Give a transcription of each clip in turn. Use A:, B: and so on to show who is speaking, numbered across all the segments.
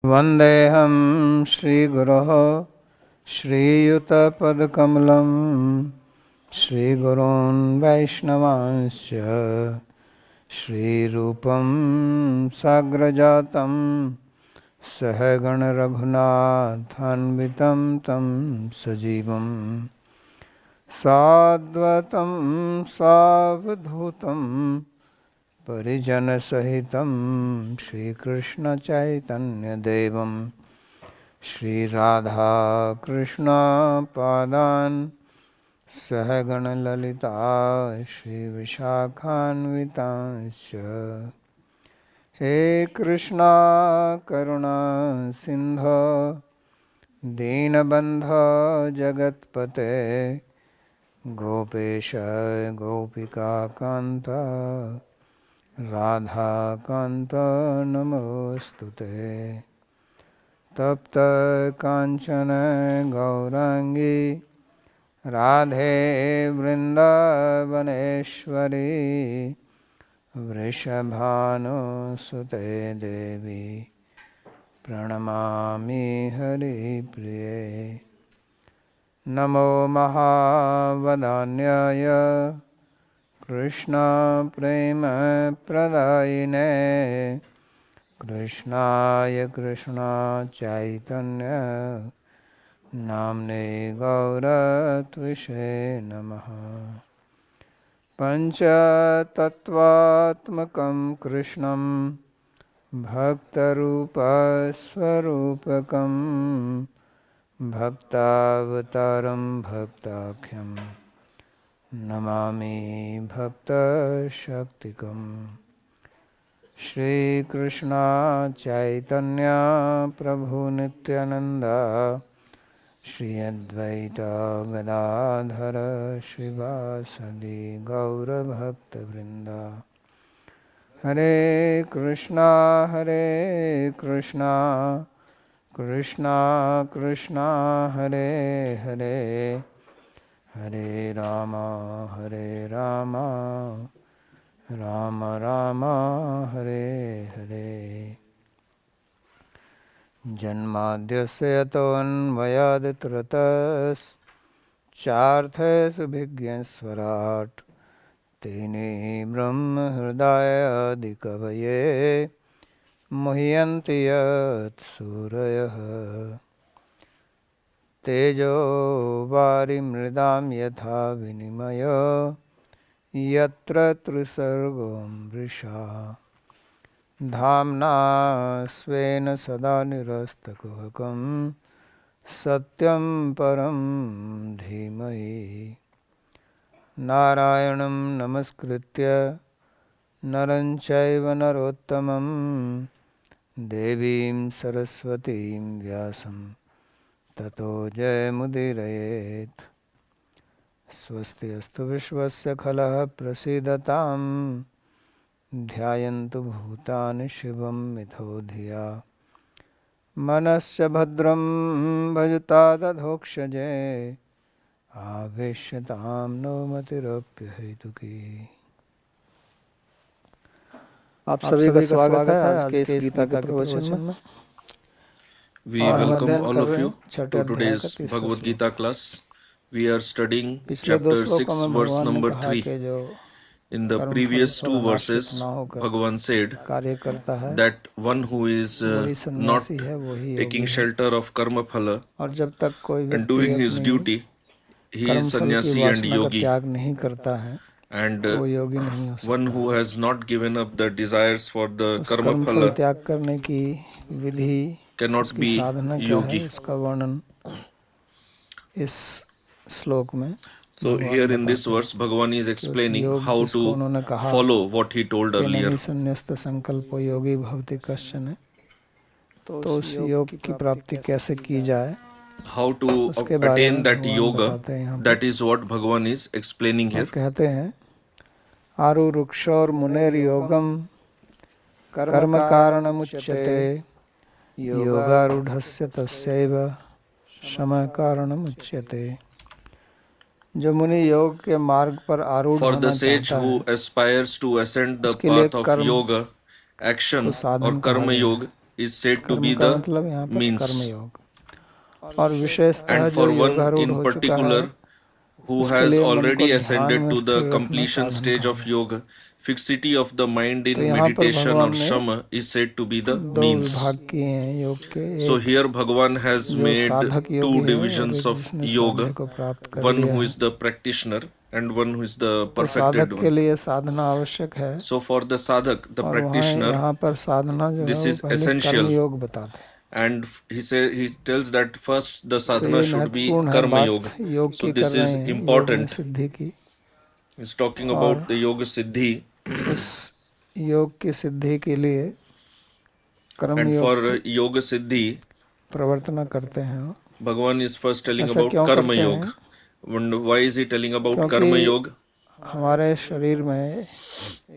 A: वन्देऽहं श्रीगुरोः श्रीयुतपदकमलं श्रीगुरून् वैष्णवांश्च श्रीरूपं साग्रजातं सहगणरघुनाथान्वितं तं सजीवं साद्वतं सावधूतं परिजनसहितं श्रीकृष्णचैतन्यदेवं श्रीराधाकृष्णपादान् सहगणललिता श्रीविशाखान्वितांश्च। हे कृष्णा करुणा सिन्धो दीनबन्धो जगत्पते गोपेश गोपिकान्त राधाकान्त नमोस्तुते। तप्त कांचन गौरांगी राधे वृंदावनेश्वरी वृषभानुसुते देवी प्रणमामि हरिप्रिये। नमो महावदान्याय कृष्ण प्रेम प्रदायिने कृष्णाय कृष्ण चैतन्य नाम्ने गौरत्विषे नमः। पंचतत्वात्मकं कृष्णं भक्तरूपस्वरूपकं भक्तावतारं भक्ताख्यं नमामि भक्तशक्तिकम्। श्री कृष्ण चैतन्य प्रभु नित्यानंद श्री अद्वैत गदाधर श्रीवासदि गौरभक्तवृंद। हरे कृष्णा कृष्णा कृष्णा हरे हरे हरे राम राम राम हरे हरे। जन्माद्यस्य यतोऽन्वयादितरतश्चार्थेषुभिज्ञस्वराट् तेने ब्रह्महृदायादिकवये मुह्यन्ति यत् सूरयः। तेजो वारिमृदां यथा विनिमयो यत्र त्रिसर्गो मृषा धाम्ना स्वेन सदा निरस्तकुहकं सत्यं परं धीमहि। नारायणं नमस्कृत्य नरं चैव नरोत्तमं देवीं सरस्वतीं व्यासं ततो जयमुदीरयेत्। स्वस्ति अस्तु विश्वस्य खलः प्रसीदतां ध्यायन्तु भूतानि शिवं मिथो धिया मनश्च भद्रं भजतादधोक्षजे आवेश्यतां नो मतिरप्यहेतुकी। आप सभी का स्वागत है आज के इस गीता के प्रवचन में।
B: We welcome all of you to today's Bhagavad Gita class. We are studying chapter 6 verse number 3. In the previous two verses, Bhagavan said that one who is not taking shelter of karma phala and doing his duty, he is sannyasi and yogi. And one who has not given up the desires for the karma phala cannot be yogi. So here in this verse, Bhagavan is explaining how to follow what he told earlier. How to attain that yoga, that is what Bhagavan is explaining here.
A: कहते हैं आरुरुक्षोर मुनेर योगम कर्म कारणमुच्यते योगारूढ़स्य तस्यैव शम कारणमुच्यते। जो मुनि योग के मार्ग पर आरूढ़
B: For the
A: होना
B: sage
A: चाहता
B: who
A: है
B: aspires to ascend the
A: उसके लिए
B: path of
A: कर्म
B: yoga, action
A: को साधन
B: or
A: कहा
B: karma
A: गया
B: yoga is said to
A: कर्म
B: be
A: का
B: the
A: मतलब यहाँ पर
B: means.
A: कर्मयोग। और विशेषतः
B: And
A: जो
B: for one
A: योगारूढ़
B: in
A: हो चुका है
B: particular who
A: उसके
B: has
A: लिए मन को
B: already
A: ध्यान
B: ascended
A: में
B: to the
A: स्थिर रखना
B: completion
A: साधन
B: stage
A: कहा
B: of
A: गया।
B: yoga, fixity of the mind
A: तो
B: in
A: यहाँ पर
B: meditation or
A: भगवान ने
B: shama is said to be the
A: दो
B: means.
A: विभाग किए हैं योग के।
B: So
A: एक
B: here Bhagavan has
A: जो
B: made
A: साधक
B: two
A: योगी है और
B: divisions
A: एक
B: of
A: जिसने
B: yoga,
A: साध्य को प्राप्त कर
B: one
A: लिया
B: who
A: है।
B: is the practitioner and one who is the
A: तो
B: perfected
A: साधक के
B: one.
A: लिए साधना आवश्यक है
B: So for the sadhak, the
A: और वहाँ
B: practitioner,
A: यहाँ पर साधना जो है
B: this
A: वो
B: is
A: पहले
B: essential.
A: कर्मयोग बताते हैं।
B: And he tells that first the
A: तो
B: sadhana
A: ये
B: should be
A: महत्वपूर्ण है,
B: karma
A: बात
B: yoga.
A: योग
B: So
A: की कर
B: this
A: रहे
B: is
A: हैं, योग में
B: important.
A: सिद्धि की।
B: He's talking
A: और
B: about the yoga siddhi.
A: उस योग की सिद्धि के लिए कर्म
B: And
A: योग
B: for
A: की
B: yoga siddhi,
A: प्रवर्तना करते हैं।
B: Bhagavan is first telling
A: ऐसा
B: about
A: क्यों
B: karma
A: करते
B: yoga.
A: हैं?
B: And why is he telling about
A: क्योंकि
B: karma yoga?
A: हमारे शरीर में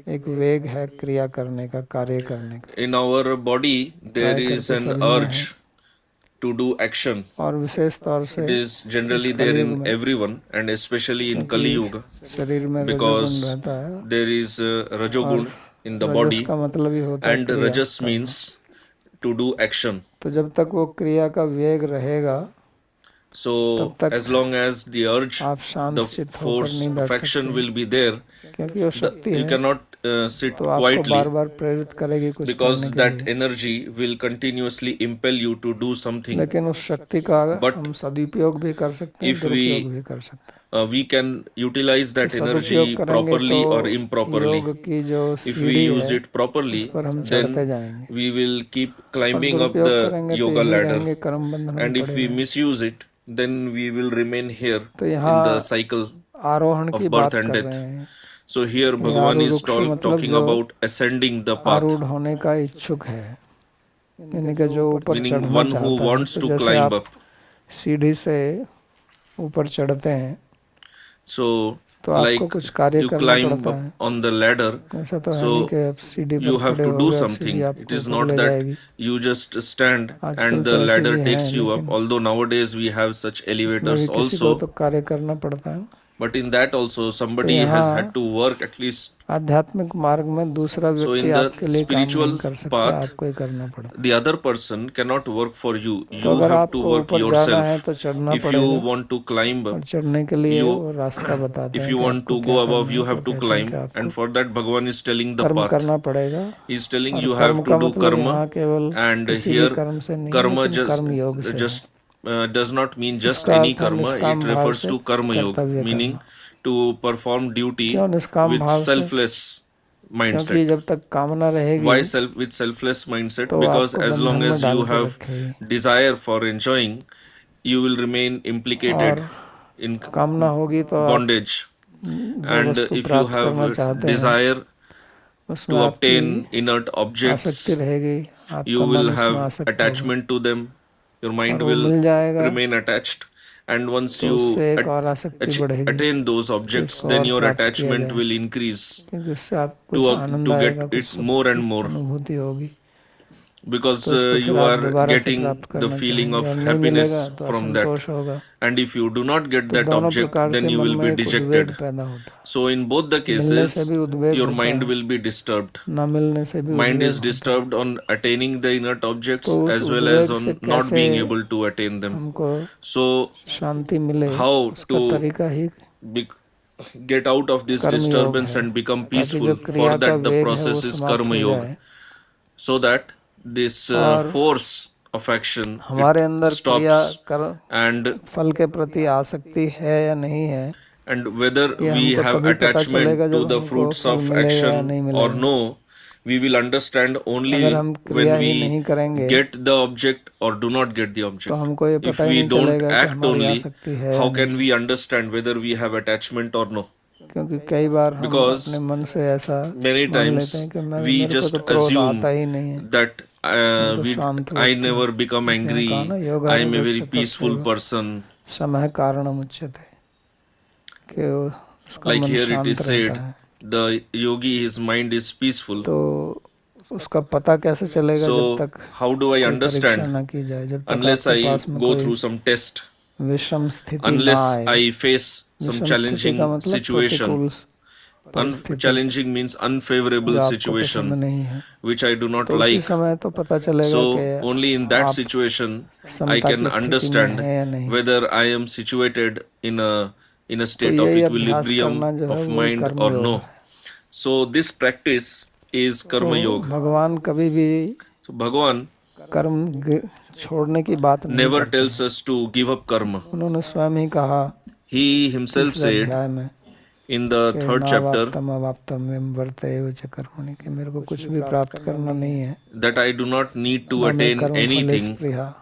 A: एक वेग है क्रिया करने का, कार्य करने का।
B: In our body there
A: प्राय
B: is
A: करके
B: an
A: सभी में है
B: urge to do action.
A: और विशेष तौर से
B: It is generally
A: इस
B: there
A: कलयुग
B: in
A: में,
B: everyone and especially in Kali
A: क्योंकि
B: Yuga,
A: शरीर में रजोगुण
B: because
A: रहता है
B: there is Rajogun in the
A: रजस
B: body
A: का मतलब ही होता है
B: and
A: क्रिया
B: Rajas
A: करना।
B: means to do action.
A: तो जब तक वो क्रिया का वेग रहेगा
B: So
A: तब तक
B: as long as the urge,
A: आप शांत
B: the
A: चित्त होकर
B: force
A: नहीं
B: of
A: बैठ
B: action
A: सकते,
B: will be there,
A: क्योंकि वो शक्ति
B: you
A: है
B: cannot sit
A: तो आपको
B: quietly,
A: बार बार प्रेरित करेगी कुछ करने
B: because
A: के
B: that
A: लिए।
B: energy will continuously impel you to do something.
A: लेकिन उस शक्ति का
B: But
A: हम सदुपयोग भी कर सकते हैं,
B: if
A: दुरुपयोग
B: we
A: भी कर सकते हैं।
B: we can utilize that
A: सदुपयोग
B: energy
A: करेंगे
B: properly
A: तो
B: or improperly.
A: योग की जो
B: If we
A: सीढ़ी
B: use
A: है
B: it properly,
A: उस पर हम
B: then
A: चढ़ते जाएंगे,
B: we will keep
A: और
B: climbing up
A: दुरुपयोग
B: the
A: करेंगे तो
B: yoga
A: यही
B: ladder.
A: रहेंगे, कर्म बंधन में
B: And if
A: पड़े
B: we
A: रहेंगे।
B: misuse it, then we will remain here
A: तो
B: in
A: यहाँ
B: the cycle
A: आरोहण की
B: of birth
A: बात
B: and
A: कर
B: death.
A: रहे हैं।
B: So here
A: ये
B: Bhagavan is
A: आरूढ़ मतलब
B: talking
A: जो
B: about ascending the path,
A: आरूढ़ होने का इच्छुक है, यानी कि जो ऊपर
B: meaning
A: चढ़ना
B: one who
A: चाहता है।
B: wants
A: तो
B: to
A: जैसे
B: climb
A: आप
B: up.
A: सीढ़ी से ऊपर चढ़ते हैं
B: So
A: तो आपको
B: like
A: कुछ कार्य
B: you
A: करना
B: climb
A: पड़ता
B: up
A: है।
B: on the ladder,
A: ऐसा तो है
B: so
A: नहीं कि आप सीढ़ी
B: you
A: पर
B: have
A: खड़े
B: to
A: हो
B: do
A: गए और
B: something.
A: सीढ़ी
B: It
A: आपको
B: is
A: ऊपर
B: not
A: ले
B: that
A: जाएगी।
B: you just stand
A: आजकल
B: and
A: तो
B: the
A: ऐसे
B: ladder
A: भी
B: takes
A: हैं,
B: you up.
A: लेकिन
B: Although nowadays we have such
A: उसमें
B: elevators
A: भी किसी को
B: also,
A: तो कार्य करना पड़ता है।
B: but in that also
A: तो
B: somebody has
A: यहाँ
B: had to work at least.
A: आध्यात्मिक मार्ग में दूसरा
B: So
A: व्यक्ति
B: in the
A: आपके लिए काम
B: spiritual
A: नहीं कर सकता,
B: path,
A: आपको ही करना पड़ता है।
B: the other person cannot work for you.
A: तो
B: You
A: अगर
B: have to
A: आपको
B: work
A: ऊपर जाना है
B: yourself.
A: तो चढ़ना
B: If you
A: पड़ेगा,
B: want to climb,
A: और चढ़ने के लिए
B: you
A: वो रास्ता बताते
B: if
A: हैं
B: you
A: कि
B: want
A: आपको
B: to
A: क्या
B: go
A: करना
B: above,
A: है।
B: you
A: तो
B: have to
A: कहते हैं कि
B: climb,
A: आपको
B: and for that Bhagavan is telling the
A: कर्म
B: path.
A: करना पड़ेगा।
B: He is telling
A: और
B: you
A: कर्म
B: have
A: का
B: to do
A: मतलब
B: karma,
A: यहाँ केवल
B: and
A: किसी भी
B: here
A: कर्म से नहीं,
B: karma
A: लेकिन कर्म योग से
B: just does not mean just
A: इसका
B: any
A: अर्थ है
B: karma.
A: निष्काम
B: It
A: भाव
B: refers
A: से
B: to karma yoga,
A: कर्तव्य
B: meaning
A: करना।
B: to perform duty
A: क्यों निष्काम
B: with
A: भाव से?
B: selfless mindset.
A: क्योंकि जब तक कामना रहेगी
B: Why with selfless mindset?
A: तो
B: Because
A: आपको
B: as long
A: बंधन में
B: as you
A: डाल के
B: have
A: रखेगी,
B: desire for enjoying, you will remain implicated
A: और
B: in
A: कामना होगी तो आप
B: bondage.
A: जो
B: And
A: वस्तु
B: if you
A: प्राप्त
B: have
A: करना चाहते हैं
B: desire
A: उसमें
B: to
A: आपकी
B: obtain inert
A: आसक्ति
B: objects,
A: रहेगी,
B: you
A: आपका
B: will
A: मन उसमें
B: have
A: आसक्त होगा
B: attachment to them. Your mind
A: और वो
B: will
A: मिल जाएगा
B: remain attached. And once
A: तो
B: you
A: उससे एक और आसक्ति बढ़ेगी
B: attain those
A: कि
B: objects,
A: इसको
B: then
A: और
B: your
A: प्राप्त किया
B: attachment
A: जाए,
B: will increase
A: क्योंकि उससे आप कुछ आनंद
B: to
A: आएगा,
B: get
A: कुछ
B: it
A: सुख
B: more and
A: की
B: more,
A: अनुभूति होगी,
B: because
A: तो उसको फिर
B: you
A: आप
B: are
A: दोबारा से
B: getting
A: प्राप्त
B: the
A: करना
B: feeling
A: चाहेंगे,
B: of
A: और नहीं मिलेगा
B: happiness
A: तो
B: from that.
A: असंतोष होगा।
B: And if you do not get
A: तो
B: that
A: दोनों
B: object,
A: प्रकार
B: then
A: से
B: you
A: मन
B: will
A: में
B: be
A: एक
B: dejected.
A: उद्वेग पैदा होता है।
B: So in both the
A: मिलने से
B: cases,
A: भी उद्वेग
B: your
A: होता
B: mind
A: है,
B: will be disturbed.
A: ना मिलने से भी
B: Mind
A: उद्वेग
B: is
A: होता है।
B: disturbed on attaining the inert objects
A: तो उस
B: as well as
A: उद्वेग
B: on
A: से
B: not
A: कैसे
B: being able to attain them.
A: हमको
B: So
A: शांति मिले,
B: how
A: उसका
B: to
A: तरीका ही
B: be, get out of this
A: कर्म योग
B: disturbance
A: है,
B: and become
A: ताकि जो
B: peaceful?
A: क्रिया
B: For
A: का
B: that the
A: वेग है वो
B: process is
A: समाप्त
B: karma
A: हो
B: yoga,
A: जाए
B: so that this
A: और
B: force of action
A: हमारे
B: it
A: अंदर क्रिया
B: stops,
A: कर
B: and
A: फल के प्रति आसक्ति है या नहीं है,
B: whether
A: ये
B: we
A: हमको
B: have
A: तभी पता
B: attachment
A: चलेगा
B: to
A: जब
B: the
A: हमको
B: fruits
A: फल
B: of
A: मिलेगा या
B: action
A: नहीं
B: or
A: मिलेगा।
B: no, we will understand
A: अगर
B: only
A: हम
B: when
A: क्रिया ही
B: we
A: नहीं करेंगे
B: get the object or do not get the
A: तो
B: object.
A: हमको ये
B: If
A: पता ही
B: we
A: नहीं
B: don't
A: चलेगा कि
B: act
A: हमारी
B: only,
A: आसक्ति है
B: how
A: या
B: can
A: नहीं,
B: we understand whether we have attachment or no?
A: क्योंकि कई बार हम
B: Because
A: अपने मन से ऐसा
B: many
A: मान
B: times
A: लेते हैं कि
B: we
A: मेरे को
B: just
A: तो क्रोध
B: assume
A: आता ही नहीं है,
B: that
A: मैं तो शांत
B: I
A: व्यक्ति हूँ।
B: never become
A: इसलिए
B: angry,
A: कहा ना
B: I am a
A: योगारूढ़
B: very
A: से
B: peaceful
A: तत्सैव
B: person.
A: समय कारणम उच्यते, कि उसका
B: Like
A: मन
B: here it
A: शांत
B: is
A: रहता
B: said,
A: है।
B: the yogi, his mind is peaceful.
A: तो उसका पता कैसे चलेगा जब
B: So
A: तक
B: how do I
A: कोई परीक्षा
B: understand?
A: ना की जाए, जब तक
B: Unless
A: आपके
B: I
A: पास में
B: go
A: कोई
B: through some test,
A: विषम स्थिति ना
B: unless
A: आए।
B: I face some
A: विषम स्थिति
B: challenging
A: का मतलब
B: situation,
A: प्रतिकूल परिस्थिति
B: Challenging means unfavorable
A: जो आपको पसंद
B: situation,
A: नहीं है,
B: which I do not
A: तो उसी
B: like.
A: समय तो पता चलेगा
B: So
A: कि
B: only in that
A: आप
B: situation I
A: समता
B: can
A: की स्थिति में
B: understand
A: हैं या नहीं।
B: whether I am situated in a
A: तो
B: state of
A: यही अभ्यास
B: equilibrium
A: करना जो है
B: of
A: वही
B: mind
A: कर्म
B: or
A: योग
B: no.
A: है।
B: So this practice is
A: तो
B: karma yoga.
A: भगवान कभी भी
B: So Bhagavan
A: छोड़ने की बात नहीं
B: never
A: करते
B: tells
A: हैं।
B: us to give up karma.
A: उन्होंने स्वयं ही कहा
B: He himself
A: तीसरे
B: said
A: अध्याय में
B: in the
A: कि
B: third chapter
A: नावाप्तम अवाप्तम एवं वर्तेव च कर्मणि, कि मेरे को कुछ भी प्राप्त करना नहीं है,
B: that I do not need to
A: न मैं
B: attain
A: कर्म फल
B: anything.
A: स्पृहा,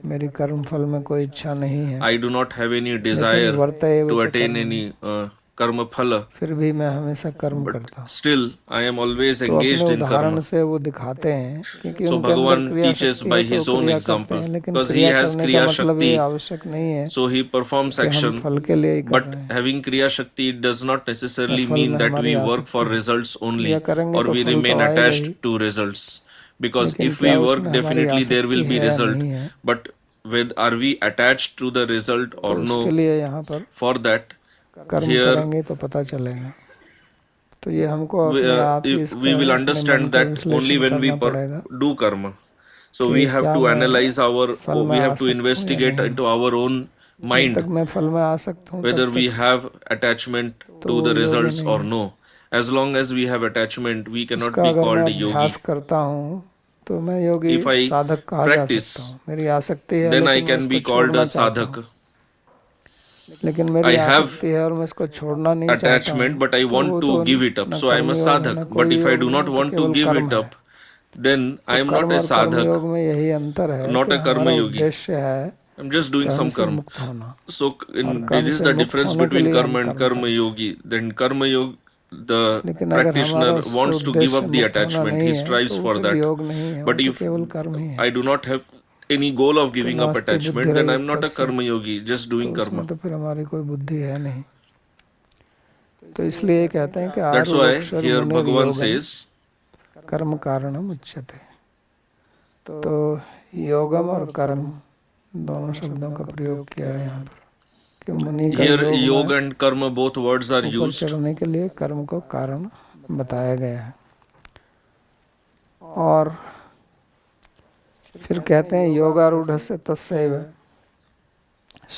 A: मेरी कर्म फल में कोई इच्छा नहीं है,
B: I do not have any
A: लेकिन
B: desire
A: वर्तेव
B: to
A: च
B: attain
A: कर्मणि,
B: any karma phala,
A: फिर भी मैं हमेशा कर्म
B: but
A: करता हूँ।
B: still I am always
A: तो अपने
B: engaged in
A: उदाहरण
B: karma.
A: से वो दिखाते हैं, क्योंकि
B: So
A: उनके अंदर
B: Bhagavan
A: क्रिया
B: teaches
A: शक्ति
B: by
A: है तो
B: his own
A: क्रिया करते
B: example,
A: हैं, लेकिन
B: because he
A: क्रिया
B: has
A: करने का
B: kriya
A: मतलब ये
B: shakti,
A: आवश्यक नहीं है
B: so he performs
A: कि हम
B: action.
A: फल के लिए ही कर
B: But
A: रहे हैं,
B: having kriya shakti does not necessarily
A: फल
B: mean
A: में
B: that
A: हमारी
B: we work for
A: आसक्ति है।
B: results only
A: क्रिया करेंगे
B: or
A: तो
B: we
A: फल तो
B: remain
A: आएगा
B: attached
A: he,
B: to results. Because
A: लेकिन
B: if
A: क्या
B: we work,
A: उसमें हमारी
B: definitely there will
A: आसक्ति
B: be
A: है या
B: result.
A: नहीं है,
B: But are we attached to the result
A: तो
B: or
A: उसके
B: no?
A: लिए यहाँ पर
B: For that,
A: कर्म
B: here
A: करेंगे तो पता चलेगा। तो ये हमको अपने आप ही इसका
B: we will
A: अपने मन
B: understand
A: का
B: that only
A: विश्लेषण
B: when we
A: करना पड़ेगा
B: do karma. So
A: कि
B: we have
A: क्या
B: to
A: मैं
B: analyze
A: फल में
B: we have to
A: आसक्त हूँ या
B: investigate
A: नहीं।
B: into our own
A: जब
B: mind
A: तक मैं फल में आसक्त हूँ
B: whether
A: तब
B: we
A: तक
B: have attachment
A: तो
B: to
A: वो
B: the
A: योगी
B: results
A: नहीं
B: or
A: है।
B: no. As long as we have attachment, we cannot
A: उसका
B: be
A: अगर मैं
B: called yogi.
A: अभ्यास करता हूँ तो मैं योगी
B: If I
A: साधक कहा जा सकता
B: practice,
A: हूँ। मेरी आसक्ति है
B: then I
A: लेकिन मैं
B: can
A: उसको
B: be called
A: छोड़ना
B: a
A: चाहता हूँ,
B: sadhak.
A: लेकिन मेरी
B: I have
A: आसक्ति है और मैं इसको छोड़ना नहीं चाहता
B: attachment,
A: हूँ,
B: but I
A: तो
B: want
A: वो
B: to
A: तो
B: give it up.
A: न
B: So I am
A: कर्म
B: a
A: योग है न
B: sadhak.
A: कोई
B: But if I
A: योग
B: do
A: नहीं
B: not
A: है, तो
B: want to
A: केवल
B: give
A: कर्म
B: it
A: है।
B: up, then
A: तो
B: I am
A: कर्म
B: not a
A: और कर्म
B: sadhak,
A: योग में यही अंतर है
B: not
A: कि
B: a karma
A: हमारा
B: yogi.
A: उद्देश्य है
B: I'm just doing
A: कर्म
B: some
A: से
B: karma.
A: मुक्त होना,
B: So
A: और
B: this
A: कर्म
B: is
A: से
B: the
A: मुक्त
B: difference
A: होने के
B: between
A: लिए हम
B: karma and
A: कर्म
B: karma
A: करते हैं।
B: yogi. Then karma yogi, the
A: लेकिन अगर
B: practitioner
A: हमारा
B: wants to give
A: उद्देश्य
B: up the
A: मुक्त होना
B: attachment.
A: नहीं
B: He
A: है
B: strives
A: तो वो
B: for
A: फिर
B: that.
A: योग नहीं है, वो
B: But
A: तो
B: if
A: केवल कर्म ही है।
B: I do not have any goal of
A: तो
B: giving up
A: नास्ति बुद्धि
B: attachment, then I'm
A: रहित
B: not a
A: तस्य,
B: karma yogi, just
A: तो
B: doing
A: उसमें
B: karma.
A: तो फिर हमारी कोई बुद्धि है नहीं। तो इसलिए कहते हैं कि
B: That's why
A: आरूढ़ोक्षर
B: here
A: मुनिर्
B: Bhagavan
A: योगम
B: says,
A: कर्म कारणम उच्यते। तो योगम और कर्म दोनों शब्दों का प्रयोग किया है यहाँ पर कि मुनि का
B: here
A: योग
B: yoga
A: में
B: and karma both words are
A: ऊपर
B: used.
A: चढ़ने के लिए कर्म को कारण बताया गया है। और फिर कहते हैं योगारूढ़ से तस्सैव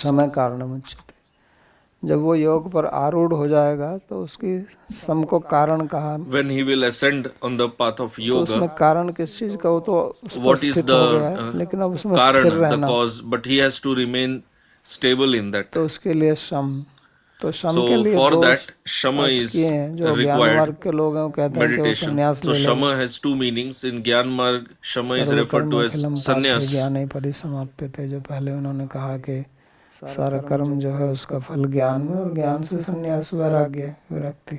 A: समय कारणम उच्यते। जब वो योग पर आरूढ़ हो जाएगा तो उसकी सम को कारण कहा।
B: When he will ascend on the path of
A: तो उसमें
B: yoga,
A: कारण किस चीज का, वो तो उस पर
B: what is
A: स्थित हो गया है,
B: the
A: लेकिन अब उसमें स्थिर
B: karan, the
A: रहना,
B: cause, but he has to remain stable in that.
A: तो उसके लिए सम, तो सम के
B: So
A: लिए
B: for
A: दो
B: that, shama
A: अर्थ
B: is
A: किए हैं। जो ज्ञान
B: required.
A: मार्ग के लोग हैं वो कहते हैं कि वो
B: Meditation.
A: संन्यास
B: So
A: ले
B: shama
A: लेगा।
B: has two meanings. In Gyan Marg, shama is
A: serve
B: referred to
A: कर्म
B: as
A: अखिलम पार्थे
B: sannyas.
A: ज्ञाने परिसमाप्यते, जो पहले उन्होंने कहा कि सारा कर्म जो है उसका फल ज्ञान में, और ज्ञान से संन्यास वैराग्य विरक्ति।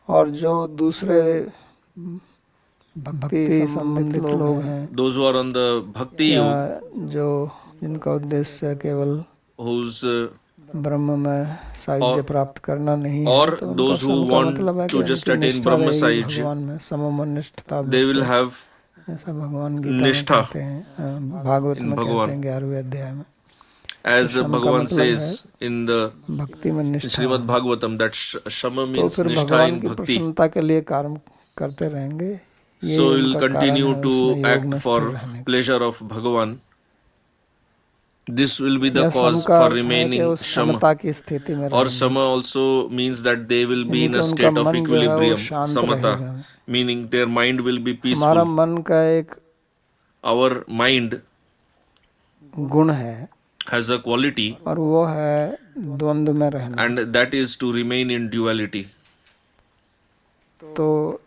A: और जो दूसरे भक्ति संबंधित लोग हैं,
B: Those who are on the bhakti
A: या
B: yoga,
A: जो जिनका उद्देश्य केवल
B: whose
A: ब्रह्म में साहित्य प्राप्त करना नहीं है,
B: or
A: तो उनका
B: those who
A: सम का
B: want
A: मतलब है कि
B: to just
A: उनकी
B: attain
A: निष्ठा
B: Brahma
A: रहेगी
B: Sahajya,
A: भगवान में, सममनिष्ठता
B: they will have
A: ऐसा भगवान गीता में
B: निष्ठा
A: कहते हैं, भागवत
B: in
A: में कहते
B: Bhagavan.
A: हैं 11वें अध्याय में।
B: As
A: शम का
B: Bhagavan
A: मतलब
B: says in the
A: भक्ति में निष्ठा
B: Srimad
A: होना।
B: Bhagavatam that shama
A: तो
B: means
A: फिर
B: nishtha
A: भगवान
B: in
A: की
B: bhakti.
A: प्रसन्नता के लिए काम करते रहेंगे, ये
B: So we'll
A: उनका कारण
B: continue
A: है
B: to
A: उसमें योग
B: act
A: में स्थिर
B: for
A: रहने का।
B: pleasure of Bhagavan. This will be the
A: यह सम
B: cause
A: का
B: for
A: अर्थ है कि
B: remaining
A: उस
B: shama.
A: समता की स्थिति में
B: Or
A: रहेंगे,
B: sama also means that they will be
A: यानी
B: in
A: कि
B: a
A: उनका
B: state of
A: मन जो है वो
B: equilibrium,
A: शांत
B: samata,
A: रहेगा।
B: meaning their mind will be
A: हमारा
B: peaceful.
A: मन का एक
B: Our mind
A: गुण है
B: has a quality,
A: और वो है द्वंद्व में रहना।
B: and that is to remain in duality.
A: तो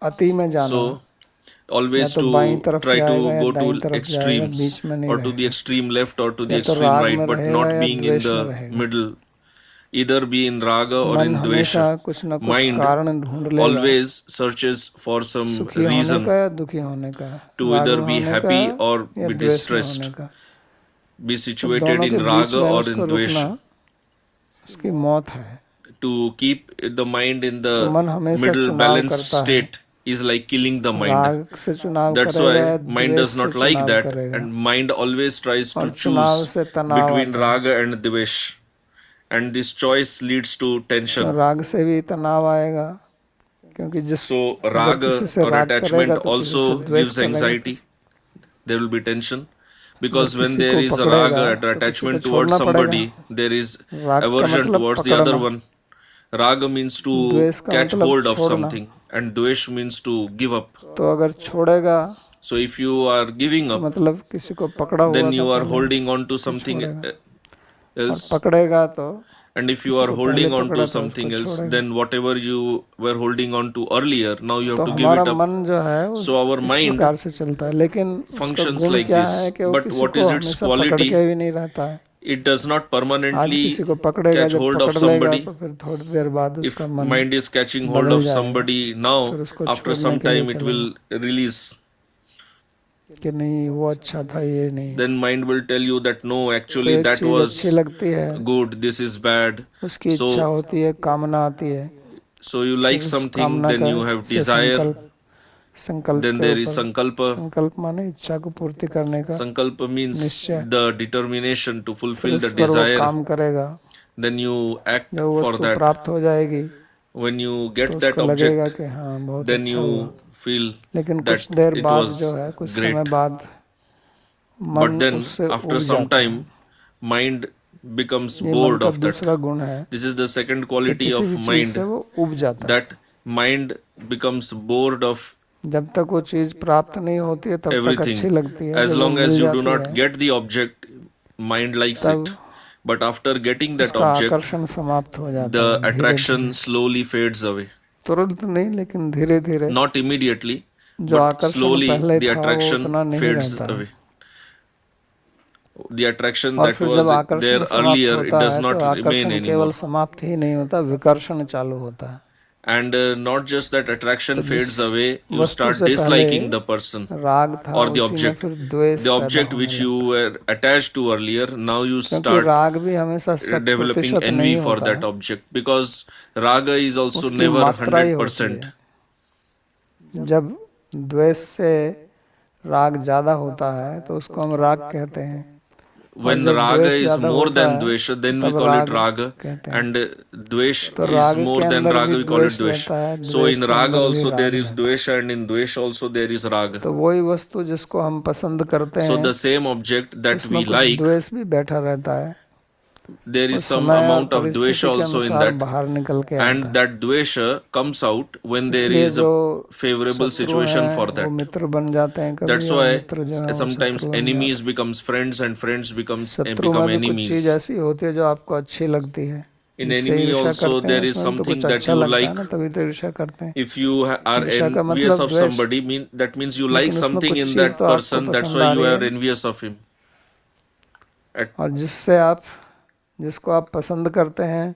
A: अति में जाना,
B: So
A: या
B: always
A: तो
B: to
A: बाईं तरफ
B: try
A: जाएगा
B: to
A: या
B: go
A: दाईं
B: to
A: तरफ जाएगा,
B: extremes
A: बीच में नहीं
B: or to the
A: रहेगा,
B: extreme left or to the
A: या तो
B: extreme
A: राग
B: right,
A: में
B: but
A: रहेगा
B: not
A: या
B: being in
A: द्वेष में
B: the
A: रहेगा।
B: middle. Either be in raga or
A: मन
B: in
A: हमेशा
B: dvesha.
A: कुछ न कुछ
B: Mind
A: कारण ढूंढ लेगा,
B: always searches for some
A: सुखी होने
B: reason
A: का या दुखी होने का,
B: to
A: राग
B: either
A: में
B: be
A: होने का
B: happy or
A: या
B: be
A: द्वेष में
B: distressed,
A: होने का।
B: be
A: तो
B: situated
A: दोनों के
B: in
A: बीच
B: raga
A: में
B: or
A: उसको
B: in
A: रुकना
B: dvesha.
A: उसकी मौत है।
B: To keep the mind in
A: तो
B: the
A: मन हमेशा
B: middle
A: चुनाव
B: balanced
A: करता है,
B: state is like killing the mind.
A: राग से चुनाव
B: That's
A: करेगा या
B: why mind
A: द्वेष
B: does
A: से
B: not like
A: चुनाव
B: that,
A: करेगा,
B: and mind always tries
A: और
B: to
A: चुनाव
B: choose
A: से तनाव
B: between
A: आता है।
B: raga and dvesh. and this choice leads to tension.
A: राग से भी तनाव आएगा, क्योंकि
B: So raga or attachment also gives anxiety. There will be tension, because when there is a raga or attachment towards somebody, there is aversion towards the other one. Raga means to catch hold of something, and dvesh means to give up.
A: तो अगर छोड़ेगा,
B: so if you are giving up,
A: मतलब किसी को पकड़ा हुआ,
B: then you are holding on to something else.
A: पकड़ेगा तो,
B: and if you are holding on to something else, then whatever you were holding on to earlier, now you have to give it up.
A: मन जो है
B: so our mind
A: से चलता है, लेकिन
B: functions like this, but what is its quality?
A: भी नहीं रहता है.
B: It does not permanently catch hold of somebody.
A: तो फिर थोड़ी देर बाद
B: if mind is catching hold of somebody now, after some time it will release.
A: कि नहीं वो अच्छा था, ये नहीं.
B: then mind will tell you that no, actually that was good, this is bad.
A: उसकी इच्छा होती है, कामना आती है.
B: so you like something, then you have desire,
A: संकल्प,
B: then there is sankalpa.
A: संकल्प माने इच्छा को पूर्ति करने का.
B: sankalpa means the determination to fulfill the desire.
A: काम करेगा,
B: then you act for that.
A: प्राप्त हो जाएगी,
B: when you get that object,
A: कि हाँ, बहुत
B: then you feel
A: लेकिन
B: that
A: कुछ देर
B: it
A: बाद
B: was
A: जो है, कुछ
B: great.
A: समय बाद
B: but then after some time mind becomes bored of that.
A: गुण है,
B: this is the second quality of mind,
A: वो उब जाता है.
B: that mind becomes bored of
A: जब तक वो चीज प्राप्त नहीं होती है तब तक अच्छी लगती है.
B: as long as you do not get the object, mind likes it. but after getting that object,
A: आकर्षण समाप्त हो जाता
B: the
A: है.
B: attraction slowly fades away.
A: तुरंत नहीं, लेकिन धीरे धीरे,
B: not immediately,
A: जो
B: but slowly
A: पहले
B: the
A: था,
B: attraction
A: वो उतना नहीं
B: fades
A: रहता है.
B: away. the attraction
A: और
B: that
A: फिर
B: was
A: जब आकर्षण
B: there
A: समाप्त
B: earlier, it
A: होता
B: does
A: है,
B: not
A: तो
B: remain
A: आकर्षण
B: anymore.
A: केवल समाप्त ही नहीं होता, विकर्षण चालू होता है.
B: and not just that attraction fades away, you
A: वस्तु
B: start
A: से
B: disliking the person
A: राग था,
B: or the
A: उसी में
B: object.
A: फिर द्वेष
B: the
A: पैदा
B: object
A: होने
B: which
A: लगता है.
B: you were attached to earlier, now you
A: क्योंकि
B: start
A: राग भी हमेशा
B: developing
A: 100%
B: envy
A: नहीं
B: for
A: होता
B: that
A: है.
B: object, because raga is also
A: उसकी
B: never
A: मात्रा ही होती
B: 100%.
A: है. जब द्वेष से राग ज्यादा होता है तो उसको हम राग कहते हैं.
B: when raga is more than dvesha, then we call it raga, and dvesh is more than raga, we call it dvesh. so in raga also there is dvesha, and in dvesh also there is raga.
A: तो वही वस्तु जिसको हम पसंद करते हैं,
B: so the same object that we like,
A: द्वेष भी बैठा रहता है.
B: there is some amount of dvesha also in that,
A: बाहर निकल के
B: and that dvesha comes out when there is a favorable situation for that.
A: मित्र बन जाते हैं कभी.
B: that's why sometimes enemies becomes friends and friends become enemies.
A: चीज ऐसी होती है जो आपको अच्छी लगती है.
B: in enemy also there is something that you like.
A: तभी तो ईर्ष्या करते हैं.
B: if you are envious of somebody, that means you like something in that person, that's why you are envious of him.
A: और जिसको आप पसंद करते हैं,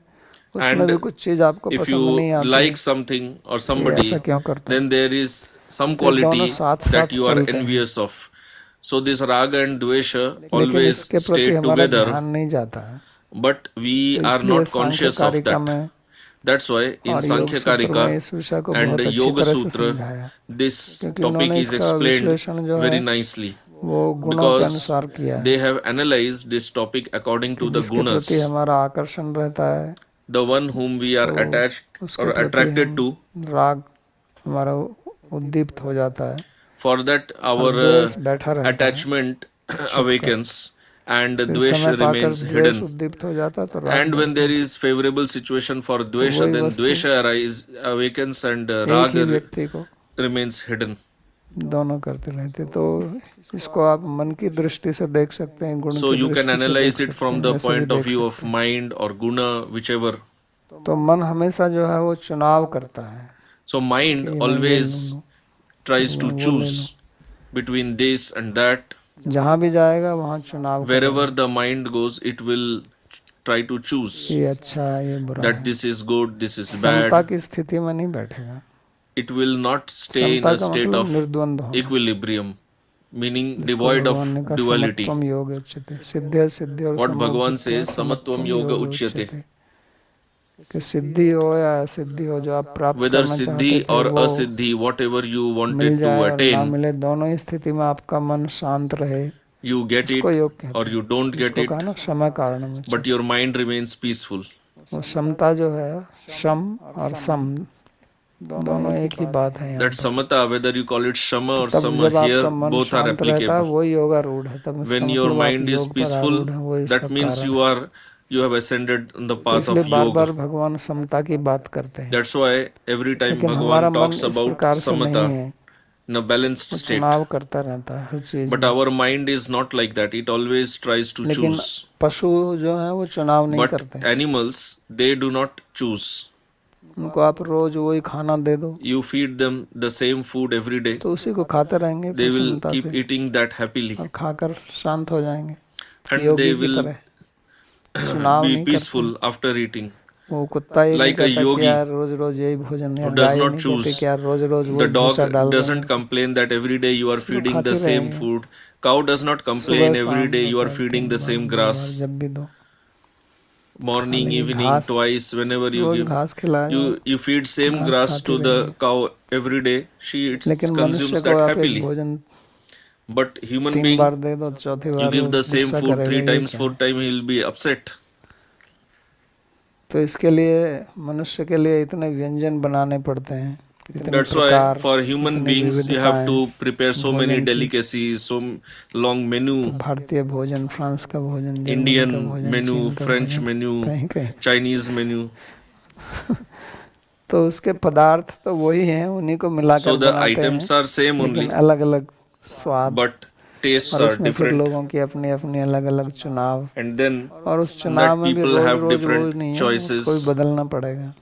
A: उसमें भी कुछ चीज आपको पसंद नहीं आती.
B: if you like something or somebody, then there is some quality that you are envious of. so this raga and dvesha always stay together,
A: नहीं जाता है.
B: but we are not conscious of that. that's why in Sankhya Karika and Yoga Sutra this topic is explained very nicely, because they have analyzed this topic according to the gunas.
A: हमारा आकर्षण रहता है,
B: the one whom we are attached or attracted to,
A: राग हमारा उद्दीप्त हो जाता है.
B: for that our attachment awakens and dvesha remains hidden. and when there is favorable situation for dvesha, then dvesha awakens and raga remains hidden.
A: दोनों करते रहते. तो इसको आप मन की दृष्टि से देख सकते हैं, गुण
B: so
A: की
B: you can
A: दृष्टि से
B: analyze
A: देख
B: it
A: सकते
B: from
A: हैं,
B: the
A: जैसे
B: point
A: भी
B: of
A: देख
B: view
A: सकते
B: of mind or guna, whichever.
A: हैं. तो मन हमेशा जो है वो चुनाव करता है.
B: so mind always tries to choose between this and that.
A: जहाँ भी जाएगा वहाँ चुनाव.
B: wherever the mind goes, it will try to choose
A: ये अच्छा है, ये बुरा
B: that
A: है.
B: this is good, this is
A: Samta
B: bad.
A: की स्थिति में नहीं बैठेगा.
B: it will not stay in a state of equilibrium, meaning devoid of duality. what Bhagavan says, samatvam yoga uchyate.
A: कि सिद्धि हो या असिद्धि हो, जो आप प्राप्त
B: whether
A: करना
B: siddhi
A: चाहते थे,
B: or
A: वो
B: asiddhi, whatever you wanted
A: mill
B: to
A: जाए और ना
B: attain,
A: मिले, दोनों ही स्थिति में आपका मन शांत रहे,
B: you get it
A: इसको योग कहते
B: or
A: हैं।
B: you don't get
A: इसको
B: it,
A: कहा ना समय कारणम उच्यते।
B: but your mind remains peaceful.
A: वो समता जो है, सम और सम दोनों एक ही बात है यहाँ
B: That
A: पर।
B: samata, whether you call it shama or
A: तब
B: sama,
A: जब
B: here
A: आपका मन
B: both are
A: शांत रहता है
B: applicable.
A: वही योगारूढ़ है। तब इसका
B: When your
A: मतलब आप
B: mind is
A: योग पर
B: peaceful,
A: आरूढ़ हैं, वही इसका
B: that means
A: कारण
B: you
A: है।
B: have ascended on the
A: तो
B: path
A: इसलिए
B: of
A: बार बार
B: yoga.
A: भगवान समता की बात करते हैं।
B: That's why every time
A: लेकिन हमारा
B: Bhagavan
A: मन
B: talks
A: इस
B: about
A: प्रकार से नहीं
B: samata
A: है,
B: in a balanced
A: वो
B: state.
A: चुनाव करता रहता है हर चीज
B: But
A: में।
B: our mind is not like that. It always tries to
A: लेकिन
B: choose.
A: पशु जो है वो चुनाव नहीं
B: But
A: करते।
B: animals, they do not choose.
A: उनको आप रोज वही खाना दे दो
B: You feed them the same food every day.
A: तो उसी को खाते रहेंगे
B: They will
A: प्रसन्नता
B: keep
A: से
B: eating that happily.
A: और खाकर शांत हो जाएंगे,
B: And
A: योगी
B: they
A: की
B: will
A: तरह चुनाव
B: be
A: नहीं करते।
B: peaceful after eating.
A: वो कुत्ता ये नहीं
B: Like a
A: कहता कि
B: yogi
A: यार रोज रोज यही भोजन, या
B: who does
A: गाय
B: not
A: नहीं कहती
B: choose.
A: कि यार रोज रोज
B: The
A: वही भूसा
B: dog
A: डाल रहे
B: doesn't
A: हैं।
B: complain that every day you are
A: इसको
B: feeding
A: खाते
B: the same
A: रहेंगे,
B: food. Cow does not
A: सुबह
B: complain every
A: शाम
B: day you are
A: दोपहर
B: feeding the
A: 3 bar
B: same
A: 2 bar
B: grass.
A: जब भी दो
B: Morning,
A: खाली
B: evening,
A: घास,
B: twice, whenever you
A: rose
B: give.
A: घास खिलाया जाओ,
B: You feed same
A: घास
B: grass
A: खाती
B: to the
A: रहेगी।
B: cow every day. She eats,
A: लेकिन मनुष्य
B: consumes
A: को
B: that
A: आप एक
B: happily.
A: भोजन
B: But human
A: 3
B: being,
A: बार दे दो, चौथी
B: you
A: बार वो
B: give the same
A: गुस्सा
B: food
A: करेगा,
B: 3
A: ये
B: times,
A: क्या
B: 4
A: है?
B: times, he will be upset.
A: तो इसके लिए मनुष्य के लिए इतने व्यंजन बनाने पड़ते हैं, इतने
B: That's why
A: प्रकार,
B: for human
A: इतनी
B: beings you have
A: विविधताएं
B: to prepare so many
A: भोजन की।
B: delicacies, so long
A: तो
B: menu,
A: भारतीय भोजन, फ्रांस का भोजन, जर्मनी
B: Indian
A: का भोजन,
B: menu,
A: चीन का
B: French
A: भोजन,
B: menu,
A: कहीं कहीं
B: Chinese menu.
A: तो उसके पदार्थ तो वही हैं, उन्हीं को मिलाकर
B: So the
A: बनाते हैं,
B: items are same
A: लेकिन
B: only,
A: अलग अलग स्वाद,
B: but tastes
A: और
B: are
A: उसमें फिर
B: different.
A: लोगों की अपनी अपनी अलग अलग चुनाव,
B: And then
A: और उस चुनाव
B: that
A: में भी
B: people
A: rose
B: have
A: rose
B: different
A: रोज नहीं है, उसको भी
B: choices.
A: बदलना पड़ेगा।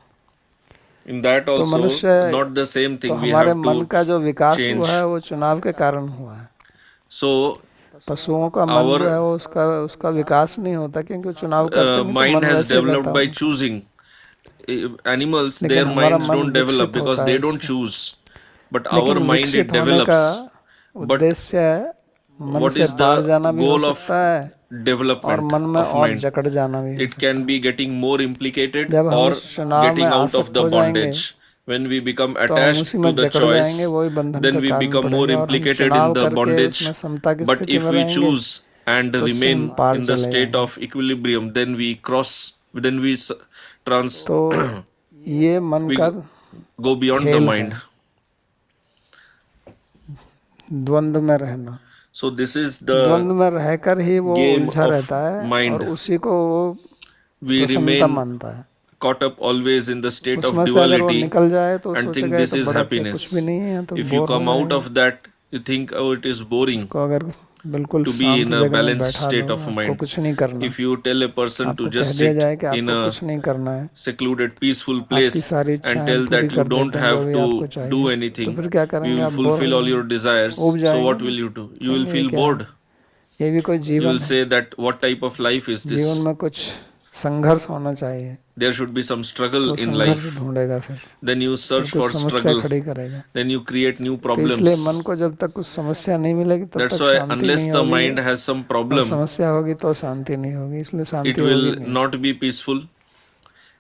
B: In that
A: तो
B: also,
A: मनुष्य,
B: not the same
A: तो
B: thing. We
A: हमारे
B: have
A: मन
B: to
A: का जो विकास
B: change.
A: हुआ है वो चुनाव के कारण हुआ है।
B: So
A: पशुओं का मन जो है
B: our
A: वो उसका विकास नहीं होता, क्योंकि वो चुनाव करते नहीं, तो
B: mind
A: मन
B: has
A: वैसे ही रहता
B: developed by
A: होगा।
B: choosing. Animals,
A: लेकिन
B: their
A: हमारा
B: minds
A: मन
B: don't develop
A: विकसित
B: because
A: होता
B: they
A: है
B: don't
A: इससे।
B: choose. But
A: लेकिन
B: our mind,
A: विकसित
B: it
A: होने का
B: develops. But
A: उद्देश्य मन
B: what
A: से
B: is
A: पार
B: the
A: जाना भी हो
B: goal of
A: सकता है और
B: development
A: मन में
B: of
A: और
B: mind?
A: जकड़ जाना भी हो
B: It
A: सकता
B: can
A: है।
B: be getting more implicated
A: जब हम
B: or
A: उस चुनाव में
B: getting out of
A: आसक्त
B: the
A: हो जाएंगे
B: bondage. When we become
A: तो हम
B: attached
A: उसी
B: to
A: में
B: the
A: जकड़
B: choice,
A: जाएंगे, वही बंधन
B: then
A: का
B: we
A: कारण
B: become more
A: पड़ेगा, और हम
B: implicated in
A: चुनाव
B: the
A: करके
B: bondage.
A: उसमें समता की
B: But
A: स्थिति
B: if
A: में
B: we
A: रहेंगे
B: choose and
A: तो उससे हम
B: remain
A: पार
B: in the
A: चले
B: state
A: जाएंगे।
B: of equilibrium, then we cross, then we trans,
A: तो ये मन
B: we
A: का
B: go beyond the
A: खेल
B: mind.
A: है, द्वंद्व में रहना।
B: So this is
A: द्वंद्व
B: the
A: में रहकर ही वो
B: game
A: उलझा
B: of
A: रहता है
B: mind.
A: और उसी को वो
B: We
A: प्रसन्नता
B: remain
A: मानता है।
B: caught up always in the state of
A: उसमें से अगर वो
B: duality
A: निकल जाए तो
B: and think
A: सोचेगा ये
B: this
A: तो
B: is
A: बड़ा क्या, कुछ भी
B: happiness.
A: नहीं है, तो
B: If you
A: बोर हो
B: come out
A: जाएगा।
B: of that, you think, oh, it is boring
A: उसको अगर बिल्कुल
B: to be
A: शांत
B: in a
A: जगह में
B: balanced
A: बैठा
B: state
A: दो,
B: of
A: आपको
B: mind.
A: कुछ नहीं करना,
B: If you tell a person
A: आपको
B: to
A: कह
B: just
A: दिया
B: sit
A: जाए कि
B: in
A: आपको
B: a
A: कुछ नहीं करना है,
B: secluded, peaceful
A: आपकी
B: place
A: सारी
B: and
A: इच्छाएं
B: tell
A: पूरी
B: that you
A: कर
B: don't
A: देते हैं जो
B: have
A: भी
B: to
A: आपको
B: do
A: चाहिए, तो
B: anything,
A: फिर क्या
B: you
A: करेंगे?
B: will
A: आप बोर हो
B: fulfill all your
A: जाएंगे,
B: desires.
A: ऊब
B: So
A: जाएंगे
B: what
A: ना,
B: will you do? You will
A: कहेंगे ये
B: feel
A: क्या है,
B: bored.
A: ये भी कोई
B: You
A: जीवन
B: will
A: है।
B: say that what type of life is
A: जीवन
B: this?
A: में कुछ संघर्ष होना चाहिए,
B: There should be some struggle
A: तो
B: in
A: संघर्ष
B: life.
A: ढूंढेगा, फिर
B: Then you
A: फिर
B: search
A: कुछ
B: for
A: समस्या
B: struggle.
A: खड़ी करेगा।
B: Then you create new
A: तो इसलिए मन
B: problems.
A: को जब तक कुछ समस्या नहीं मिलेगी तब
B: That's
A: तक
B: why
A: शांति
B: unless
A: नहीं
B: the
A: होगी,
B: mind has some
A: और
B: problem,
A: समस्या होगी तो शांति नहीं होगी, इसलिए
B: it
A: शांति होगी
B: will
A: नहीं।
B: not be peaceful.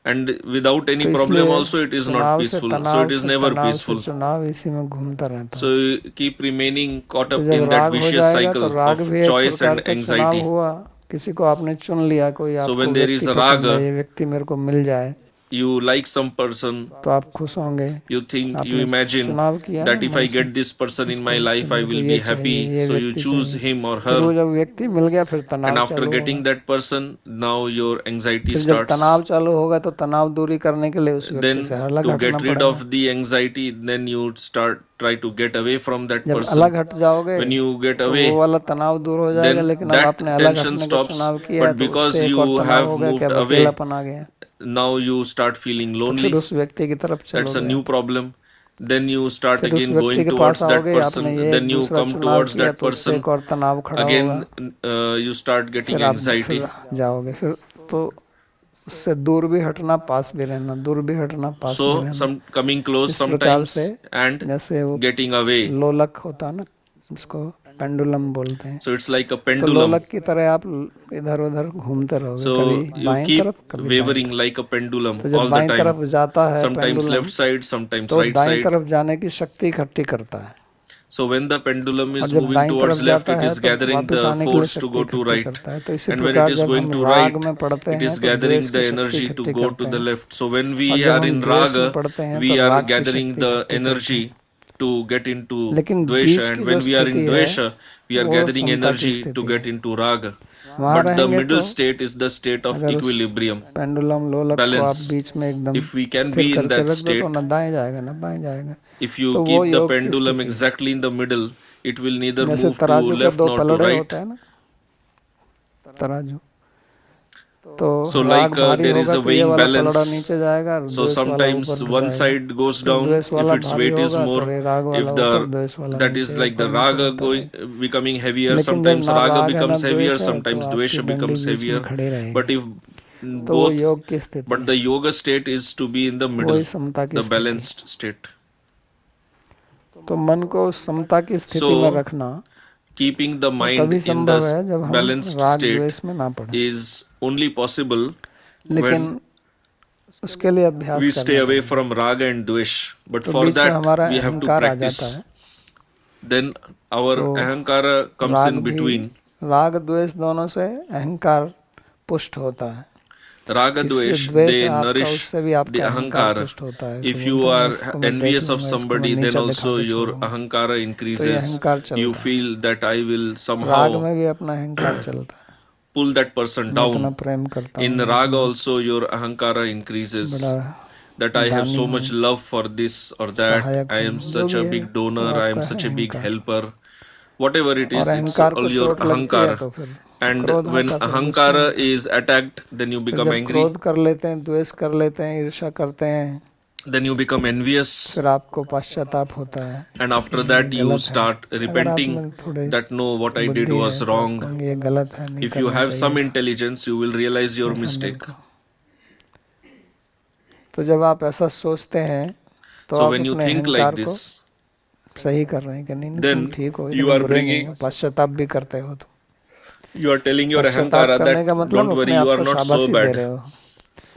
B: And without any
A: तो
B: problem
A: इसलिए
B: also it is not peaceful. So it is never peaceful.
A: चुनाव इसी में घूमता रहता है।
B: So you keep remaining caught
A: तो
B: up
A: जब
B: in that
A: राग हो
B: vicious
A: जाएगा तो
B: cycle
A: राग
B: of
A: भी एक
B: choice
A: प्रकार
B: and
A: का चुनाव
B: anxiety.
A: हुआ, किसी को आपने चुन लिया, कोई
B: So
A: आपको
B: when there is
A: व्यक्ति
B: a
A: पसंद है,
B: raga,
A: ये व्यक्ति मेरे को मिल जाए
B: you like some person,
A: तो आप खुश होंगे,
B: you think, you
A: आपने
B: imagine
A: चुनाव किया
B: that
A: ना
B: if
A: मन
B: I
A: से,
B: get this person in my
A: इसको
B: life, I
A: मेरे को
B: will
A: ये
B: be
A: चाहिए,
B: happy.
A: ये
B: So you
A: व्यक्ति
B: choose
A: चाहिए।
B: him or
A: फिर वो
B: her.
A: जब व्यक्ति मिल गया फिर
B: And
A: तनाव
B: after
A: चालू
B: getting
A: होगा।
B: that person, now your anxiety
A: फिर जब तनाव
B: starts.
A: चालू होगा तो तनाव दूरी करने के लिए उस व्यक्ति से
B: Then
A: अलग
B: to
A: हटना
B: get rid
A: पड़ेगा।
B: of the anxiety, then you try to get away from that
A: जब
B: person.
A: अलग हट जाओगे
B: When you get
A: तो वो
B: away,
A: वाला तनाव दूर हो जाएगा,
B: then
A: लेकिन अब
B: that
A: आपने अलग
B: tension
A: हटने का
B: stops.
A: चुनाव किया है
B: But
A: तो
B: because
A: उससे एक और
B: you
A: तनाव
B: have
A: हो गया कि
B: moved
A: अब
B: away,
A: अकेलापन आ गया,
B: now you start feeling
A: तो फिर
B: lonely.
A: उस व्यक्ति की तरफ
B: That's a
A: चलोगे।
B: new problem. Then you start
A: फिर उस
B: again
A: व्यक्ति
B: going
A: के
B: towards
A: पास
B: that
A: आओगे,
B: person.
A: आपने ये
B: Then you
A: दूसरा
B: come
A: चुनाव
B: towards
A: किया
B: that
A: तो उससे
B: person.
A: एक और तनाव खड़ा
B: Again,
A: होगा,
B: you start getting
A: फिर आप
B: anxiety.
A: फिर जाओगे, फिर तो उससे दूर भी हटना, पास भी रहना, दूर भी हटना, पास भी
B: So
A: रहना।
B: some coming close
A: इस प्रकार से
B: sometimes and
A: जैसे वो
B: getting away.
A: लोलक होता है ना, उसको पेंडुलम बोलते हैं,
B: So it's like a
A: तो
B: pendulum.
A: लोलक की तरह आप इधर उधर घूमते रहोगे,
B: So
A: कभी
B: you
A: बाएं
B: keep
A: तरफ कभी दाएं
B: wavering
A: तरफ।
B: like a pendulum
A: तो जब
B: all the
A: बाएं
B: time.
A: तरफ जाता है
B: Sometimes
A: pendulum,
B: left side, sometimes
A: तो
B: right
A: दाएं
B: side.
A: तरफ जाने की शक्ति इकट्ठी करता है,
B: So when the pendulum
A: और
B: is
A: जब
B: moving
A: दाईं
B: towards
A: तरफ
B: left,
A: जाता
B: it
A: है
B: is
A: तो
B: gathering
A: वापस
B: the
A: आने के लिए
B: force to
A: शक्ति
B: go to
A: इकट्ठी
B: right.
A: करता है। तो इसी
B: And when it
A: प्रकार
B: is
A: जब
B: going
A: हम
B: to
A: राग
B: right,
A: में पढ़ते
B: it
A: हैं
B: is
A: तो
B: gathering
A: द्वेष
B: the
A: की शक्ति
B: energy to
A: इकट्ठी
B: go
A: करते
B: to the
A: हैं,
B: left. So when
A: और
B: we
A: जब
B: are
A: हम
B: in
A: द्वेष में
B: raga,
A: पढ़ते हैं
B: we
A: तो
B: are
A: राग की
B: gathering
A: शक्ति
B: the
A: इकट्ठी करते हैं।
B: energy to get into
A: लेकिन
B: dvesha,
A: बीच
B: and
A: की जो
B: when we are in
A: स्थिति है
B: dvesha, we are
A: वो
B: gathering
A: समता की
B: energy to
A: स्थिति
B: get
A: है।
B: into raga.
A: वहाँ
B: But the
A: रहेंगे
B: middle
A: तो
B: state is the state of
A: अगर उस
B: equilibrium,
A: पेंडुलम लोलक को आप
B: balance.
A: बीच में एकदम
B: If we can
A: स्थिर
B: be in
A: करके
B: that
A: रख दो तो
B: state,
A: न दाएं जाएगा न बाएं जाएगा,
B: if you
A: तो वो
B: keep the
A: योग की
B: pendulum
A: स्थिति है।
B: exactly in the middle, it will neither
A: जैसे
B: move to
A: तराजू के
B: left
A: दो
B: nor to
A: पलड़े
B: right.
A: होते हैं ना, तराजू, तो
B: So
A: राग
B: like
A: भारी
B: there is
A: होगा
B: a
A: तो ये
B: weighing
A: वाला पलड़ा
B: balance.
A: नीचे जाएगा और
B: So
A: द्वेष वाला
B: sometimes
A: ऊपर
B: one
A: जाएगा।
B: side goes
A: तो
B: down
A: द्वेष
B: if
A: वाला
B: its
A: भारी
B: weight is
A: होगा तो
B: more.
A: ये राग
B: If
A: वाला ऊपर, द्वेष वाला
B: that
A: नीचे,
B: is like
A: ऊपर
B: the
A: नीचे
B: raga
A: होता
B: going
A: रहेगा।
B: becoming heavier,
A: लेकिन जब
B: sometimes
A: ना
B: raga
A: राग है ना
B: becomes heavier,
A: द्वेष है तो
B: sometimes
A: आपकी
B: dvesha
A: डंडी
B: becomes
A: बीच में
B: heavier.
A: खड़ी रहेगी।
B: But if
A: तो वो
B: both,
A: योग की स्थिति
B: but the
A: है,
B: yoga state is to be in the middle,
A: वही समता की
B: the
A: स्थिति।
B: balanced state.
A: तो मन को समता की स्थिति में
B: So
A: रखना
B: keeping the
A: तो
B: mind
A: तभी
B: in
A: संभव
B: the
A: है जब हम
B: balanced
A: राग
B: state
A: द्वेष में ना पढ़ें।
B: is only possible
A: लेकिन
B: when
A: उसके लिए अभ्यास
B: we
A: करना
B: stay away
A: पड़ेगा।
B: from raga and dvesh. But
A: तो
B: for
A: बीच में
B: that
A: हमारा
B: we have to
A: अहंकार आ जाता
B: practice.
A: है।
B: Then our
A: तो
B: ahankara comes
A: राग
B: in
A: भी,
B: between.
A: राग द्वेष दोनों से अहंकार पुष्ट होता है।
B: Raga
A: जिससे
B: dvesh,
A: द्वेष
B: they
A: है आपका,
B: nourish
A: उससे भी
B: the
A: आपका अहंकार
B: ahankara.
A: पुष्ट होता है।
B: If
A: तो
B: you
A: बोलता है, मैं
B: are
A: इसको मैं देख
B: envious of
A: लूंगा, इसको मैं
B: somebody, then
A: नीचा
B: also
A: दिखा के
B: your
A: छोड़ूंगा।
B: ahankara
A: तो ये
B: increases.
A: अहंकार चलता
B: You
A: है।
B: feel that I will
A: राग
B: somehow
A: में भी अपना अहंकार चलता है।
B: pull that person
A: मैं इतना
B: down.
A: प्रेम करता
B: In
A: हूँ,
B: raga
A: मैं
B: also your ahankara increases.
A: बड़ा
B: That I have
A: दानी
B: so
A: हूँ,
B: much love for this or that.
A: सहायक
B: I
A: हूँ,
B: am
A: जो
B: such
A: भी
B: a
A: है
B: big
A: वो
B: donor. I am
A: आपका है
B: such a big
A: अहंकार।
B: helper. Whatever it
A: और
B: is, it's
A: अहंकार को
B: all your
A: चोट लगती है
B: ahankara.
A: तो फिर
B: And
A: क्रोध
B: when
A: आता है, फिर गुस्सा
B: ahankara
A: आता है।
B: is attacked, then you
A: फिर
B: become
A: जब
B: angry.
A: क्रोध कर लेते हैं, द्वेष कर लेते हैं, ईर्ष्या करते हैं,
B: Then you become envious.
A: फिर आपको पश्चाताप होता है।
B: And after
A: ये
B: that you
A: गलत है।
B: start
A: अगर आप
B: repenting
A: में थोड़े
B: that no, what I did
A: बुद्धि
B: was
A: है तो आप
B: wrong.
A: कहेंगे ये गलत है, नहीं
B: If you
A: करना
B: have
A: चाहिए
B: some
A: था,
B: intelligence, you will realize your
A: ऐसा
B: mistake.
A: नहीं। तो जब आप ऐसा सोचते हैं तो
B: So
A: आप
B: when you
A: अपने
B: think
A: अहंकार
B: like
A: को
B: this,
A: सही कर रहे हैं कि नहीं,
B: then
A: तुम ठीक हो,
B: you
A: इतने
B: are
A: बुरे नहीं हो,
B: bringing,
A: पश्चाताप भी करते हो तुम।
B: you are telling your
A: पश्चाताप
B: ahankara
A: करने
B: that
A: का मतलब
B: don't worry,
A: अपने
B: you
A: आप
B: are
A: को
B: not so
A: शाबाशी दे
B: bad.
A: रहे हो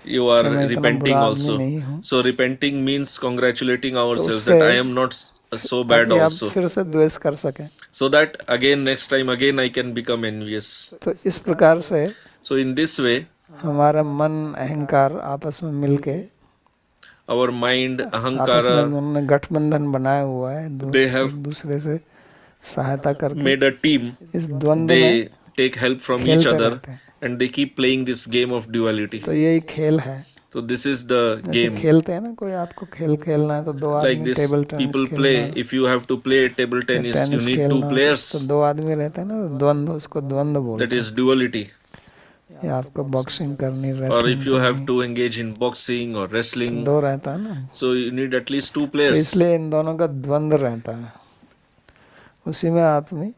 B: You are
A: कि मैं इतना
B: repenting
A: बुरा आदमी
B: also.
A: नहीं हूँ।
B: So repenting means congratulating
A: तो
B: ourselves
A: उससे
B: that I am not so bad
A: ताकि आप
B: also.
A: फिर से द्वेष कर सकें।
B: So that again next time again I can become envious.
A: तो इस प्रकार से
B: So in this way
A: हमारा मन अहंकार आपस में मिलके,
B: our mind,
A: आपस में
B: ahankara,
A: उन्होंने गठबंधन बनाया हुआ है,
B: they have
A: एक दूसरे से सहायता करके
B: made a team.
A: इस द्वंद्व में
B: They take help from each
A: खेलते
B: other
A: रहते हैं।
B: and they keep playing this game of duality.
A: तो यही खेल है।
B: So this is the
A: जैसे
B: game.
A: खेलते हैं ना, कोई आपको खेल खेलना है तो दो
B: Like
A: आदमी
B: this
A: टेबल टेनिस
B: people
A: खेलना
B: play.
A: है,
B: If you have to play table
A: या
B: tennis, you
A: tennis
B: need two
A: खेलना है, तो
B: players.
A: दो आदमी रहते हैं ना, तो द्वंद्व, उसको द्वंद्व
B: That
A: बोलते
B: is duality.
A: हैं। या आपको बॉक्सिंग करनी,
B: Or
A: wrestling
B: if you have
A: करनी,
B: to engage in boxing or
A: तो
B: wrestling,
A: दो रहता है ना,
B: so you need at least two
A: तो
B: players.
A: इसलिए इन दोनों का द्वंद्व रहता है, उसी में आदमी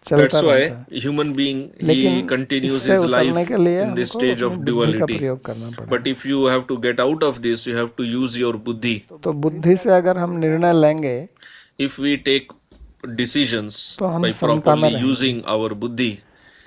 A: चलता
B: That's
A: रहता है।
B: why human being, he
A: लेकिन
B: continues
A: इससे
B: his
A: उतरने
B: life
A: के लिए
B: in this
A: हमको
B: stage
A: अपनी
B: of
A: बुद्धि का
B: duality.
A: प्रयोग करना
B: But
A: पड़ेगा।
B: if you have to get out of this, you have to use your buddhi.
A: तो बुद्धि से अगर हम निर्णय लेंगे
B: If we take decisions
A: तो हम
B: by
A: समता में
B: properly
A: रहेंगे।
B: using our buddhi,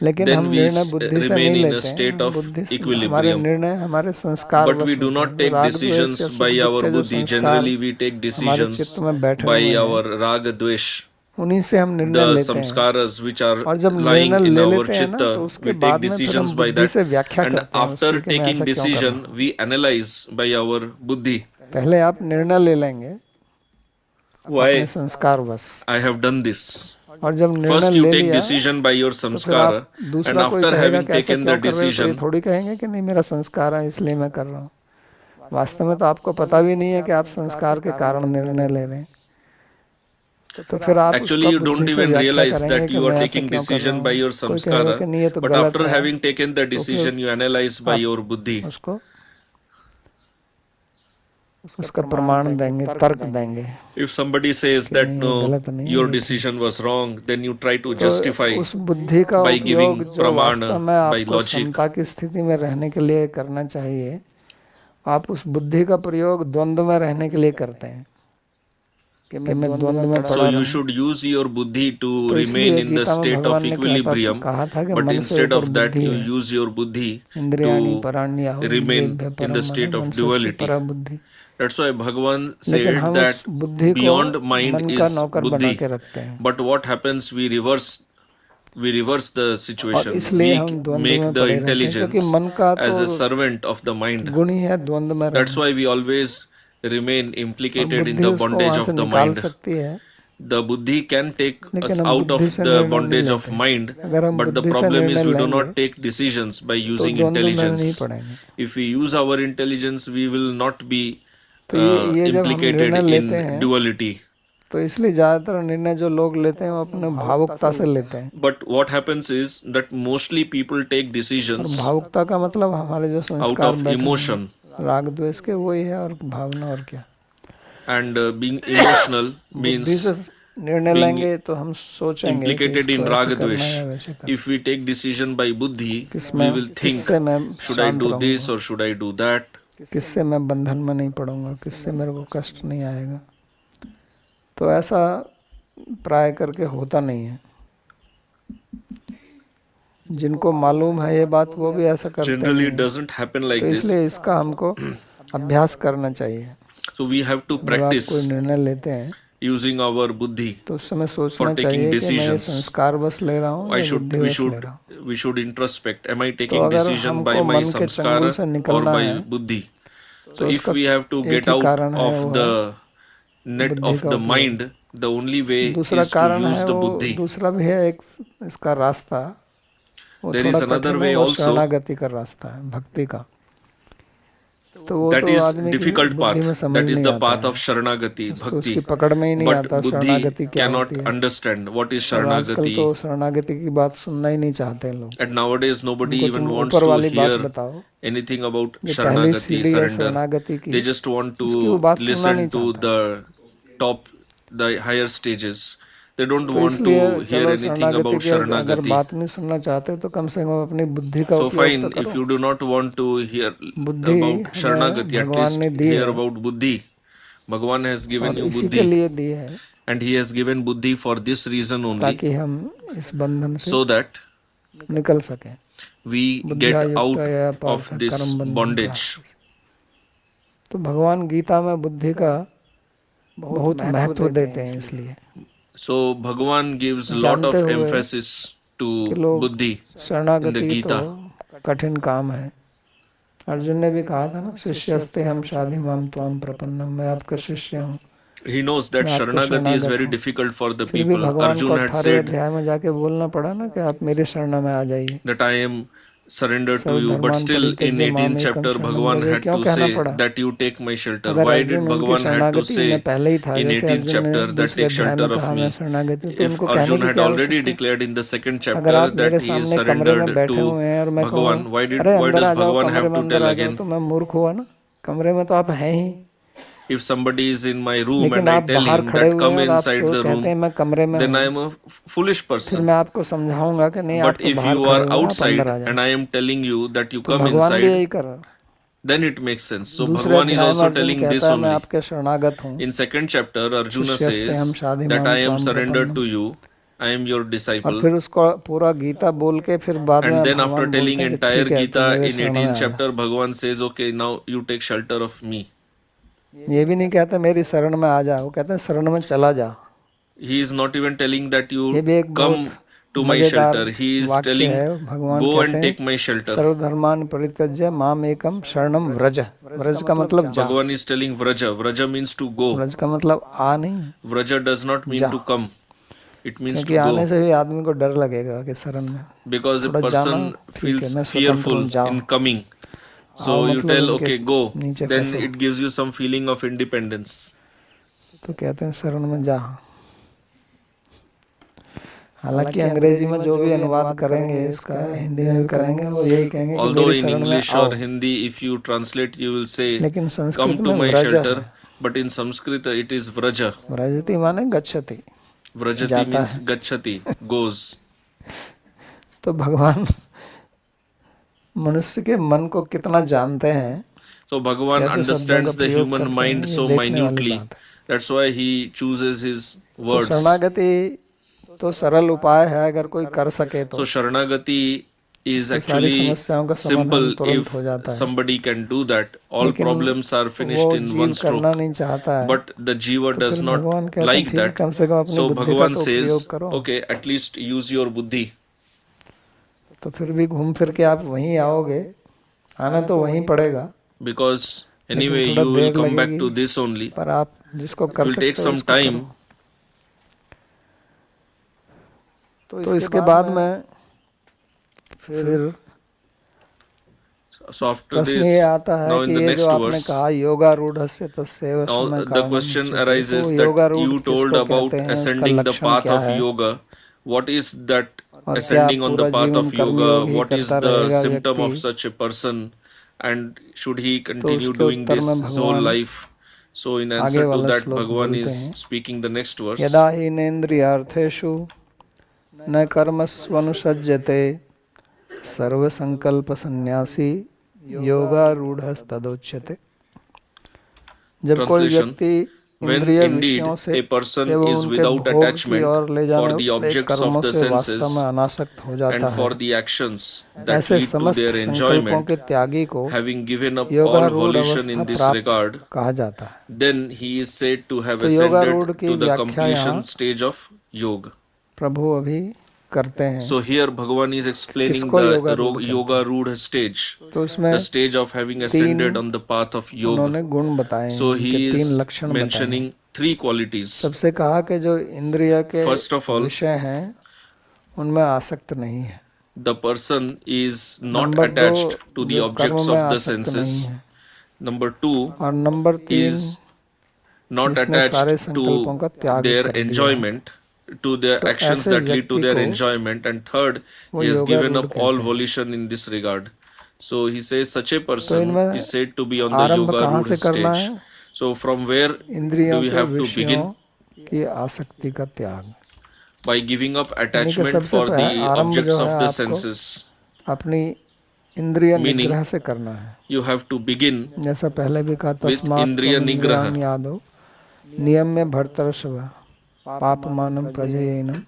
A: लेकिन
B: then
A: हम
B: we
A: निर्णय बुद्धि से
B: remain
A: नहीं
B: in a
A: लेते हैं,
B: state
A: हम
B: of
A: बुद्धि से, हमारे
B: equilibrium.
A: निर्णय हमारे संस्कार
B: But we
A: वश
B: do
A: होते
B: not
A: हैं।
B: take
A: राग द्वेष
B: decisions
A: या
B: by
A: सुख दुख
B: our
A: के जो
B: buddhi.
A: संस्कार
B: Generally, we take
A: हमारे
B: decisions
A: चित्त में बैठे
B: by
A: हुए हैं,
B: our raga dvesh,
A: उन्हीं से हम निर्णय
B: the
A: लेते हैं।
B: samskaras which are
A: और जब
B: lying
A: निर्णय
B: in
A: ले
B: our
A: लेते हैं ना,
B: chitta.
A: तो उसके
B: We take
A: बाद में फिर
B: decisions
A: हम
B: by
A: बुद्धि
B: that.
A: से व्याख्या
B: And
A: करते हैं
B: after
A: उसकी कि मैं
B: taking
A: ऐसा क्यों कर रहा
B: decision,
A: हूँ।
B: we analyze by our buddhi.
A: पहले आप निर्णय ले लेंगे अपने
B: Why
A: संस्कार वश,
B: I have done this.
A: और जब निर्णय
B: First you
A: ले
B: take
A: लिया
B: decision by your
A: तो फिर
B: samskara,
A: आप
B: and
A: दूसरा कोई
B: after
A: कहेगा
B: having
A: कि ऐसा
B: taken
A: क्यों
B: the
A: कर रहे हो, तो ये
B: decision,
A: थोड़ी कहेंगे कि नहीं मेरा संस्कार है इसलिए मैं कर रहा हूँ। वास्तव में तो आपको पता भी नहीं है कि आप संस्कार के कारण निर्णय ले रहे हैं। तो फिर आप
B: actually
A: उसका
B: you don't
A: बुद्धि से
B: even
A: व्याख्या
B: realize
A: करेंगे
B: that
A: कि
B: you are
A: मैं ऐसा
B: taking
A: क्यों कर रहा
B: decision by
A: हूँ।
B: your
A: कोई कहेगा
B: samskara,
A: कि नहीं ये तो
B: but
A: गलत
B: after
A: है,
B: having taken the
A: तो फिर
B: decision, you analyze by
A: आप
B: your buddhi.
A: उसको उसका प्रमाण देंगे, तर्क देंगे।
B: If somebody says that
A: नहीं,
B: no,
A: गलत नहीं है,
B: your
A: ये ठीक।
B: decision was wrong, then you try to
A: तो
B: justify
A: उस बुद्धि का
B: by giving
A: उपयोग जो
B: pramana
A: वास्तव में
B: by
A: आपको
B: logic.
A: समता की स्थिति में रहने के लिए करना चाहिए, आप उस बुद्धि का प्रयोग द्वंद्व में रहने के लिए करते हैं। कि मैं द्वंद्व में पड़ा
B: So you
A: रहूं।
B: should use your buddhi to
A: तो
B: remain
A: इसलिए
B: in the
A: गीता में
B: state of
A: भगवान ने
B: equilibrium,
A: कहा था कि
B: but
A: मन से
B: instead
A: ऊपर
B: of that
A: बुद्धि
B: you
A: है।
B: use your buddhi
A: इंद्रियाणि
B: to
A: पराण्याहुः
B: remain
A: इंद्रियेभ्यः
B: in
A: परं
B: the
A: मन,
B: state
A: मन
B: of
A: से उसकी
B: duality.
A: परा बुद्धि।
B: That's why Bhagavan
A: लेकिन
B: said
A: हम
B: that
A: उस बुद्धि को
B: beyond mind
A: मन का
B: is
A: नौकर बना
B: buddhi.
A: के रखते हैं,
B: But what happens, we reverse the
A: और
B: situation.
A: इसलिए
B: We
A: हम द्वंद्व
B: make
A: में
B: the
A: पड़े रहते हैं, क्योंकि
B: intelligence
A: मन का
B: as a
A: तो
B: servant of the mind.
A: गुण ही है द्वंद्व में
B: That's
A: रहना,
B: why we always remain
A: और
B: implicated in
A: बुद्धि
B: the
A: उसको
B: bondage
A: वहां से
B: of the
A: निकाल
B: mind.
A: सकती है।
B: The buddhi can take us
A: लेकिन हम
B: out
A: बुद्धि
B: of
A: से
B: the
A: निर्णय नहीं
B: bondage of
A: लेते।
B: mind,
A: अगर हम
B: but the
A: बुद्धि से
B: problem is
A: निर्णय
B: we do
A: लेंगे
B: not take decisions by
A: तो
B: using
A: द्वंद्व में नहीं
B: intelligence.
A: पड़ेंगे।
B: If we use our intelligence, we will not be
A: तो ये जब हम
B: implicated
A: निर्णय लेते
B: in
A: हैं,
B: duality.
A: तो इसलिए ज्यादातर निर्णय जो लोग लेते हैं वो अपने भावुकता से लेते हैं।
B: But what happens is that mostly people take
A: और
B: decisions
A: भावुकता का मतलब हमारे जो
B: out
A: संस्कार
B: of
A: बैठे हुए
B: emotion,
A: हैं, राग द्वेष के, वही है, और भावना, और क्या।
B: and being emotional
A: बुद्धि
B: means
A: से निर्णय
B: being
A: लेंगे तो हम सोचेंगे कि
B: implicated in
A: इसको ऐसे
B: raga
A: करना है
B: dvesh.
A: या वैसे करना
B: If we take decision by buddhi, we
A: किसमें
B: will think,
A: किससे मैं
B: should I
A: शांत
B: do this
A: रहूंगा,
B: or should I do that?
A: किससे मैं बंधन में नहीं पड़ूंगा, किससे मेरे को कष्ट नहीं आएगा। तो ऐसा प्राय करके होता नहीं है। जिनको मालूम है ये बात वो भी ऐसा करते
B: Generally,
A: नहीं
B: it doesn't happen like
A: तो
B: this.
A: इसलिए इसका हमको अभ्यास करना चाहिए।
B: So we have to
A: जब आप कोई
B: practice
A: निर्णय लेते हैं
B: using our buddhi
A: तो उस समय
B: for
A: सोचना
B: taking
A: चाहिए कि मैं ये
B: decisions.
A: संस्कार बस ले रहा हूँ या बुद्धिवश ले रहा हूँ।
B: We should introspect. Am I
A: तो
B: taking
A: अगर
B: decision by
A: हमको
B: my
A: मन के चंगुल
B: samskara
A: से
B: or
A: निकलना
B: by
A: है
B: buddhi?
A: तो
B: So if
A: उसका
B: we have to
A: एक
B: get
A: ही
B: out
A: कारण है,
B: of
A: वो
B: the
A: है
B: net
A: बुद्धि
B: of
A: का
B: the
A: उपयोग।
B: mind, the only way
A: दूसरा
B: is to
A: कारण
B: use
A: है,
B: the
A: वो
B: buddhi.
A: दूसरा भी है एक इसका रास्ता, वो
B: There
A: थोड़ा
B: is another
A: कठिन
B: way
A: है, वो
B: also.
A: शरणागति का रास्ता है, भक्ति का। तो वो
B: That
A: तो
B: is
A: आदमी की
B: difficult
A: बुद्धि
B: path.
A: में समझ
B: That is
A: नहीं
B: the
A: आता
B: path
A: है,
B: of Sharanagati,
A: उसको उसकी
B: Bhakti.
A: पकड़ में ही नहीं
B: But
A: आता
B: buddhi
A: शरणागति क्या
B: cannot
A: होती है।
B: understand what is
A: और आजकल तो
B: Sharanagati.
A: शरणागति की बात सुनना ही नहीं चाहते हैं लोग।
B: And nowadays nobody
A: उनको
B: even
A: तुम
B: wants
A: ऊपर
B: to
A: वाली बात
B: hear
A: बताओ,
B: anything about
A: जो पहली
B: Sharanagati,
A: सीढ़ी है
B: surrender.
A: शरणागति की,
B: They just want
A: उसकी वो
B: to
A: बात सुनना नहीं
B: listen to
A: चाहते।
B: the top, the higher stages. They don't
A: तो
B: want
A: इसलिए
B: to hear
A: चलो
B: anything
A: शरणागति
B: about
A: की अगर
B: Sharanagati.
A: बात नहीं सुनना चाहते तो कम से कम अपनी बुद्धि का
B: So
A: उपयोग
B: fine,
A: तो
B: if
A: करो।
B: you do not want to hear
A: बुद्धि
B: about
A: हमें
B: Sharanagati, at
A: भगवान
B: least
A: ने दी
B: hear
A: है,
B: about Buddhi. Bhagavan has given
A: और
B: you
A: इसी के
B: Buddhi,
A: लिए दी है
B: and he has given Buddhi for this reason only,
A: ताकि हम इस बंधन से
B: so that
A: निकल सकें।
B: we get
A: बुद्धिया
B: out
A: युक्ता या
B: of
A: पार्थ
B: this
A: कर्म बंधन
B: bondage.
A: तो भगवान गीता में बुद्धि का बहुत महत्व देते हैं, इसलिए
B: So Bhagavan gives a lot
A: जानते
B: of
A: हुए
B: emphasis
A: कि
B: to
A: लोग
B: Buddhi in the
A: शरणागति तो
B: Gita.
A: कठिन काम है। अर्जुन ने भी कहा था ना, शिष्यस्ते हम शाधि माम त्वाम प्रपन्नम, मैं आपका शिष्य हूँ।
B: He knows that
A: मैं आपका
B: Sharanagati is
A: शरणागत
B: very
A: हूँ।
B: difficult for the
A: फिर भी
B: people.
A: भगवान को
B: Arjun had
A: 18वें
B: said
A: अध्याय में जाके बोलना पड़ा ना कि आप मेरे शरण में आ जाइए।
B: that I am surrendered to you, but
A: सर्वधर्मान्
B: still in
A: परित्यज्य
B: 18th
A: मामेकं
B: chapter
A: शरणं
B: Bhagavan
A: व्रज,
B: had
A: क्यों
B: to
A: कहना
B: say
A: पड़ा?
B: that you take my shelter.
A: अगर
B: Why did
A: अर्जुन उनकी
B: Bhagavan had to
A: शरणागति
B: say
A: में पहले ही था,
B: in
A: जैसे
B: 18th
A: अर्जुन ने
B: chapter that
A: दूसरे
B: take
A: अध्याय
B: shelter
A: में
B: of
A: कहा मैं
B: me?
A: शरणागति हूँ, तो
B: If
A: उनको कहने
B: Arjun
A: की
B: had
A: क्या
B: already
A: आवश्यकता है?
B: declared in the second
A: अगर
B: chapter
A: आप
B: that
A: मेरे
B: he is
A: सामने कमरे में
B: surrendered
A: बैठे
B: to
A: हुए हैं और मैं कहूँ
B: Bhagavan, why
A: अरे
B: does
A: अंदर आ जाओ,
B: Bhagavan
A: कमरे
B: have
A: में
B: to
A: अंदर
B: tell
A: आ जाओ,
B: again?
A: तो मैं मूर्ख हुआ ना, कमरे में तो आप हैं ही।
B: If somebody is in my room
A: लेकिन
B: and I
A: आप
B: tell
A: बाहर
B: him
A: खड़े
B: that
A: हुए
B: come
A: हैं और आप
B: inside the
A: कहते हैं
B: room,
A: मैं कमरे में
B: then I
A: हूँ,
B: am a foolish
A: फिर
B: person.
A: मैं आपको समझाऊंगा कि नहीं, आप
B: But
A: तो
B: if
A: बाहर
B: you
A: खड़े
B: are
A: हुए हैं, आप
B: outside
A: अंदर आ जाओ।
B: and I am telling you that you
A: तो
B: come
A: भगवान भी
B: inside,
A: यही कर रहा है।
B: then it makes sense. So
A: दूसरे
B: Bhagavan is
A: अध्याय में
B: also
A: अर्जुन
B: telling this
A: कहता है मैं
B: only.
A: आपके शरणागत हूँ।
B: In second chapter, Arjuna
A: शिष्यस्ते हम
B: says
A: शाधि
B: that
A: माम
B: I am
A: त्वाम
B: surrendered
A: प्रपन्नम।
B: to you. I am your
A: और
B: disciple.
A: फिर उसको पूरा गीता बोल के फिर बाद में
B: And then after
A: भगवान
B: telling
A: बोलते हैं कि
B: entire
A: ठीक है, तुम
B: Gita
A: मेरे
B: in
A: शरण में
B: 18th
A: आ जा।
B: chapter, Bhagavan says, okay, now you take shelter of me.
A: ये भी नहीं कहते मेरी शरण में आ जा, वो कहते हैं शरण में चला जा।
B: He is not even telling that
A: ये
B: you
A: भी एक बहुत
B: come to my
A: मजेदार
B: shelter. He is
A: वाक्य
B: telling,
A: है। भगवान
B: go
A: कहते
B: and
A: हैं
B: take my shelter.
A: सर्वधर्मान् परित्यज्य माम एकम शरणम व्रज। व्रज का मतलब जा।
B: Bhagavan is telling Vraja. Vraja means to go.
A: Vraj का मतलब आ नहीं,
B: Vraja does not mean
A: जा।
B: to come. It means
A: क्योंकि
B: to
A: आने
B: go.
A: से भी आदमी को डर लगेगा कि शरण में
B: Because a
A: थोड़ा जाना
B: person
A: ठीक है,
B: feels
A: मैं स्वतंत्र
B: fearful
A: हूँ, जाओ।
B: in coming. So
A: आओ
B: you
A: मतलब
B: tell,
A: उनके
B: okay, go.
A: नीचे
B: Then
A: फंसो।
B: it gives you some feeling of independence.
A: तो कहते हैं शरण में जा। हालांकि अंग्रेजी में जो भी अनुवाद करेंगे इसका, हिंदी में भी करेंगे, वो यही कहेंगे कि
B: Although
A: मेरी
B: in
A: शरण में
B: English
A: आओ।
B: or Hindi, if you translate, you will say,
A: लेकिन
B: come
A: संस्कृत
B: to
A: में
B: my
A: व्रज
B: shelter.
A: है।
B: But in Sanskrit, it is Vraja.
A: व्रजति माने गच्छति,
B: Vrajati
A: जाता
B: means
A: है।
B: gachati, goes.
A: तो भगवान मनुष्य के मन को कितना जानते हैं,
B: So Bhagavan
A: कैसे शब्दों का
B: understands the
A: प्रयोग
B: human
A: करते हैं,
B: mind
A: ये
B: so
A: देखने वाली
B: minutely
A: बात है।
B: That's why he chooses his
A: तो
B: words.
A: शरणागति तो सरल उपाय है, अगर कोई कर सके तो
B: So Sharanagati is
A: तो सारी
B: actually
A: समस्याओं का समाधान
B: simple
A: तुरंत
B: if
A: हो जाता है।
B: somebody can do that. All
A: लेकिन
B: problems are
A: वो
B: finished in one
A: जीव करना
B: stroke.
A: नहीं चाहता है,
B: But the jiva
A: तो
B: does
A: फिर
B: not
A: भगवान कहते हैं
B: like
A: ठीक है,
B: that.
A: कम से कम अपनी
B: So
A: बुद्धि का
B: Bhagavan
A: तो उपयोग
B: says,
A: करो।
B: okay, at least use your buddhi.
A: तो फिर भी घूम फिर के आप वहीं आओगे, आना तो वहीं पड़ेगा,
B: Because
A: लेकिन
B: anyway
A: थोड़ा
B: you will
A: there
B: come back
A: लगेगी,
B: to this only.
A: पर आप जिसको
B: It
A: कर
B: will take
A: सकते हो
B: some
A: उसको
B: time.
A: करो। तो इसके बाद में फिर
B: So after
A: प्रश्न
B: this,
A: ये आता है
B: now
A: कि
B: in the
A: ये जो
B: next
A: आपने
B: verse,
A: कहा योगारूढ़स्य तस्यैव
B: now
A: समय
B: the
A: कारणम
B: question
A: उच्यते, तो
B: arises that
A: योगारूढ़
B: you told
A: किसको
B: about
A: कहते हैं, उसका
B: ascending the
A: लक्षण
B: path
A: क्या
B: of
A: है,
B: yoga. What is that
A: और क्या
B: ascending on the
A: पूरा
B: path
A: जीवन
B: of
A: कर्म
B: yoga?
A: योग ही
B: What is
A: करता
B: the
A: रहेगा
B: symptom
A: व्यक्ति,
B: of such a person? And should he
A: तो
B: continue
A: उसके
B: doing
A: उत्तर में
B: this his whole
A: भगवान
B: life? So in
A: आगे
B: answer to
A: वाला
B: that,
A: श्लोक
B: Bhagavan
A: बोलते
B: is
A: हैं,
B: speaking the next verse.
A: यदा हीनेन्द्रियार्थेषु न कर्मस्वनुसज्जते सर्वसंकल्प सन्यासी योगारूढ़स्तदोच्यते। जब कोई
B: Translation:
A: व्यक्ति
B: When
A: इंद्रिय
B: indeed
A: विषयों से
B: a person
A: एवं
B: is
A: उनके
B: without
A: भोग की
B: attachment
A: ओर ले
B: for
A: जाने
B: the
A: वाले
B: objects of
A: कर्मों
B: the
A: से वास्तव
B: senses
A: में अनासक्त हो जाता
B: and
A: है,
B: for the actions that
A: ऐसे
B: lead to
A: समस्त
B: their
A: संकल्पों
B: enjoyment,
A: के त्यागी को
B: having given up all
A: योगारूढ़
B: volition
A: अवस्था
B: in this
A: प्राप्त
B: regard,
A: कहा जाता है।
B: then he is said to have
A: तो
B: ascended
A: योगारूढ़ की
B: to the
A: व्याख्या यहाँ
B: completion stage of yoga.
A: प्रभु अभी करते हैं।
B: So here Bhagavan is explaining
A: किसको
B: the
A: योगारूढ़ कहते
B: yoga
A: हैं?
B: rudha stage,
A: तो
B: the
A: उसमें
B: stage of having
A: तीन
B: ascended on the path of yoga.
A: उन्होंने गुण बताए हैं,
B: So
A: उनके
B: he
A: तीन
B: is
A: लक्षण बताए हैं।
B: mentioning three qualities.
A: सबसे कहा कि जो इंद्रिय के
B: First of all,
A: विषय हैं उनमें आसक्त नहीं है।
B: the person is not
A: number दो,
B: attached to the
A: जो कर्म
B: objects
A: में
B: of the
A: आसक्त नहीं
B: senses.
A: है।
B: Number two
A: और नंबर तीन,
B: is not
A: जिसने सारे
B: attached
A: संकल्पों का
B: to
A: त्याग
B: their
A: कर दिया है।
B: enjoyment, to their
A: तो
B: actions
A: ऐसे
B: that lead to
A: व्यक्ति
B: their
A: को
B: enjoyment. And third,
A: वो
B: he has given
A: योगारूढ़
B: up all
A: कहते हैं।
B: volition in this regard. So he says such a
A: तो
B: person
A: इनमें
B: is said to be on the
A: आरंभ
B: yoga
A: कहाँ
B: rudha
A: से करना
B: stage.
A: है?
B: So from where do
A: इंद्रियों
B: we
A: के
B: have to
A: विषयों
B: begin?
A: की आसक्ति का त्याग।
B: By giving up
A: यानी कि
B: attachment
A: सबसे
B: for the
A: आरंभ
B: objects
A: जो
B: of
A: है
B: the
A: आपको
B: senses.
A: अपनी इंद्रिय
B: Meaning,
A: निग्रह से करना है।
B: you have to begin
A: जैसा पहले भी कहा,
B: with
A: तस्मात्
B: indriya
A: त्वम्
B: nigraha.
A: इंद्रियाणि आदौ नियम में भर्तर्षभ पापमानं प्रजयेनम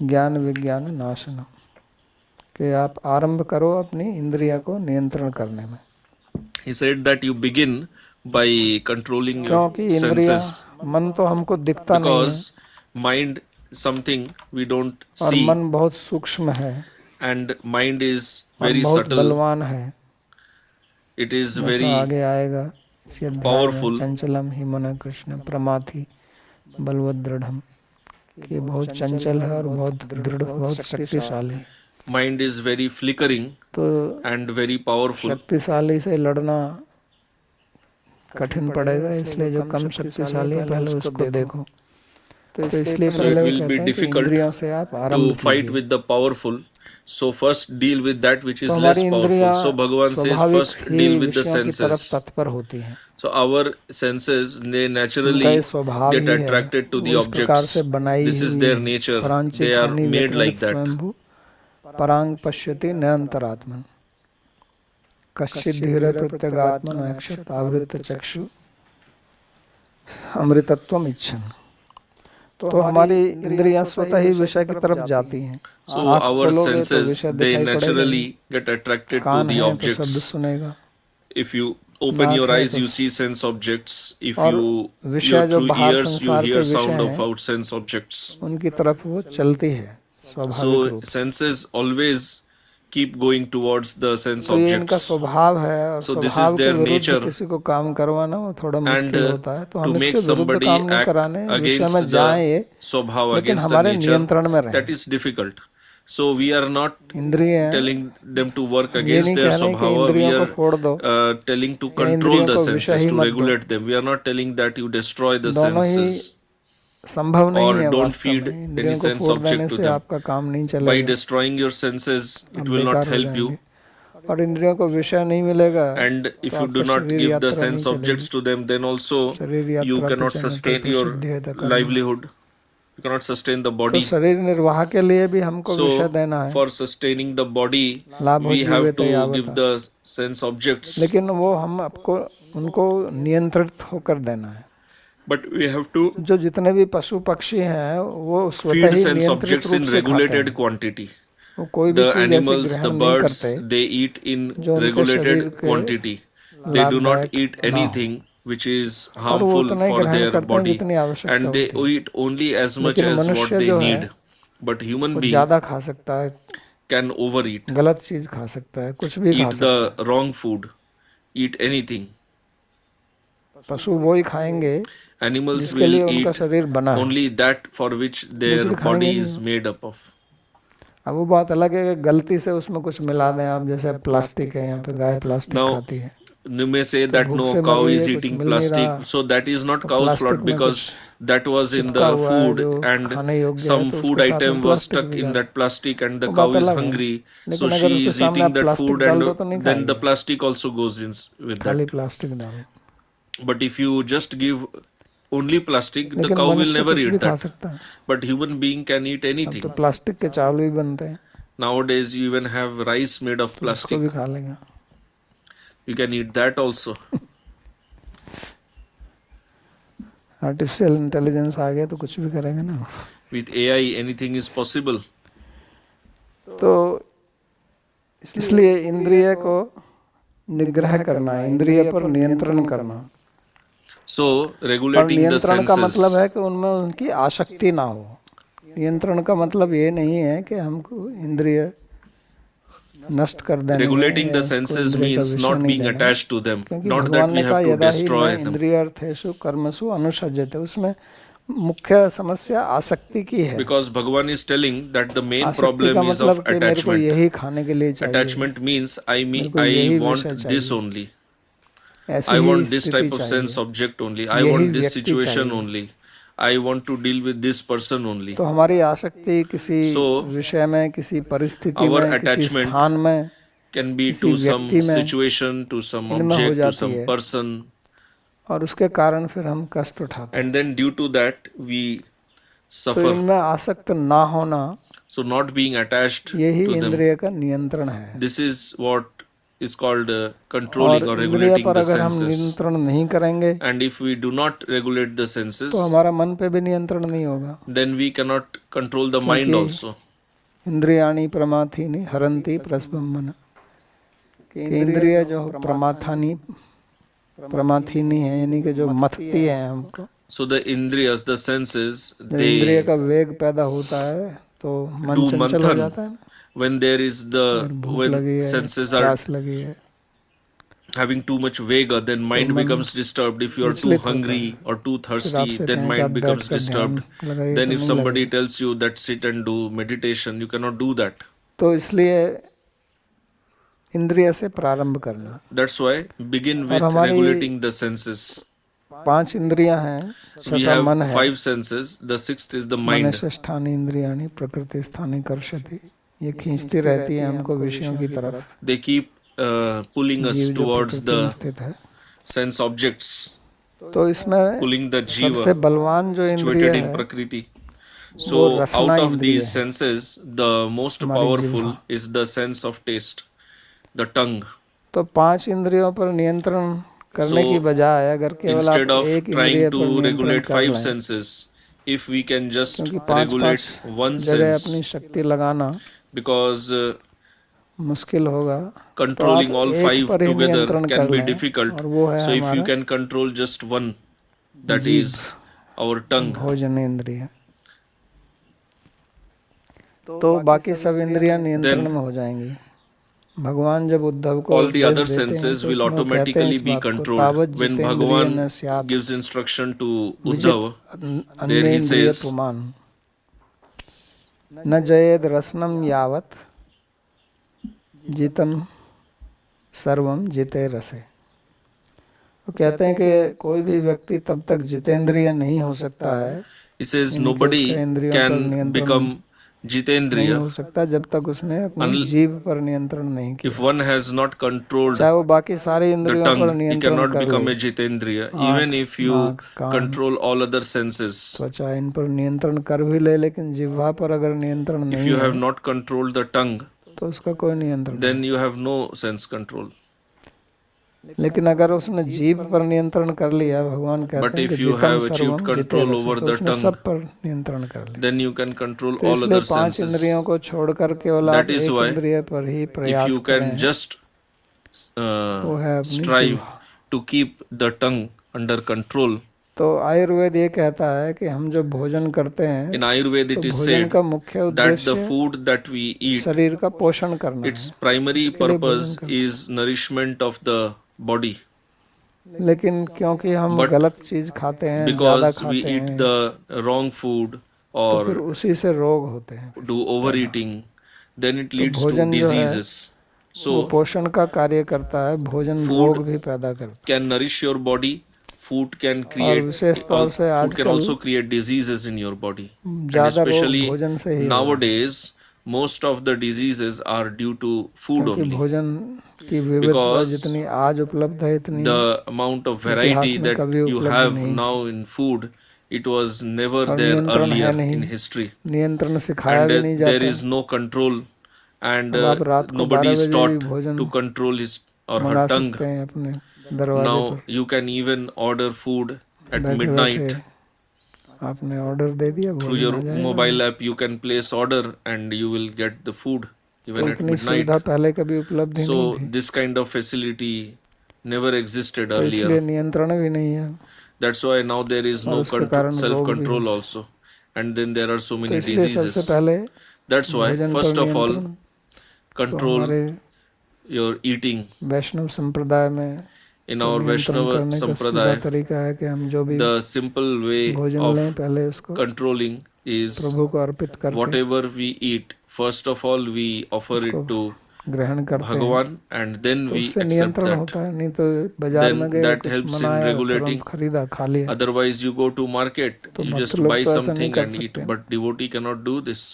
A: ज्ञान विज्ञान नाशनम, कि आप आरंभ करो अपनी इंद्रिय को नियंत्रण करने में।
B: He said that you begin by controlling your
A: क्योंकि इंद्रिया,
B: senses,
A: मन तो हमको दिखता नहीं है
B: because mind something we don't
A: और
B: see,
A: मन बहुत सूक्ष्म है
B: and mind is
A: और
B: very
A: बहुत
B: subtle.
A: बलवान है।
B: It is
A: जैसा
B: very
A: आगे आएगा इसी अध्याय में,
B: powerful.
A: चंचलम ही मन कृष्ण प्रमाथि बलवत दृढ़म, कि बहुत चंचल है और बहुत दृढ़, बहुत शक्तिशाली।
B: Mind is very flickering
A: तो
B: and very powerful.
A: शक्तिशाली से लड़ना कठिन पड़ेगा, इसलिए जो कम शक्तिशाली है पहले उसको देखो। तो इसलिए
B: So it
A: पहले वो
B: will be
A: कहता है कि
B: difficult
A: इंद्रियों से आप आरंभ
B: to fight
A: कीजिए।
B: with the powerful. So first deal with that which
A: तो
B: is less
A: हमारी
B: powerful.
A: इंद्रियां
B: So Bhagavan says
A: स्वाभाविक
B: first
A: he
B: deal with the
A: विषयों की तरफ
B: senses.
A: तत्पर होती हैं।
B: So our senses, they
A: उनका
B: naturally
A: ये स्वभाव
B: get
A: ही है,
B: attracted to the
A: वो इस प्रकार से
B: objects.
A: बनाई
B: This is
A: हुई
B: their
A: है।
B: nature.
A: परांचित
B: They are
A: हानि
B: made
A: व्यतिरिक्त
B: like that.
A: स्वयंभू परांग पश्यति न अंतरात्मन कश्चित् धीरे प्रत्यगात्मन अक्षत आवृत चक्षु अमृतत्वम इच्छन। तो हमारी इंद्रियां स्वतः ही विषय की तरफ जाती हैं।
B: So
A: आँख
B: our
A: खोलोगे तो
B: senses,
A: विषय
B: they
A: दिखाई पड़ेगा ही।
B: naturally get attracted to
A: can't
B: the
A: है तो शब्द
B: objects.
A: सुनेगा,
B: If you open
A: नाक
B: your
A: है
B: eyes,
A: तो
B: you see sense objects. If
A: और
B: you
A: विषय जो
B: through
A: बाहर
B: ears, you
A: संसार के
B: hear
A: विषय
B: sound of
A: हैं
B: out sense objects.
A: उनकी तरफ वो चलती है स्वाभाविक
B: So
A: रूप से।
B: senses always keep going towards the sense
A: तो ये इनका
B: objects.
A: स्वभाव है और
B: So this
A: स्वभाव
B: is
A: के
B: their
A: विरुद्ध
B: nature.
A: किसी को काम करवाना वो थोड़ा
B: And
A: मुश्किल होता है। तो
B: to
A: हम
B: make
A: इसके विरुद्ध
B: somebody
A: काम नहीं
B: act
A: कराने, विषय
B: against
A: में जाए
B: the swabhava,
A: लेकिन
B: against the
A: हमारे
B: nature,
A: नियंत्रण में रहें।
B: that is difficult. So we are not
A: इंद्रिय हैं,
B: telling them to work
A: ये
B: against
A: नहीं
B: their
A: कह रहे कि
B: swabhava. We
A: इंद्रियों को
B: are
A: फोड़ दो
B: telling to
A: या
B: control
A: इंद्रियों
B: the
A: को विषय
B: senses,
A: ही
B: to
A: मत दो।
B: regulate them. We are not telling that you destroy the
A: दोनों ही
B: senses
A: संभव नहीं
B: or
A: है
B: don't
A: वास्तव
B: feed
A: में।
B: any
A: इंद्रियों को
B: sense
A: फोड़ देने
B: object to
A: से
B: them.
A: आपका काम नहीं
B: By
A: चलेगा,
B: destroying your senses,
A: आप
B: it will not
A: बेकार हो
B: help you.
A: जाएंगे। और इंद्रियों को विषय नहीं मिलेगा
B: And if
A: तो
B: you do
A: आपका
B: not
A: शरीर
B: give the
A: यात्रा नहीं
B: sense objects
A: चलेगी।
B: to them, then also
A: शरीर
B: you
A: यात्रा
B: cannot
A: पिछले
B: sustain
A: तो
B: your
A: प्रसिद्धि है कर्म।
B: livelihood. You cannot sustain the
A: तो
B: body.
A: शरीर निर्वाह के लिए भी हमको विषय
B: So
A: देना है,
B: for sustaining the body,
A: लाभो
B: we have
A: जीवेत
B: to
A: यावता।
B: give the sense objects.
A: लेकिन वो हम आपको उनको नियंत्रित होकर देना है।
B: But we have to
A: जो जितने भी पशु पक्षी हैं वो स्वतः
B: feed
A: ही
B: sense
A: नियंत्रित
B: objects
A: रूप
B: in
A: से खाते
B: regulated
A: हैं।
B: quantity.
A: वो कोई भी
B: The
A: चीज ऐसे
B: animals, the
A: ग्रहण नहीं
B: birds,
A: करते
B: they eat in
A: जो उनके शरीर
B: regulated
A: के
B: quantity. They do not
A: लाभदायक
B: eat
A: ना हो,
B: anything which is
A: और वो
B: harmful
A: उतना ही
B: for
A: ग्रहण
B: their
A: करते हैं
B: body,
A: जितनी आवश्यकता
B: and they
A: होती है।
B: eat only as much
A: लेकिन
B: as what
A: मनुष्य
B: they
A: जो है
B: need. But human
A: वो
B: being
A: ज्यादा खा सकता है,
B: can overeat,
A: गलत चीज खा सकता है, कुछ भी खा
B: eat
A: सकता है।
B: the wrong food, eat anything.
A: पशु वो ही खाएंगे
B: Animals
A: जिसके
B: will
A: लिए उनका
B: eat
A: शरीर बना है,
B: only that for which their
A: दूसरी खाएंगे
B: body
A: नहीं।
B: is made up of.
A: अब वो बात अलग है कि गलती से उसमें कुछ मिला दें आप, जैसे प्लास्टिक है, यहाँ पे गाय प्लास्टिक
B: Now,
A: खाती है
B: you may say
A: तो
B: that
A: भूख
B: no
A: से मर
B: cow
A: रही
B: is
A: है, कुछ
B: eating
A: मिल नहीं
B: plastic,
A: रहा,
B: so that is not
A: तो
B: cow's
A: प्लास्टिक
B: fault
A: में
B: because
A: कुछ
B: that was in
A: चिपका
B: the
A: हुआ है
B: food
A: जो
B: and
A: खाने योग्य है,
B: some
A: तो
B: food
A: उसके साथ में
B: item was
A: प्लास्टिक
B: stuck
A: भी
B: in
A: डाल,
B: that plastic and the
A: वो
B: cow
A: बात
B: is
A: अलग है।
B: hungry, so
A: लेकिन अगर
B: she
A: उसके
B: is
A: सामने
B: eating
A: आप
B: that
A: प्लास्टिक
B: food
A: डाल
B: and
A: दो तो नहीं
B: then the
A: खाएगी,
B: plastic also goes in with
A: खाली
B: that.
A: प्लास्टिक डालो।
B: But if you just give only plastic, the
A: लेकिन
B: cow will
A: मनुष्य
B: never
A: कुछ भी
B: eat
A: खा
B: that.
A: सकता है।
B: But human being can eat
A: अब
B: anything.
A: तो प्लास्टिक के चावल भी बनते हैं,
B: Nowadays you even have rice made of
A: तो उसको
B: plastic.
A: भी खा लेंगे।
B: You can eat that also.
A: Artificial intelligence आ गया तो कुछ भी करेंगे ना।
B: With AI, anything is possible.
A: तो इसलिए इंद्रिय को निग्रह करना, इंद्रिय पर नियंत्रण करना,
B: So,
A: और
B: regulating the
A: नियंत्रण का मतलब
B: senses.
A: है कि उनमें उनकी आसक्ति ना हो। नियंत्रण का मतलब ये नहीं है कि हमको इंद्रिय नष्ट कर देनी है
B: Regulating
A: या
B: the
A: उसको
B: senses
A: इंद्रिय का
B: means
A: विषय
B: not
A: नहीं
B: being
A: देना है,
B: attached to them,
A: क्योंकि
B: not that
A: भगवान
B: we
A: ने कहा
B: have to
A: यदा ही
B: destroy
A: मैं
B: them.
A: इंद्रिय अर्थेषु कर्मसु अनुसज्जते, उसमें मुख्य समस्या आसक्ति की है।
B: Because Bhagavan is telling that the main
A: आसक्ति
B: problem
A: का
B: is of
A: मतलब कि मेरे को
B: attachment.
A: यही खाने के लिए चाहिए,
B: Attachment means
A: मेरे को
B: I
A: यही
B: want
A: विषय
B: this
A: चाहिए,
B: only.
A: ऐसी
B: I
A: ही
B: want this
A: स्थिति
B: type of sense
A: चाहिए,
B: object only. I
A: यही
B: want this
A: व्यक्ति
B: situation
A: चाहिए।
B: only. I want to deal with this person only.
A: तो हमारी आसक्ति किसी
B: So,
A: विषय में, किसी परिस्थिति
B: our
A: में, किसी
B: attachment
A: स्थान में,
B: can be
A: किसी
B: to some
A: व्यक्ति में,
B: situation, to some
A: इनमें हो
B: object, to
A: जाती
B: some
A: है,
B: person,
A: और उसके कारण फिर हम कष्ट उठाते हैं।
B: and then due to that we
A: तो
B: suffer.
A: इनमें आसक्त ना होना,
B: So not being attached
A: यही
B: to them.
A: इंद्रिय का नियंत्रण है।
B: This is what is called controlling or
A: और इंद्रिय
B: regulating
A: पर
B: the
A: अगर हम
B: senses.
A: नियंत्रण नहीं करेंगे
B: And if we do not regulate the senses,
A: तो हमारा मन पे भी नियंत्रण नहीं होगा,
B: then we cannot control the mind
A: क्योंकि
B: also.
A: इंद्रियाणि प्रमाथीनि हरन्ति प्रस्बम्भन, कि इंद्रिय जो प्रमाथीनी है, यानी कि जो मथती है हमको,
B: So the indriyas, the senses,
A: जब इंद्रिय
B: they
A: का वेग पैदा होता है तो मन
B: do
A: चंचल हो
B: manthan.
A: जाता है ना।
B: When there is
A: अगर
B: the,
A: भूख
B: when
A: लगी है,
B: senses are
A: प्यास लगी है,
B: having too much vega, then mind
A: मन
B: becomes disturbed. If you are too
A: विचलित होता
B: hungry
A: है।
B: or too
A: फिर
B: thirsty,
A: आपसे
B: then
A: कहें कि आप
B: mind becomes
A: बैठकर ध्यान
B: disturbed.
A: लगाइए
B: Then
A: तो
B: if
A: नहीं
B: somebody
A: लगेगा।
B: tells you that sit and do meditation, you cannot do that.
A: तो इसलिए इंद्रिय से प्रारंभ करना।
B: That's why begin
A: और
B: with
A: हमारी
B: regulating the senses.
A: 5 इंद्रियां हैं,
B: We
A: छठा
B: have
A: मन है,
B: 5 senses. The 6th is the
A: मन
B: mind.
A: से स्थानी इंद्रियाणि प्रकृति स्थानी कर्षति, ये खींचती रहती है हमको विषयों की तरफ।
B: They keep pulling us
A: जीव जो
B: towards
A: प्रकृति में
B: the
A: स्थित है,
B: sense objects,
A: तो इसमें
B: pulling the
A: सबसे
B: jiva
A: बलवान जो इंद्रिय
B: situated in
A: है
B: prakriti.
A: वो
B: So
A: रसना
B: out of
A: इंद्रिय
B: these
A: है,
B: senses, the most
A: हमारी
B: powerful
A: जिह्वा।
B: is the sense of taste, the tongue.
A: तो 5 इंद्रियों पर नियंत्रण करने की
B: So
A: बजाय अगर केवल आप
B: instead of
A: एक
B: trying
A: इंद्रिय
B: to
A: पर नियंत्रण
B: regulate
A: कर
B: 5
A: लें,
B: senses, if we can just
A: क्योंकि 5
B: regulate one
A: जगह अपनी
B: sense,
A: शक्ति लगाना
B: because
A: मुश्किल होगा, तो आप
B: controlling all
A: एक
B: 5
A: पर ही
B: together
A: नियंत्रण
B: can
A: कर
B: be
A: लें,
B: difficult.
A: और वो है
B: So if you
A: हमारा
B: can control just one, that
A: जीभ,
B: is our tongue.
A: भोजन इंद्रिय, तो बाकी सब इंद्रियां नियंत्रण
B: Then
A: में हो जाएंगी। भगवान जब उद्धव को
B: all the
A: उपदेश
B: other
A: देते हैं
B: senses
A: तो
B: will
A: उसमें वो कहते हैं
B: automatically
A: इस
B: be
A: बात को,
B: controlled.
A: तावत
B: When
A: जितेंद्रिय न
B: Bhagavan
A: स्यात्
B: gives instruction to
A: Vijith
B: Uddhava, there
A: अन्य
B: he
A: इंद्रिय
B: says,
A: पुमान, न जयेद रसनम यावत जितम सर्वम जिते रसे। वो कहते हैं कि कोई भी व्यक्ति तब तक जितेंद्रिय नहीं हो सकता है,
B: he says
A: यानी कि
B: nobody
A: उसका इंद्रियों पर
B: can
A: नियंत्रण
B: become
A: नहीं
B: Jitendriya
A: हो सकता जब तक उसने अपनी
B: unl-
A: जीभ पर नियंत्रण नहीं
B: if
A: किया।
B: one has not controlled
A: चाहे वो बाकी सारी
B: the
A: इंद्रियों पर
B: tongue, he
A: नियंत्रण
B: cannot
A: कर
B: become
A: ले,
B: a Jitendriya.
A: आँख,
B: Even if you
A: नाक, कान,
B: control all other senses,
A: त्वचा, इन पर नियंत्रण कर भी ले, लेकिन जिह्वा पर अगर नियंत्रण
B: if
A: नहीं
B: you
A: है
B: have not controlled the tongue,
A: तो उसका कोई नियंत्रण
B: then
A: नहीं।
B: you have no sense control.
A: लेकिन अगर उसने जीभ पर नियंत्रण कर लिया, भगवान कहते हैं कि जितम सर्वम जिते रसो, तो उसने सब पर नियंत्रण कर लिया।
B: then you can control
A: तो
B: all
A: इसलिए
B: other
A: 5
B: senses.
A: इंद्रियों को छोड़कर केवल आप
B: That is
A: एक
B: why
A: इंद्रिय पर ही
B: if
A: प्रयास
B: you can
A: करें,
B: just
A: वो है अपनी
B: strive
A: जिह्वा।
B: to keep the tongue under control.
A: तो आयुर्वेद ये कहता है कि हम जो भोजन करते हैं,
B: In Ayurveda
A: तो
B: it is
A: भोजन
B: said
A: का मुख्य
B: that the
A: उद्देश्य
B: food that we eat,
A: शरीर का पोषण करना
B: its
A: है,
B: primary
A: इसके लिए भोजन
B: purpose
A: करना है।
B: is nourishment of the body.
A: लेकिन क्योंकि हम
B: But
A: गलत चीज खाते हैं, ज्यादा
B: because we
A: खाते
B: eat
A: हैं,
B: the wrong food
A: तो फिर
B: or
A: उसी से रोग होते हैं।
B: do overeating, then it
A: तो
B: leads to
A: भोजन जो है
B: diseases.
A: वो
B: So
A: पोषण का कार्य करता है, भोजन
B: food
A: रोग भी पैदा करता
B: can nourish your body. Food can
A: है। और
B: create
A: विशेष तौर से
B: food can
A: आजकल
B: also create diseases in your body. And
A: ज्यादा रोग
B: especially
A: भोजन से ही हो रहा है,
B: nowadays, most of the diseases are due to food
A: क्योंकि
B: only.
A: भोजन की विविधता
B: Because
A: जितनी आज उपलब्ध है, इतनी
B: the amount of
A: इतिहास
B: variety
A: में
B: that
A: कभी
B: you
A: उपलब्ध
B: have
A: नहीं थी।
B: now in food, it was never
A: और
B: there
A: नियंत्रण है
B: earlier
A: नहीं,
B: in history.
A: नियंत्रण सिखाया
B: And
A: भी नहीं
B: there
A: जाता।
B: is no control, and
A: अब आप रात को
B: nobody
A: 12
B: is
A: बजे भी
B: taught
A: भोजन
B: to control his or
A: मंगा
B: her tongue.
A: सकते हैं अपने दरवाजे
B: Now
A: पर,
B: you can even order food at
A: बैठे
B: midnight.
A: बैठे आपने ऑर्डर दे दिया,
B: Through
A: भोजन
B: your
A: आ जाएगा।
B: mobile app, you can place order and you will get the food
A: तो
B: even at
A: इतनी
B: midnight.
A: सुविधा पहले कभी उपलब्ध ही नहीं
B: So
A: थी,
B: this kind of facility never existed
A: तो इसलिए
B: earlier.
A: नियंत्रण भी नहीं है,
B: That's why now there is
A: और
B: no
A: उसके कारण रोग भी
B: self-control
A: होते हैं।
B: also. And then there are so
A: तो
B: many
A: इसलिए सबसे
B: diseases.
A: पहले
B: That's why
A: भोजन पर
B: first of all
A: नियंत्रण, तो
B: control
A: हमारे
B: your eating.
A: वैष्णव संप्रदाय में
B: In
A: तो
B: our
A: नियंत्रण
B: Vaishnava
A: करने का सीधा
B: Sampradaya,
A: तरीका है कि हम जो भी
B: the simple way
A: भोजन
B: of
A: लें, पहले उसको
B: controlling is
A: प्रभु को अर्पित करके
B: whatever we eat, first of all we offer
A: उसको
B: it to
A: ग्रहण करते हैं,
B: Bhagavan and then
A: तो
B: we
A: उससे
B: accept
A: नियंत्रण
B: that.
A: होता है। नहीं तो बाजार में
B: Then
A: गए,
B: that
A: कुछ
B: helps in
A: मनाया,
B: regulating.
A: तुरंत खरीदा, खा लिया।
B: Otherwise you go to market,
A: तो
B: you
A: भक्त
B: just
A: लोग
B: buy
A: तो ऐसा नहीं
B: something
A: कर
B: and eat,
A: सकते,
B: but devotee cannot do this.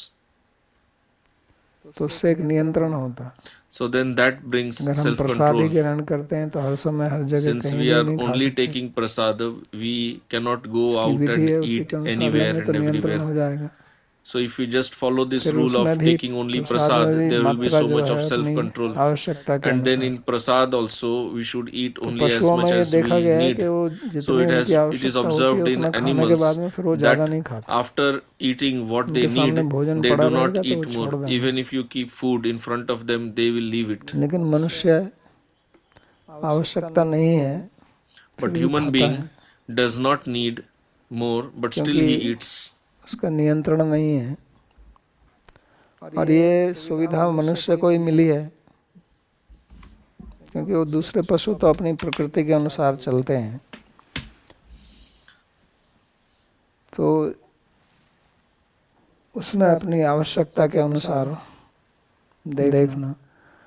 A: तो उससे एक नियंत्रण होता है।
B: So then that brings
A: अगर हम प्रसादी
B: self-control.
A: ग्रहण करते हैं तो हर समय हर जगह
B: Since
A: कहीं
B: we
A: भी
B: are
A: नहीं खा
B: only
A: सकते।
B: taking prasad, we cannot go
A: उसकी
B: out
A: विधि है,
B: and
A: उसी
B: eat
A: के अनुसार
B: anywhere
A: लेंगे तो
B: and
A: नियंत्रण
B: everywhere.
A: हो जाएगा।
B: So if we just follow this
A: फिर
B: rule
A: उसमें
B: of
A: भी
B: taking only
A: प्रसाद में
B: prasad,
A: भी
B: there will be
A: मात्रा
B: so
A: जो
B: much
A: है
B: of
A: अपनी
B: self-control.
A: आवश्यकता के
B: And then
A: अनुसार।
B: in prasad also we should eat
A: तो
B: only as
A: पशुओं में
B: much
A: ये
B: as
A: देखा
B: we
A: गया है
B: need.
A: कि वो
B: So
A: जितनी
B: it
A: उनकी
B: is
A: आवश्यकता होती है
B: observed in
A: उतना खाने के
B: animals
A: बाद में फिर वो ज्यादा
B: that
A: नहीं खाते।
B: after eating what they
A: उनके सामने
B: need,
A: भोजन
B: they
A: पड़ा
B: do not
A: रहेगा तो वो
B: eat
A: छोड़
B: more.
A: देंगे।
B: Even if you keep food in front of them, they will leave it.
A: लेकिन मनुष्य आवश्यकता नहीं है,
B: But
A: फिर भी
B: human
A: खाता
B: being
A: है,
B: does not need more, but still
A: क्योंकि
B: he eats.
A: उसका नियंत्रण नहीं है। और ये सुविधा मनुष्य को ही मिली है, क्योंकि वो दूसरे पशु तो अपनी प्रकृति के अनुसार चलते हैं। तो उसमें अपनी आवश्यकता के अनुसार देखना।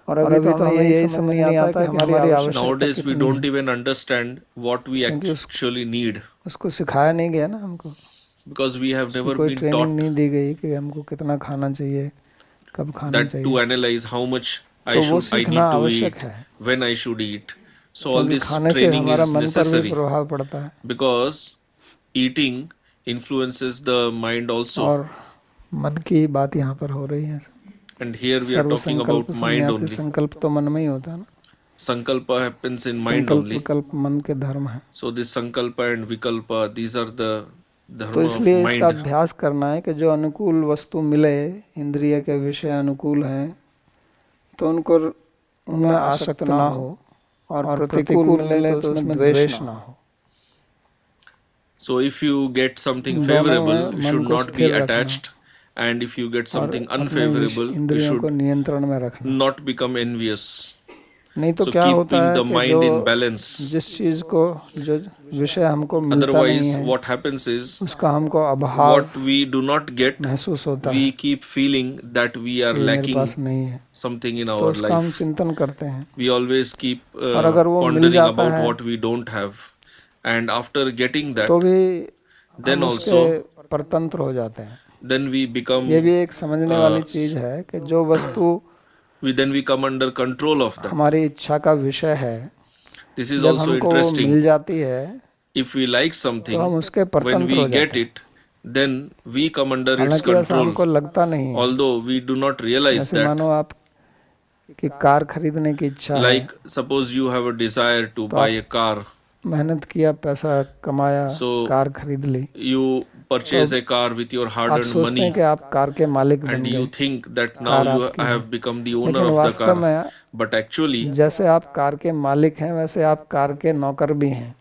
A: और अभी तो हमें यही समझ नहीं आता कि हमारी आवश्यकता
B: Nowadays we
A: कितनी
B: don't
A: है,
B: even understand what we actually need,
A: उसको सिखाया नहीं गया ना हमको।
B: because we have never
A: कोई
B: been
A: ट्रेनिंग
B: taught
A: नहीं दी गई कि हमको कितना खाना चाहिए, कब खाना
B: that to
A: चाहिए।
B: analyze how much
A: तो वो
B: I
A: सीखना
B: need to
A: आवश्यक
B: eat,
A: है,
B: when I should eat. So all
A: क्योंकि
B: this
A: खाने से
B: training
A: हमारा
B: is
A: मन पर भी
B: necessary,
A: प्रभाव पड़ता है,
B: because eating influences the mind also.
A: और मन की बात यहाँ पर हो रही है।
B: And here we are
A: serve
B: talking
A: संकल्प
B: about mind
A: सन्यासी,
B: only.
A: संकल्प तो मन में ही होता है ना।
B: Sankalpa happens in mind
A: संकल्प
B: only.
A: विकल्प मन के धर्म है।
B: So this sankalpa and vikalpa, these are the
A: तो
B: dharma of
A: इसलिए इसका
B: mind.
A: अभ्यास करना है कि जो अनुकूल वस्तु मिले, इंद्रिय के विषय अनुकूल हैं, तो उनको उनमें आसक्त ना हो, और प्रतिकूल मिले तो उसमें द्वेष ना हो।
B: So if you get something
A: दोनों में
B: favorable, you
A: मन
B: should
A: को
B: not be
A: स्थिर रखना,
B: attached, and if you get
A: और
B: something
A: अपने
B: unfavorable, you
A: इंद्रियों को
B: should
A: नियंत्रण में रखना।
B: not become envious.
A: नहीं तो
B: So
A: क्या होता
B: keeping
A: है
B: the
A: कि
B: mind
A: जो
B: in balance.
A: जिस चीज को, जो विषय हमको मिलता नहीं
B: Otherwise,
A: है,
B: what happens is,
A: उसका हमको अभाव
B: what we do not get,
A: महसूस होता है,
B: we keep feeling that we are
A: ये मेरे
B: lacking
A: पास नहीं है,
B: something in
A: तो
B: our
A: उसका हम
B: life.
A: चिंतन करते हैं।
B: We always keep
A: और अगर वो मिल
B: pondering
A: जाता
B: about
A: है,
B: what we don't have, and after getting that,
A: तो भी
B: then
A: हम
B: also
A: उसके परतंत्र हो जाते हैं।
B: then we become
A: ये भी एक समझने वाली चीज है कि जो वस्तु
B: then we come under control of that.
A: हमारी इच्छा का विषय है,
B: This is
A: जब
B: also
A: हमको वो
B: interesting.
A: मिल जाती है,
B: If we like
A: तो
B: something,
A: हम उसके
B: when
A: परतंत्र
B: we
A: हो
B: get
A: जाते हैं।
B: it, then we come under its
A: हालांकि ऐसा
B: control.
A: हमको लगता नहीं है।
B: Although we do not realize
A: जैसे
B: that.
A: मानो आप कि कार खरीदने की इच्छा है,
B: Like suppose you have a desire to buy a car,
A: मेहनत किया, पैसा कमाया,
B: so
A: कार खरीद ली,
B: you purchase a car with your
A: आप
B: hard-earned
A: सोचते हैं
B: money,
A: कि आप कार के मालिक बन
B: and
A: गए,
B: you think that now
A: car
B: you
A: आपकी है।
B: have become the owner
A: लेकिन
B: of the
A: वास्तव
B: car,
A: में
B: but actually
A: जैसे आप कार के मालिक हैं वैसे आप कार के नौकर भी हैं।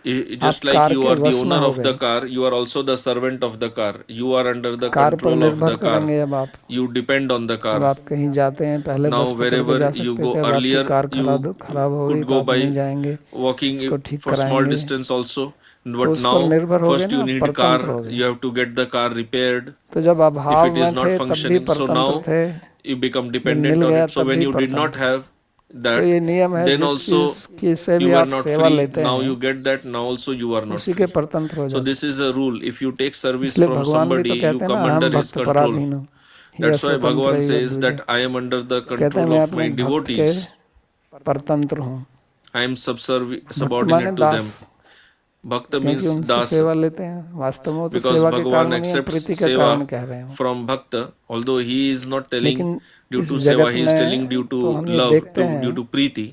B: just
A: आप
B: like
A: कार
B: you
A: के
B: are the
A: वश में
B: owner
A: हो
B: of the
A: गए,
B: car, you are also the servant of the car. You are under the
A: car पर
B: control of
A: निर्भर
B: the car.
A: करेंगे। अब आप
B: You depend on the
A: जब
B: car.
A: आप कहीं जाते हैं, पहले
B: Now
A: बस पकड़ के
B: wherever
A: जा
B: you
A: सकते
B: go
A: थे, अब आपकी
B: earlier,
A: कार
B: you
A: खराब हो गई
B: could
A: तो
B: go
A: आप नहीं
B: by
A: जाएंगे,
B: walking
A: उसको ठीक
B: for small
A: कराएंगे।
B: distance also.
A: तो
B: But
A: उस पर
B: now
A: निर्भर हो गए
B: first
A: ना,
B: you
A: आप
B: need
A: परतंत्र
B: car,
A: हो गए।
B: you have to get the car repaired
A: तो जब
B: if
A: अभाव
B: it
A: में
B: is not
A: थे तब भी
B: functioning. So
A: परतंत्र
B: now
A: थे,
B: you become
A: जब
B: dependent
A: मिल
B: on
A: गया
B: it. So
A: तब
B: when
A: भी
B: you did not
A: परतंत्र।
B: have
A: तो
B: that,
A: ये नियम है,
B: then
A: जिस
B: also
A: चीज की से भी
B: you were
A: आप
B: not
A: सेवा
B: free.
A: लेते
B: Now
A: हैं
B: you get that, now also you are not
A: उसी के
B: free.
A: परतंत्र हो
B: So
A: जाते।
B: this is a rule. If you take service
A: इसलिए
B: from
A: भगवान भी तो
B: somebody, you
A: कहते हैं
B: come
A: ना,
B: under
A: हम
B: his
A: भक्त
B: control.
A: पराधीन, ये
B: That's why
A: स्वतंत्र
B: Bhagavan
A: ही
B: says
A: दूजे।
B: that I am under the
A: कहते हैं
B: control
A: मैं
B: of
A: अपने
B: my
A: भक्त के
B: devotees.
A: परतंत्र हूँ।
B: I am
A: भक्त माने
B: subordinate to them.
A: Das,
B: Bhakta
A: क्योंकि
B: means
A: उनसे
B: das,
A: सेवा लेते हैं। वास्तव में वो तो
B: because
A: सेवा के
B: Bhagavan
A: कारण नहीं है,
B: accepts
A: प्रीति के
B: seva
A: कारण कह रहे हो।
B: from Bhakta, although he is not telling
A: लेकिन
B: due
A: इस
B: to seva,
A: जगत
B: he is telling due
A: में तो
B: to
A: हम ये
B: love,
A: देखते
B: due to
A: हैं
B: preeti.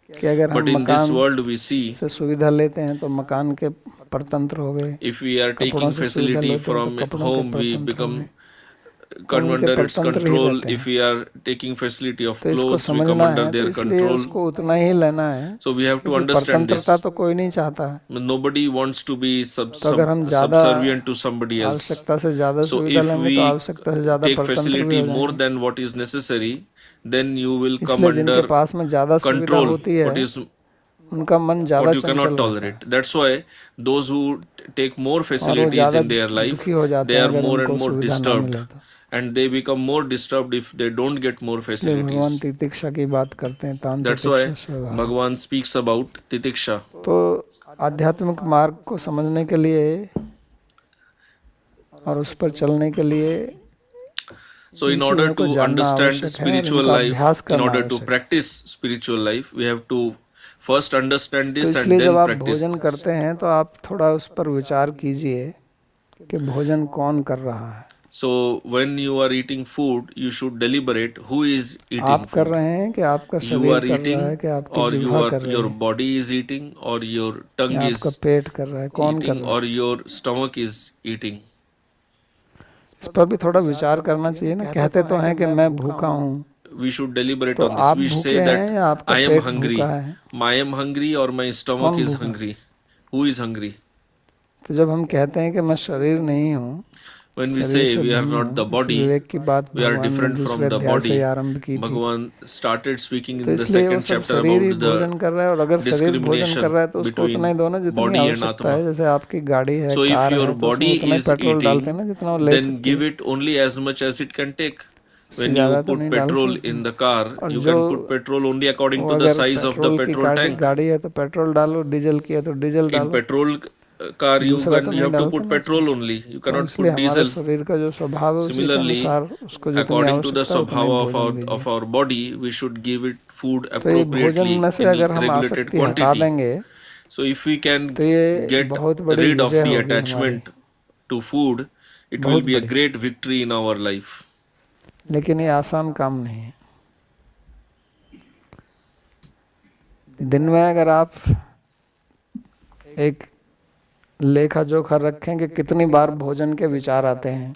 A: कि अगर
B: But
A: हम
B: in this
A: मकान
B: world we see,
A: से सुविधा लेते हैं तो मकान के परतंत्र हो गए,
B: if we are
A: कपड़ों
B: taking
A: से सुविधा
B: facility
A: लेते हैं तो
B: from
A: कपड़ों के
B: home, we
A: परतंत्र हो गए,
B: become
A: तो
B: come
A: उनके
B: under its
A: परतंत्र ही
B: control.
A: रहते
B: If
A: हैं।
B: we are taking facility of
A: तो इसको
B: clothes, we come
A: समझना
B: under
A: है, तो
B: their
A: इसलिए
B: control.
A: उसको उतना ही लेना है,
B: So we have to
A: क्योंकि
B: understand
A: परतंत्रता
B: this.
A: तो कोई नहीं चाहता है।
B: Nobody wants to be
A: तो अगर हम ज़्यादा
B: subservient to somebody else.
A: आवश्यकता से ज़्यादा
B: So
A: सुविधा
B: if
A: लेंगे तो
B: we
A: आवश्यकता से ज़्यादा
B: take
A: परतंत्र भी
B: facility
A: हो
B: more
A: जाएंगे।
B: than what is necessary, then you will come
A: इसलिए जिनके
B: under
A: पास में ज़्यादा सुविधा
B: control
A: होती है
B: what is
A: उनका मन ज़्यादा
B: what you
A: चंचल
B: cannot
A: रहता है,
B: tolerate. That's why those who take more
A: और वो
B: facilities
A: ज़्यादा
B: in their life,
A: दुखी हो जाते
B: they
A: हैं
B: are
A: अगर
B: more
A: उनको
B: and more
A: सुविधा ना
B: disturbed,
A: मिले तो।
B: and they become more disturbed if they don't get more
A: इसलिए भगवान
B: facilities.
A: तितिक्षा की बात करते हैं, तान
B: That's
A: तितिक्षा
B: why
A: से व्यवहार।
B: Bhagavan speaks about titiksha.
A: तो आध्यात्मिक मार्ग को समझने के लिए और उस पर चलने के लिए
B: So in order to understand spiritual life, in order to practice spiritual life, we have to first understand
A: तो
B: this and
A: इसलिए जब
B: then
A: आप
B: practice
A: भोजन
B: this.
A: करते हैं तो आप थोड़ा उस पर विचार कीजिए कि भोजन कौन कर रहा है।
B: So when you are eating food, you should deliberate who is eating
A: आप कर
B: food.
A: रहे हैं कि आपका
B: You
A: शरीर
B: are
A: कर रहा
B: eating,
A: है कि आपकी
B: or
A: जिह्वा कर रही
B: your
A: है,
B: body is eating, or your tongue
A: या
B: is
A: आपका पेट कर रहा है, कौन कर
B: eating,
A: रहा है।
B: or your stomach is eating.
A: इस पर भी थोड़ा विचार करना चाहिए ना। कहते तो हैं कि मैं भूखा हूँ,
B: We should deliberate
A: तो
B: on this.
A: आप
B: We
A: भूखे
B: say
A: हैं
B: that
A: या आपका
B: I am
A: पेट
B: hungry.
A: भूखा है,
B: I am hungry or my stomach
A: कौन
B: is
A: भूखा?
B: hungry. Who is hungry?
A: तो जब हम कहते हैं कि मैं शरीर नहीं हूँ,
B: When we
A: शरीर
B: say
A: से
B: we are
A: भिन्न
B: not the
A: हूँ, इस
B: body,
A: विवेक की बात
B: we are
A: भगवान ने
B: different from
A: दूसरे
B: the
A: अध्याय से ही
B: body.
A: आरंभ की थी।
B: Bhagavan started speaking
A: तो
B: in the
A: इसलिए वो
B: second
A: सब
B: chapter
A: शरीर ही
B: about
A: भोजन
B: the
A: कर रहा है, और अगर शरीर भोजन कर रहा है तो उसको उतना ही दो ना
B: between
A: जितनी
B: body and
A: आवश्यकता है।
B: atma.
A: जैसे आपकी गाड़ी है,
B: So if
A: कार
B: your
A: है, तो उसमें
B: body
A: उतना ही
B: is
A: पेट्रोल डालते हैं ना
B: eating,
A: जितना वो ले
B: then
A: सकती
B: give
A: है,
B: it only as much as it can take.
A: इससे
B: When
A: ज़्यादा
B: you
A: तो
B: put
A: नहीं
B: petrol
A: डालते।
B: in the car,
A: और
B: you
A: जो
B: can put petrol only according
A: वो
B: to the
A: अगर
B: size of the
A: पेट्रोल की
B: petrol tank.
A: गाड़ी है तो पेट्रोल डालो, डीजल की है तो डीजल
B: In
A: डालो,
B: petrol car,
A: दूसरा तो
B: you
A: नहीं
B: have to
A: डालते
B: put
A: ना।
B: petrol only. You
A: तो
B: cannot
A: इसलिए
B: put
A: हमारे
B: diesel.
A: शरीर का जो स्वभाव है उसी के
B: Similarly,
A: अनुसार उसको जितनी
B: according to the
A: आवश्यकता है उतना ही
B: swabhava
A: भोजन
B: of
A: दीजिए।
B: our body, we should give it food
A: तो ये भोजन
B: appropriately
A: में से
B: in
A: अगर हम
B: regulated
A: आसक्ति हटा
B: quantity.
A: देंगे
B: So if we can
A: तो ये
B: get
A: बहुत बड़ी
B: rid of
A: विजय
B: the
A: होगी हमारी,
B: attachment to food, it will
A: बहुत
B: be a
A: बड़ी।
B: great victory in our life.
A: लेकिन ये आसान काम नहीं है। दिन में अगर आप एक लेखा जोखा रखें कि कितनी बार भोजन के विचार आते हैं,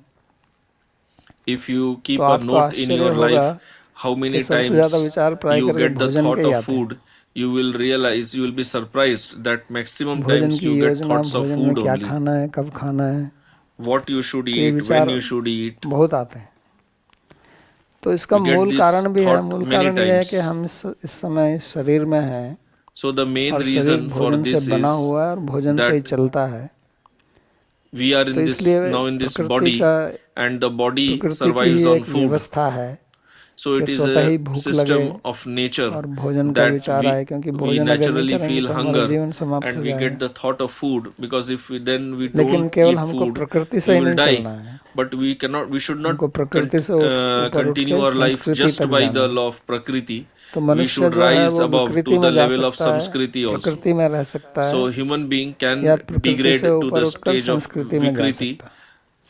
B: If you keep
A: तो
B: a
A: आपको
B: note in
A: आश्चर्य
B: your
A: होगा
B: life how
A: कि
B: many
A: सबसे ज़्यादा
B: times
A: विचार प्राय
B: you
A: करके
B: get the
A: भोजन के
B: thought
A: ही
B: of
A: आते हैं।
B: food, you will realize, you will be surprised that maximum
A: भोजन
B: times
A: की
B: you get
A: योजना,
B: thoughts of
A: भोजन में
B: food
A: क्या
B: only.
A: खाना है, कब खाना है,
B: What you should
A: तो ये
B: eat,
A: विचार
B: when you should eat.
A: बहुत आते हैं। तो इसका
B: We get
A: मूल
B: this
A: कारण भी है,
B: thought
A: मूल
B: many
A: कारण ये है
B: times.
A: कि हम इस समय इस शरीर में हैं
B: So the main
A: और शरीर
B: reason for
A: भोजन
B: this
A: से बना
B: is
A: हुआ है और भोजन से ही
B: that
A: चलता है।
B: we are
A: तो
B: in this
A: इसलिए
B: now in this
A: प्रकृति
B: body,
A: का
B: and the body
A: प्रकृति की
B: survives
A: ही
B: on
A: एक
B: food.
A: व्यवस्था है
B: So it
A: कि
B: is
A: स्वतः ही
B: a
A: भूख
B: system
A: लगे
B: of nature
A: और भोजन का
B: that
A: विचार आए, क्योंकि
B: we
A: भोजन अगर नहीं
B: naturally
A: करेंगे
B: feel
A: तो हमारा
B: hunger
A: जीवन समाप्त
B: and
A: हो
B: we get
A: जाएगा।
B: the thought of food, because if we then we
A: लेकिन
B: don't
A: केवल
B: eat
A: हमको
B: food,
A: प्रकृति से
B: we
A: ही
B: will
A: नहीं
B: die.
A: चलना है,
B: But we should not
A: हमको प्रकृति से ऊपर उठ
B: continue
A: के
B: our life
A: संस्कृति
B: just
A: तक
B: by
A: जाना
B: the
A: है।
B: law of prakriti.
A: तो
B: We
A: मनुष्य
B: should
A: जो है
B: rise
A: वो
B: above
A: विकृति
B: to the
A: में जा
B: level of
A: सकता है,
B: samskriti also.
A: प्रकृति में रह सकता है,
B: So human being can
A: या प्रकृति
B: degrade
A: से
B: to
A: ऊपर
B: the
A: उठकर
B: stage of
A: संस्कृति में जा
B: vikriti.
A: सकता है।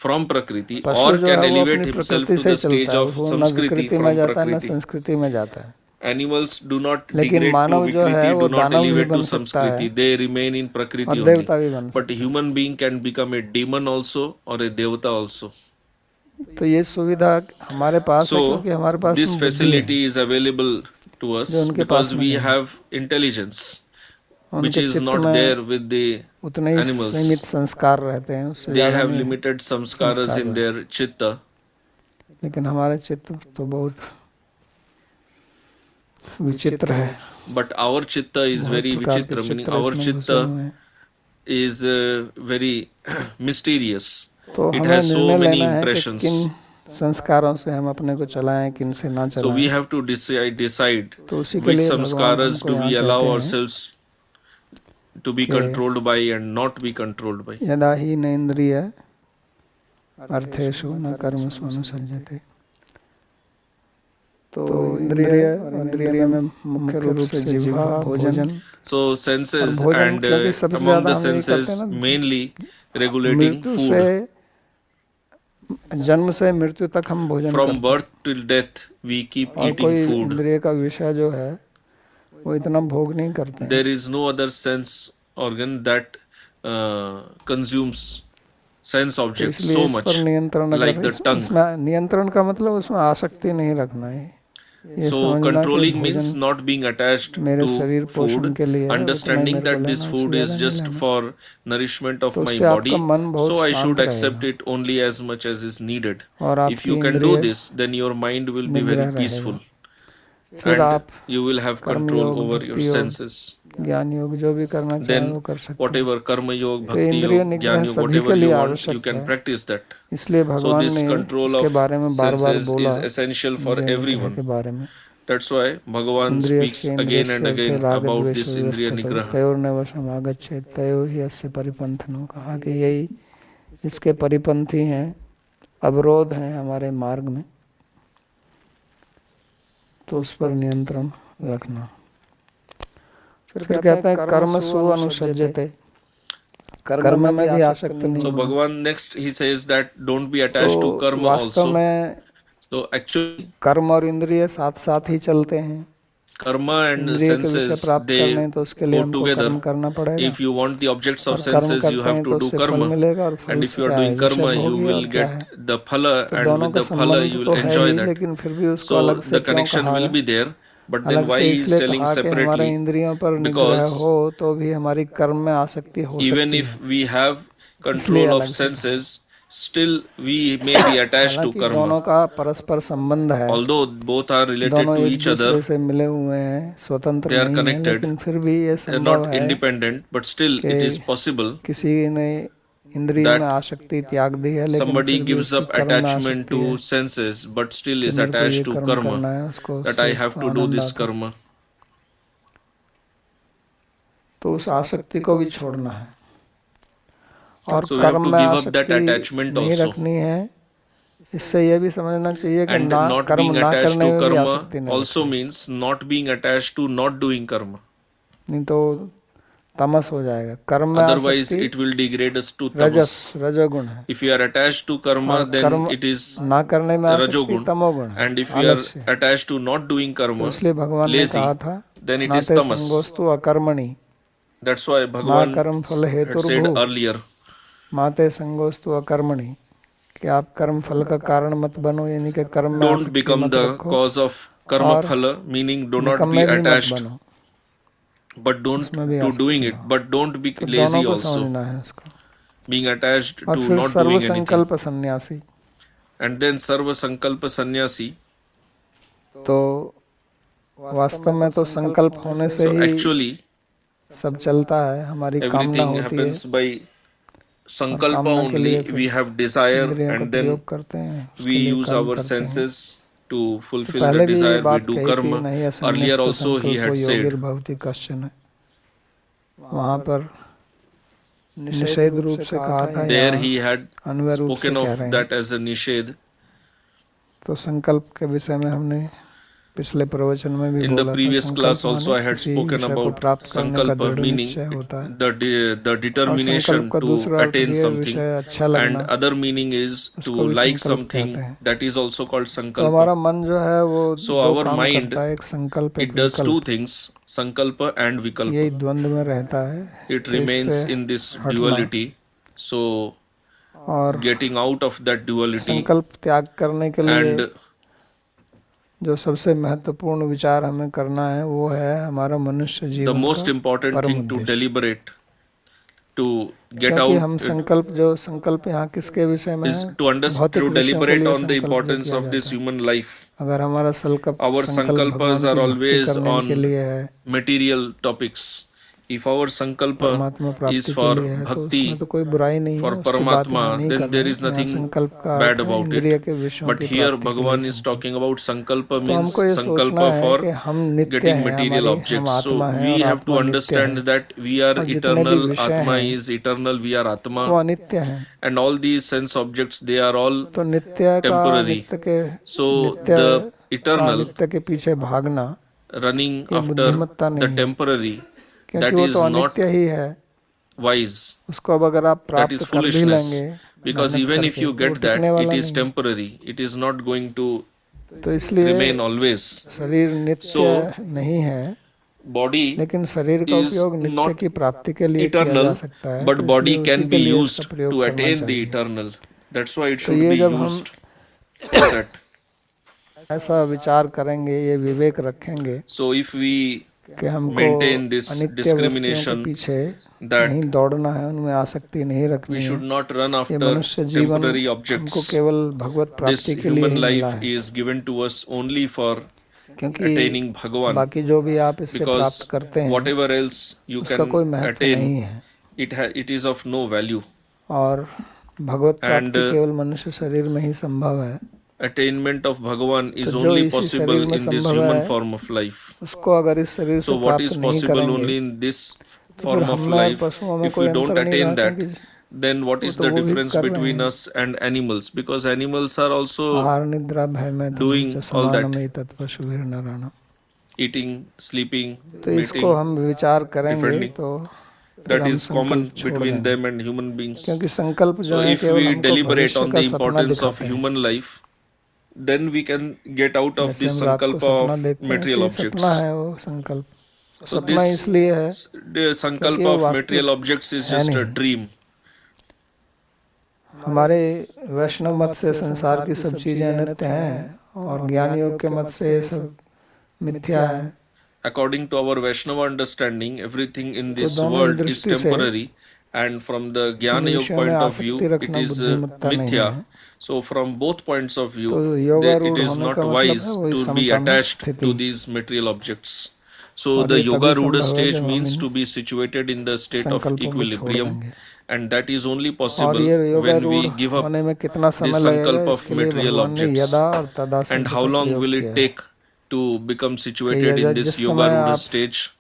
B: from Prakriti
A: पशु
B: or
A: जो
B: can
A: है वो
B: elevate
A: अपनी
B: himself
A: प्रकृति
B: to
A: से
B: the
A: चलता
B: stage
A: है,
B: of
A: वो न
B: Samskriti
A: विकृति में
B: from
A: जाता है न
B: Prakriti.
A: संस्कृति में जाता है।
B: Animals do not
A: लेकिन
B: degrade to
A: मानव जो है
B: Vikriti,
A: वो
B: do not
A: दानव भी
B: elevate to
A: बन सकता है
B: Samskriti. They remain in Prakriti
A: और
B: only.
A: देवता भी बन
B: But
A: सकता
B: a human being can become a demon also or a devata also.
A: है। तो ये सुविधा हमारे पास है
B: So
A: क्योंकि हमारे पास
B: this
A: में बुद्धि है,
B: facility is available to
A: जो
B: us
A: उनके पास
B: because
A: में
B: we
A: नहीं है।
B: have intelligence which
A: उनके
B: is
A: चित्त
B: not
A: में
B: there with the
A: उतने ही सीमित
B: animals.
A: संस्कार रहते हैं, उससे
B: They
A: ज़्यादा
B: have
A: नहीं
B: limited samskaras
A: संस्कार
B: in
A: रहते।
B: their chitta.
A: लेकिन हमारे चित्त तो बहुत विचित्र है,
B: But our chitta is
A: बहुत
B: very
A: प्रकार के
B: vichitra, meaning
A: चित्र
B: our
A: इसमें घुसे
B: chitta
A: हुए हैं।
B: is very mysterious.
A: तो
B: It
A: हमें
B: has so
A: निर्णय
B: many
A: लेना है कि
B: impressions.
A: किन संस्कारों से हम अपने को चलाएं, किन से ना
B: So we
A: चलाएं।
B: have to decide
A: तो उसी के
B: which
A: लिए भगवान
B: samskaras
A: हमको
B: do
A: यहाँ
B: we allow
A: कहते हैं
B: ourselves to be
A: कि
B: controlled by and not be controlled by.
A: यदा ही न इंद्रिय अर्थेषु न कर्मसु अनुसज्जते। तो इंद्रिय में मुख्य रूप से जिह्वा, भोजन,
B: So senses
A: और भोजन
B: and
A: क्योंकि सबसे
B: among
A: ज्यादा
B: the
A: हम यही करते
B: senses
A: हैं ना,
B: mainly regulating
A: मृत्यु से
B: food.
A: जन्म से मृत्यु तक हम भोजन
B: From
A: करते
B: birth till death we keep
A: हैं और
B: eating
A: कोई
B: food.
A: इंद्रिय का विषय जो है वो इतना भोग नहीं करते हैं।
B: There is no other sense organ that consumes sense
A: तो
B: objects
A: इसलिए
B: so
A: इस पर
B: much
A: नियंत्रण
B: like
A: अगर
B: the tongue.
A: इसमें नियंत्रण का मतलब उसमें आसक्ति नहीं रखना है, ये
B: So
A: समझना कि
B: controlling means
A: भोजन
B: not being attached
A: मेरे
B: to
A: शरीर पोषण
B: food,
A: के लिए है, उतना ही
B: understanding
A: मेरे को
B: that this
A: लेना, उससे
B: food is
A: ज्यादा नहीं
B: just
A: लेना।
B: for nourishment of
A: तो
B: my
A: उससे आपका
B: body,
A: मन बहुत
B: so I
A: शांत
B: should accept
A: रहेगा
B: it only as much as is needed.
A: और
B: If
A: आपकी
B: you can do
A: इंद्रिय
B: this, then your mind will be very
A: निग्रह रहेगा।
B: peaceful
A: फिर
B: and
A: आप
B: you will have
A: कर्म
B: control
A: योग,
B: over your
A: भक्ति योग,
B: senses.
A: ज्ञान योग जो भी करना चाहे
B: Then
A: वो कर सकते हैं।
B: whatever karma yoga,
A: तो
B: bhakti
A: इंद्रिय
B: yoga,
A: निग्रह
B: jnana yoga,
A: सभी
B: whatever
A: के लिए
B: you want,
A: आवश्यक
B: you can
A: है,
B: practice that.
A: इसलिए
B: So
A: भगवान
B: this
A: ने
B: control
A: इसके
B: of
A: बारे में बार बार
B: senses
A: बोला
B: is essential for
A: इंद्रिय निग्रह
B: everyone.
A: के बारे में।
B: That's why Bhagavan
A: इंद्रिय
B: speaks
A: से
B: again and
A: इंद्रियस्य अर्थे
B: again
A: राग
B: about
A: द्वेष
B: this Indriya
A: व्यवस्थितौ
B: Nigraha.
A: तयोर्नैव समागच्छेत् तयो हि अस्य परिपन्थिनो। कहा कि यही इसके परिपंथी हैं, अवरोध हैं हमारे मार्ग में, तो उस पर नियंत्रण रखना। फिर कहते हैं कर्म सु अनुसज्जते, कर्म में भी आसक्त नहीं
B: So
A: होना।
B: Bhagavan next he says that don't be attached to
A: तो
B: karma
A: वास्तव
B: also.
A: में
B: So actually
A: कर्म और इंद्रिय साथ साथ ही चलते हैं।
B: karma and
A: इंद्रिय के विषय
B: senses
A: प्राप्त
B: they
A: करने तो उसके लिए
B: go
A: हमको
B: together.
A: कर्म करना पड़ेगा,
B: If you want the objects
A: और
B: of
A: कर्म
B: senses you
A: करते
B: have
A: हैं
B: to
A: तो
B: do
A: उससे फल
B: karma.
A: मिलेगा, और फल
B: And if
A: से
B: you are
A: क्या है,
B: doing
A: विषय
B: karma you
A: भोगी
B: will
A: और क्या
B: get
A: है।
B: the phala
A: तो
B: and
A: दोनों
B: with
A: का
B: the phala
A: संबंध
B: you
A: तो
B: will
A: है
B: enjoy
A: ही,
B: that.
A: लेकिन फिर भी उसको
B: So
A: अलग से
B: the
A: क्यों
B: connection
A: कहा
B: will
A: है?
B: be there. But then
A: अलग
B: why
A: से
B: he is
A: इसलिए
B: telling
A: कहा कि हमारे
B: separately?
A: इंद्रियों पर निग्रह
B: Because
A: हो तो भी हमारी कर्म में आसक्ति हो
B: even
A: सकती
B: if
A: है,
B: we have
A: इसलिए
B: control of
A: अलग से कहा।
B: senses, still we may be attached to
A: हालांकि
B: karma.
A: दोनों का परस्पर संबंध है,
B: Although both are related
A: दोनों
B: to
A: एक
B: each other,
A: दूसरे से मिले हुए हैं, स्वतंत्र
B: they are
A: नहीं है,
B: connected,
A: लेकिन फिर भी ये
B: they are
A: संभव
B: not
A: है
B: independent, but still it is
A: कि
B: possible
A: किसी ने इंद्रिय में
B: that
A: आसक्ति त्याग दी है, लेकिन
B: somebody
A: फिर भी
B: gives
A: उसकी
B: up
A: कर्म में
B: attachment
A: आसक्ति है
B: to senses but still
A: कि
B: is
A: मेरे को ये
B: attached to
A: कर्म
B: karma,
A: करना है, उसको
B: that I
A: उससे
B: have
A: उसको
B: to do
A: आनंद
B: this
A: आता है।
B: karma.
A: तो उस आसक्ति को भी छोड़ना है और
B: So we have
A: कर्म
B: to
A: में
B: give up that
A: आसक्ति
B: attachment
A: नहीं
B: also.
A: रखनी है। इससे यह भी समझना चाहिए कि
B: And
A: ना
B: not
A: कर्म
B: being
A: ना
B: attached
A: करने
B: to
A: में भी
B: karma
A: आसक्ति नहीं
B: also
A: रखनी,
B: means not being attached to not doing karma.
A: नहीं तो तमस हो जाएगा। कर्म में
B: Otherwise
A: आसक्ति
B: it will degrade us to
A: रजस
B: tamas.
A: रजोगुण है,
B: If you are attached to karma
A: और
B: then
A: कर्म
B: it is
A: ना करने में आसक्ति
B: rajogun,
A: तमोगुण है,
B: and if you are
A: आलस्य।
B: attached to not doing
A: तो
B: karma,
A: इसलिए भगवान ने
B: lazy,
A: कहा था
B: then it is
A: नाते
B: tamas.
A: संगोस्तु अकर्मणि
B: That's why
A: माँ
B: Bhagavan
A: कर्म फल
B: had
A: हेतुर्भू
B: said earlier,
A: माते संगोस्तु अकर्मणि, कि आप कर्म फल का कारण मत बनो, यानी कि कर्म में
B: don't
A: आसक्ति
B: become
A: मत
B: the
A: रखो
B: cause of karma
A: और
B: phala, meaning do not be
A: निकम्मे भी मत
B: attached,
A: बनो,
B: but don't
A: उसमें भी
B: to
A: आसक्ति
B: doing
A: ना
B: it,
A: हो।
B: but don't be
A: तो दोनों
B: lazy
A: को
B: also,
A: समझना है इसको।
B: being attached
A: और
B: to
A: फिर
B: not
A: सर्व
B: doing anything.
A: संकल्प सन्यासी,
B: And then sarva sankalpa sannyasi.
A: तो वास्तव में तो संकल्प होने से
B: So
A: ही
B: actually
A: सब चलता है, हमारी कामना
B: everything
A: होती है,
B: happens by
A: और
B: sankalpa
A: कामना के लिए
B: only.
A: फिर
B: We have desire
A: इंद्रियों का
B: and then
A: प्रयोग करते हैं, उसके
B: we
A: लिए
B: use
A: कर्म
B: our
A: करते हैं।
B: senses to
A: तो
B: fulfill the
A: पहले भी ये
B: desire. We
A: बात
B: do
A: कही थी,
B: karma.
A: नहीं
B: Earlier
A: असन्यस्त
B: also he
A: संकल्पो
B: had said.
A: योगिर्भवति कश्चन, वहाँ पर निषेध रूप से कहा था,
B: There
A: या
B: he had
A: अन्वय रूप से
B: spoken
A: कह
B: of
A: रहे हैं।
B: that as a nished.
A: तो संकल्प के विषय में हमने पिछले प्रवचन में भी
B: In the
A: बोला था,
B: previous class
A: संकल्प
B: also I
A: माने
B: had
A: किसी
B: spoken
A: विषय को
B: about
A: प्राप्त करने का
B: sankalpa,
A: दृढ़
B: meaning
A: निश्चय होता है।
B: the
A: और
B: determination
A: संकल्प का
B: to
A: दूसरा अर्थ
B: attain
A: भी है
B: something,
A: विषय अच्छा
B: and
A: लगना,
B: other meaning is to
A: उसको भी
B: like
A: संकल्प
B: something,
A: कहते हैं।
B: that is also called
A: तो
B: sankalpa.
A: हमारा मन जो है वो
B: So
A: दो
B: our
A: काम
B: mind,
A: करता है, एक संकल्प
B: it
A: एक
B: does two
A: विकल्प,
B: things, sankalpa and
A: यही
B: vikalpa.
A: द्वंद्व में रहता है।
B: It
A: तो
B: remains
A: इससे
B: in this
A: हटना
B: duality. So
A: और
B: getting out of that duality
A: संकल्प त्याग करने के लिए
B: and
A: जो सबसे महत्वपूर्ण विचार हमें करना है वो है हमारा मनुष्य
B: the
A: जीवन
B: most
A: का
B: important
A: परम
B: thing to
A: उद्देश्य।
B: deliberate to get
A: क्योंकि
B: out
A: हम संकल्प यहाँ किसके विषय में
B: is
A: है?
B: to
A: भौतिक
B: to
A: विषयों के
B: deliberate
A: लिए
B: on the
A: संकल्प जो
B: importance
A: किया
B: of this
A: जाता है।
B: human life.
A: अगर हमारा
B: Our
A: संकल्प
B: sankalpas
A: भगवान
B: are
A: की भक्ति
B: always
A: करने के
B: on
A: लिए है,
B: material topics. If our sankalpa
A: परमात्मा
B: is
A: प्राप्ति के
B: for
A: लिए है, तो उसमें
B: bhakti,
A: तो कोई बुराई नहीं है,
B: for
A: उसकी बात यहाँ
B: Paramatma,
A: नहीं
B: then
A: कर
B: there
A: रहे
B: is
A: हैं। यहाँ
B: nothing
A: संकल्प का
B: bad
A: अर्थ है
B: about
A: इंद्रिय
B: it.
A: के विषयों
B: But
A: की
B: here
A: प्राप्ति के लिए
B: Bhagavan is
A: संकल्प।
B: talking about sankalpa
A: तो
B: means
A: हमको ये सोचना
B: sankalpa
A: है
B: for
A: कि हम नित्य
B: getting
A: हैं,
B: material
A: हम
B: objects. So
A: आत्मा हैं
B: we
A: और
B: have to
A: आत्मा नित्य
B: understand
A: है,
B: that we are
A: और जितने भी
B: eternal,
A: विषय
B: Atma
A: हैं
B: is eternal, we are
A: वो
B: Atma,
A: अनित्य हैं।
B: and all these sense objects, they are all
A: तो नित्य का
B: temporary. So the eternal
A: अनित्य के पीछे भागना
B: running
A: ये
B: after
A: बुद्धिमत्ता
B: the
A: नहीं है,
B: temporary,
A: क्योंकि
B: that
A: वो
B: is
A: तो
B: not
A: अनित्य ही है।
B: wise.
A: उसको अब अगर आप
B: That
A: प्राप्त
B: is
A: कर भी
B: foolishness.
A: लेंगे
B: Because
A: मेहनत
B: even if
A: करके,
B: you
A: तो वो
B: get that,
A: टिकने
B: it
A: वाला
B: is
A: नहीं है।
B: temporary. It is not going to
A: तो इसलिए
B: remain always.
A: शरीर नित्य
B: So
A: नहीं है,
B: body
A: लेकिन शरीर का
B: is
A: उपयोग नित्य
B: not
A: की प्राप्ति के लिए किया जा
B: eternal,
A: सकता है,
B: but
A: तो
B: body
A: इसलिए
B: can
A: उसी
B: be
A: के लिए
B: used
A: इसका प्रयोग
B: to
A: करना
B: attain the
A: चाहिए।
B: eternal. That's why it
A: तो
B: should
A: ये
B: be
A: जब हम
B: used for that.
A: ऐसा विचार करेंगे, ये विवेक रखेंगे
B: So if we
A: कि हमको
B: maintain this
A: अनित्य वस्तुओं के
B: discrimination
A: पीछे
B: that
A: नहीं दौड़ना है, उनमें आसक्ति नहीं
B: we
A: रखनी
B: should
A: है।
B: not run
A: ये
B: after
A: मनुष्य जीवन
B: temporary
A: हमको
B: objects.
A: केवल भगवत
B: This
A: प्राप्ति के लिए
B: human
A: ही मिला
B: life
A: है,
B: is given to us only for
A: क्योंकि
B: attaining Bhagavan.
A: बाकी जो भी आप इससे प्राप्त
B: Because
A: करते हैं
B: whatever else you
A: उसका कोई
B: can
A: महत्व
B: attain,
A: नहीं है,
B: it is of no value.
A: और भगवत
B: And
A: प्राप्ति केवल मनुष्य शरीर में ही संभव है।
B: attainment of Bhagavan is
A: तो जो
B: only
A: इसी
B: possible
A: शरीर में
B: in this
A: संभव
B: human
A: है,
B: form of life.
A: उसको अगर इस शरीर से
B: So what
A: प्राप्त
B: is
A: नहीं
B: possible
A: करेंगे
B: only in this
A: तो फिर
B: form of
A: हमें और
B: life,
A: पशुओं में
B: if
A: कोई
B: we don't
A: अंतर नहीं रहा,
B: attain that,
A: क्योंकि
B: then what
A: वो
B: is
A: तो
B: the
A: वो भी
B: difference
A: कर रहे
B: between
A: हैं।
B: us and animals? Because animals are also
A: आहार निद्रा भय में
B: doing all that.
A: समानम एतत् पशुभिः नराणाम्।
B: eating, sleeping,
A: तो इसको
B: mating,
A: हम विचार करेंगे
B: defending.
A: तो फिर
B: That
A: हम
B: is common
A: संकल्प छोड़
B: between
A: देंगे,
B: them and human beings.
A: क्योंकि संकल्प जो
B: So
A: है
B: if
A: केवल
B: we
A: हमको
B: deliberate
A: भविष्य
B: on
A: का
B: the
A: सपना
B: importance of
A: दिखाते हैं।
B: human life, then we can get out of
A: जैसे
B: this
A: हम रात को
B: sankalpa
A: सपना
B: of
A: देखते हैं,
B: material
A: तो ये सपना
B: objects.
A: है, वो संकल्प
B: So
A: सपना
B: this
A: इसलिए है
B: the
A: क्योंकि
B: sankalpa
A: वो
B: of
A: वास्तविक
B: material objects is
A: है
B: just a
A: नहीं।
B: dream.
A: हमारे वैष्णव मत से संसार की सब चीजें नित्य हैं, और ज्ञान योग के मत से ये सब मिथ्या है।
B: According to our Vaishnava understanding, everything in
A: तो
B: this
A: दोनों ही
B: world is
A: दृष्टि से
B: temporary, and from the
A: in
B: Jnana Yoga
A: विषयों में
B: point of view,
A: आसक्ति
B: it
A: रखना
B: is
A: बुद्धिमत्ता नहीं
B: mithya.
A: है।
B: So from both points of view,
A: तो
B: it
A: योगारूढ़
B: is
A: होने
B: not
A: का मतलब
B: wise
A: है वही
B: to be
A: समता में
B: attached
A: स्थिति,
B: to these material objects. So
A: और
B: the
A: ये तभी
B: yoga ruda
A: संभव है
B: stage
A: जब हम
B: means
A: in
B: to be situated in the state of
A: संकल्पों को छोड़
B: equilibrium,
A: देंगे।
B: and that is only
A: और
B: possible
A: ये
B: when
A: योगारूढ़
B: we give up
A: होने में कितना समय
B: this
A: लगेगा,
B: sankalpa of
A: इसके लिए
B: material
A: भगवान ने
B: objects,
A: यदा और तदा
B: and
A: शब्द
B: how
A: का
B: long
A: प्रयोग
B: will
A: किया
B: it
A: है
B: take to become
A: कि
B: situated in this
A: जिस
B: yoga
A: समय
B: ruda
A: आप
B: stage.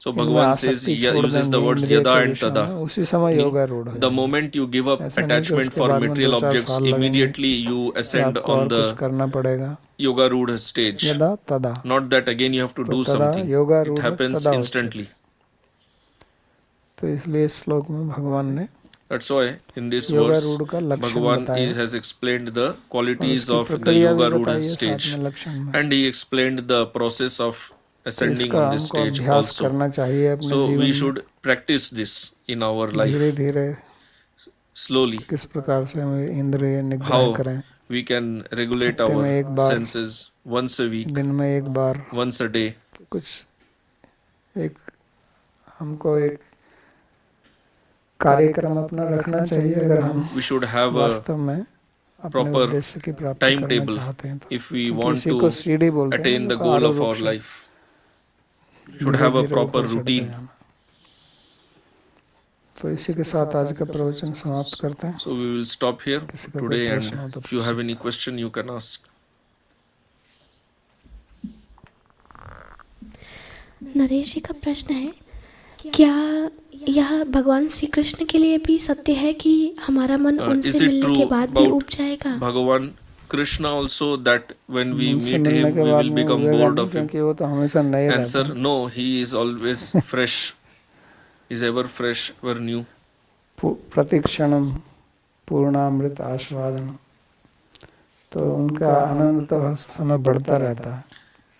B: So
A: इनमें
B: Bhagavan says,
A: आसक्ति छोड़
B: uses the
A: देंगे
B: words
A: इंद्रिय
B: yada
A: के
B: and
A: विषयों
B: tada.
A: में, उसी समय योगारूढ़ हो
B: The
A: जाएंगे।
B: moment you give up
A: ऐसा नहीं कि
B: attachment
A: उसके
B: for
A: बाद में
B: material
A: 2-4
B: objects,
A: साल लगेंगे
B: immediately you
A: कि
B: ascend
A: आपको और
B: on
A: कुछ
B: the
A: करना पड़ेगा।
B: yoga ruda stage.
A: यदा तदा,
B: Not that again you have to
A: तो
B: do
A: तदा
B: something. It
A: योगारूढ़
B: happens
A: तदा उच्यते।
B: instantly.
A: तो इसलिए इस श्लोक में भगवान ने
B: That's why in this verse,
A: योगारूढ़ का लक्षण
B: Bhagavan
A: बताया
B: has explained the
A: और
B: qualities
A: उसकी
B: of the
A: प्रक्रिया भी
B: yoga ruda
A: बताई है साथ
B: stage,
A: में लक्षण में।
B: and he explained the process of
A: तो
B: ascending
A: इसका
B: on this
A: हमको
B: stage
A: अभ्यास
B: also.
A: करना चाहिए अपने
B: So
A: जीवन
B: we
A: में,
B: should practice this in our
A: धीरे
B: life
A: धीरे
B: slowly.
A: किस प्रकार से हम इंद्रिय निग्रह
B: How
A: करें।
B: we can regulate
A: हफ्ते में
B: our
A: एक बार,
B: senses once a week,
A: दिन में एक बार,
B: once a day.
A: कुछ एक हमको एक कार्यक्रम अपना रखना चाहिए अगर हम
B: We should have a
A: वास्तव में अपने
B: proper
A: उद्देश्य की प्राप्ति करना
B: timetable
A: चाहते हैं तो।
B: if we
A: क्योंकि
B: want
A: इसी को
B: to
A: सीढ़ी बोलते हैं
B: attain
A: ना,
B: the
A: जो
B: goal of
A: आरोह
B: our
A: वृक्ष
B: life. Should have a
A: धीरे-धीरे
B: proper
A: ऊपर चढ़ते
B: routine.
A: जाना। तो इसी के साथ आज का प्रवचन समाप्त करते हैं।
B: So we will stop here
A: किसी का कोई
B: today,
A: प्रश्न हो
B: and
A: तो
B: if you have any question you can ask.
C: Naresh जी का प्रश्न है, क्या यह भगवान श्री कृष्ण के लिए भी सत्य है कि हमारा मन
B: Is
C: उनसे
B: it
C: मिलने के
B: true
C: बाद भी
B: about
C: उब जाएगा?
B: Bhagavan Krishna also that when we
A: उनसे
B: meet
A: मिलने
B: him,
A: के
B: we
A: बाद
B: will
A: में
B: become
A: उबेगा
B: bored
A: नहीं,
B: of him?
A: क्योंकि वो तो हमेशा नए रहते
B: Answer,
A: हैं।
B: no, he is always fresh, is ever fresh, ever new.
A: प्रतिक्षणम पूर्णामृत आस्वादन, तो उनका आनंद तो हर समय बढ़ता रहता है।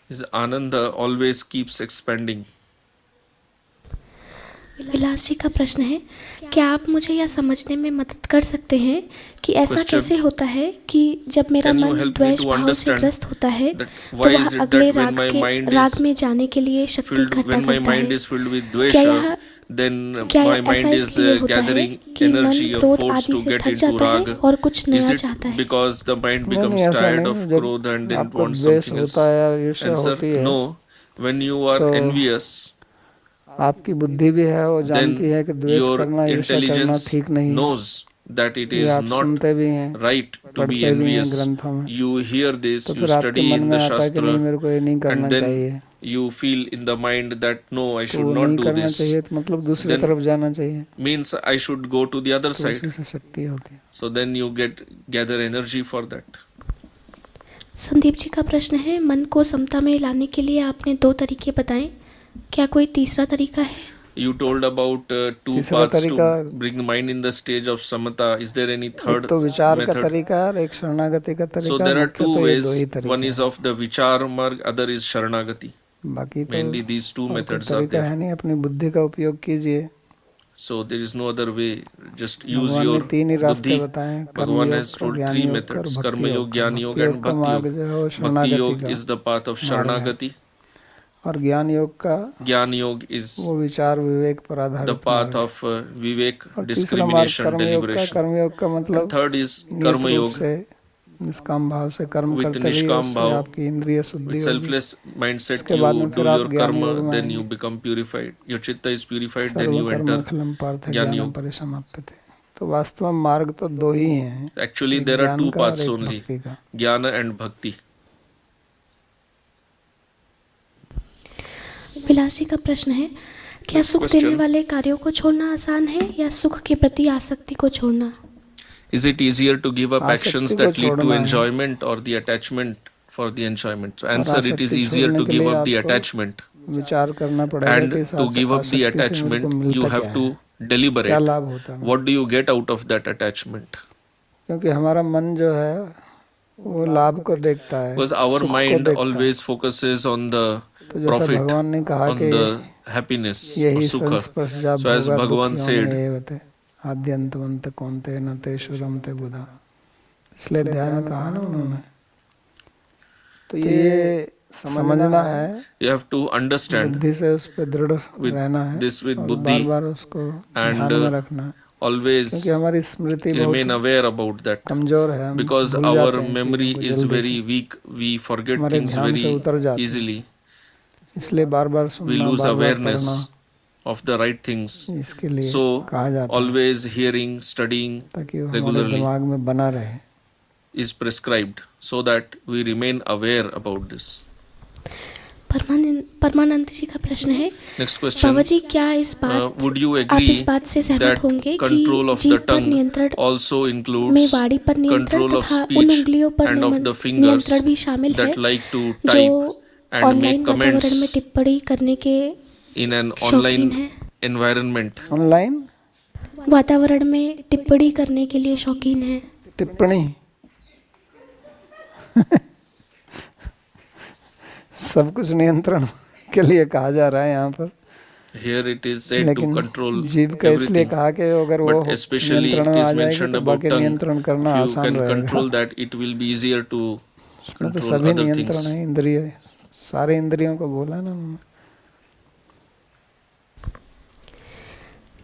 B: His Ananda always keeps expanding.
C: विलास जी का प्रश्न है, क्या आप मुझे यह समझने में मदद कर सकते हैं कि ऐसा
B: Question.
C: कैसे होता है कि जब मेरा
B: Can you
C: मन
B: help me
C: द्वेष
B: to
C: भाव से
B: understand
C: ग्रस्त होता है
B: that
C: तो
B: why
C: वह
B: is it
C: अगले
B: that when my mind
C: राग
B: is
C: में जाने के लिए शक्ति
B: filled,
C: इकट्ठा
B: when my
C: करता
B: mind
C: है?
B: is filled with
C: क्या
B: dvesha,
C: यह
B: then
C: क्या
B: my
C: ऐसा
B: mind is
C: इसलिए होता है
B: gathering
C: कि मन
B: energy or
C: क्रोध
B: force
C: आदि
B: to
C: से
B: get
C: थक
B: into
C: जाता है
B: raga?
C: और कुछ
B: Is
C: नया
B: it
C: चाहता है?
B: because the mind
A: नहीं
B: becomes
A: ऐसा
B: tired
A: नहीं,
B: of
A: जब
B: krodha and then
A: आपको
B: wants
A: द्वेष
B: something else?
A: होता है या ईर्ष्या
B: Answer,
A: होती है,
B: no. When you are
A: तो
B: envious,
A: आपकी बुद्धि भी है, वो
B: then
A: जानती है कि द्वेष
B: your
A: करना, ईर्ष्या करना
B: intelligence
A: ठीक नहीं है।
B: knows that it
A: ये
B: is
A: आप
B: not
A: सुनते भी हैं,
B: right to be
A: पढ़ते भी हैं
B: envious.
A: ग्रंथों में,
B: You hear this,
A: तो
B: you
A: फिर आपके
B: study
A: मन
B: in
A: में
B: the
A: आता है कि नहीं,
B: shastra,
A: मेरे को ये नहीं करना
B: and then
A: चाहिए,
B: you feel in the mind that no, I
A: तो
B: should
A: वो
B: not
A: नहीं
B: do
A: करना
B: this.
A: चाहिए, तो मतलब दूसरी
B: Then
A: तरफ जाना चाहिए,
B: means I should go to the other
A: तो
B: side.
A: उसी से शक्ति होती है।
B: So then you gather energy for that.
C: Sandeep ji का प्रश्न है, मन को समता में लाने के लिए आपने 2 तरीके बताएं, क्या कोई तीसरा तरीका है?
B: You told about 2
A: तीसरा
B: paths
A: तरीका,
B: to bring mind in the stage of samatha. Is there any
A: एक
B: third
A: तो विचार का
B: method?
A: तरीका है और एक शरणागति का
B: So
A: तरीका,
B: there are
A: मुख्य
B: 2
A: तो ये 2 ही
B: ways. One
A: तरीके
B: is
A: हैं,
B: of the vichar marg, other is sharanagati.
A: बाकी तो
B: Mainly these 2
A: और कोई
B: methods are
A: तरीका है
B: there.
A: नहीं, अपनी बुद्धि का उपयोग कीजिए।
B: So there is no other way. Just use
A: भगवान
B: your
A: ने 3 ही रास्ते
B: buddhi.
A: बताए, कर्म
B: Bhagavan
A: योग
B: has
A: का,
B: told
A: ज्ञान
B: 3
A: योग का और
B: methods:
A: भक्ति
B: karma
A: योग
B: yoga,
A: का।
B: jnana
A: भक्ति
B: yoga,
A: योग
B: and
A: का
B: bhakti
A: मार्ग
B: yoga.
A: जो है वो
B: Bhakti
A: शरणागति
B: yoga
A: का
B: is the path of
A: मार्ग है,
B: sharanagati.
A: और ज्ञान योग का
B: Jnana yoga is
A: वो विचार विवेक पर
B: the
A: आधारित
B: path
A: मार्ग है।
B: of vivek,
A: और तीसरा मार्ग
B: discrimination,
A: कर्म योग का,
B: deliberation.
A: कर्म योग का
B: And
A: मतलब
B: third is
A: नियत
B: karma
A: रूप
B: yoga
A: से निष्काम भाव से कर्म
B: with
A: करते रहिए,
B: nishkam
A: उससे
B: bhav.
A: आपकी इंद्रिय शुद्धि
B: With
A: होगी।
B: selfless mindset,
A: उसके बाद
B: you
A: में
B: do
A: फिर आप
B: your
A: ज्ञान योग
B: karma,
A: में
B: then you
A: आएंगे।
B: become purified. Your chitta is purified, then
A: serve
B: you
A: कर्म
B: enter
A: खलम पार्थ
B: Jnana
A: ज्ञानम
B: yoga.
A: परिसमाप्यते। तो वास्तव में मार्ग तो 2 ही हैं,
B: Actually,
A: एक
B: there are
A: ज्ञान
B: 2
A: का और
B: paths
A: एक
B: only:
A: भक्ति का।
B: jnana and bhakti.
C: विलास जी का प्रश्न है, क्या सुख देने वाले कार्यों को छोड़ना आसान है या सुख के प्रति आसक्ति को छोड़ना?
B: Is it easier to give up actions
A: आसक्ति को
B: that lead to
A: छोड़ना है,
B: enjoyment or the attachment for the enjoyment? So
A: और
B: answer, it is
A: आसक्ति
B: easier
A: छोड़ने
B: to
A: के
B: give
A: लिए
B: up the
A: आपको
B: attachment.
A: विचार करना पड़ेगा
B: And
A: कि इस
B: to give up the
A: आसक्ति से मेरे को
B: attachment,
A: मिलता
B: you
A: क्या
B: have
A: है,
B: to
A: क्या
B: deliberate.
A: लाभ होता है।
B: What do you get out of that attachment?
A: क्योंकि हमारा मन जो है वो लाभ को देखता है,
B: Because our
A: सुख को
B: mind
A: देखता है।
B: always focuses on the
A: तो जैसा
B: profit,
A: भगवान ने कहा
B: on
A: कि
B: the happiness or
A: यही
B: sukha.
A: संस्पर्शजा
B: So as
A: भोगा
B: Bhagavan
A: दुखियों
B: said,
A: में एवते आद्यंतवंत कौनते न तेषुरम ते बुधा, इसलिए ध्यान में कहा ना उन्होंने। तो ये समझना है,
B: you have to understand
A: बुद्धि से उस पर दृढ़
B: with
A: रहना है
B: this with
A: और
B: buddhi
A: बार-बार उसको
B: and
A: ध्यान में रखना है,
B: always
A: क्योंकि हमारी स्मृति
B: remain
A: बहुत
B: aware about that.
A: कमजोर है, हम
B: Because
A: भूल
B: our
A: जाते हैं
B: memory
A: चीज़ों को
B: is
A: जल्दी
B: very
A: से,
B: weak, we forget
A: हमारे
B: things
A: ध्यान से
B: very
A: उतर जाते हैं,
B: easily.
A: इसलिए बार-बार
B: We
A: सुनना,
B: lose
A: बार-बार
B: awareness
A: पढ़ना,
B: of the right things.
A: इसके लिए
B: So
A: कहा जाता है,
B: always hearing, studying
A: ताकि वो हमारे
B: regularly
A: दिमाग में बना रहे।
B: is prescribed so that we remain aware about this.
C: परमानंद जी का प्रश्न है,
B: Next question.
C: बाबा जी, क्या इस
B: Would you
C: आप
B: agree
C: इस बात से सहमत
B: that
C: होंगे
B: control
C: कि
B: of the
C: जीभ पर
B: tongue
C: नियंत्रण
B: also
C: में
B: includes
C: वाणी पर नियंत्रण
B: control of
C: तथा उन
B: speech
C: उंगलियों पर
B: and of the fingers
C: नियंत्रण भी शामिल है
B: that like to
C: जो
B: type and
C: ऑनलाइन
B: make
C: वातावरण में
B: comments
C: टिप्पणी करने के
B: in an
C: शौकीन
B: online
C: हैं?
B: environment?
A: ऑनलाइन
C: वातावरण में टिप्पणी करने के लिए शौकीन है।
A: टिप्पणी सब कुछ नियंत्रण के लिए कहा जा रहा है यहाँ पर,
B: Here it is said to
A: लेकिन
B: control
A: जीभ का इसलिए
B: everything,
A: कहा कि अगर वो
B: but especially
A: नियंत्रण
B: it
A: में आ
B: is
A: जाएगी
B: mentioned
A: तो
B: about
A: बाकी
B: tongue.
A: नियंत्रण करना
B: If you
A: आसान
B: can
A: रहेगा।
B: control that, it will be easier to
A: उसमें तो
B: control
A: सभी
B: other
A: नियंत्रण
B: things.
A: है, इंद्रिय, सारे इंद्रियों को बोला ना उन्होंने।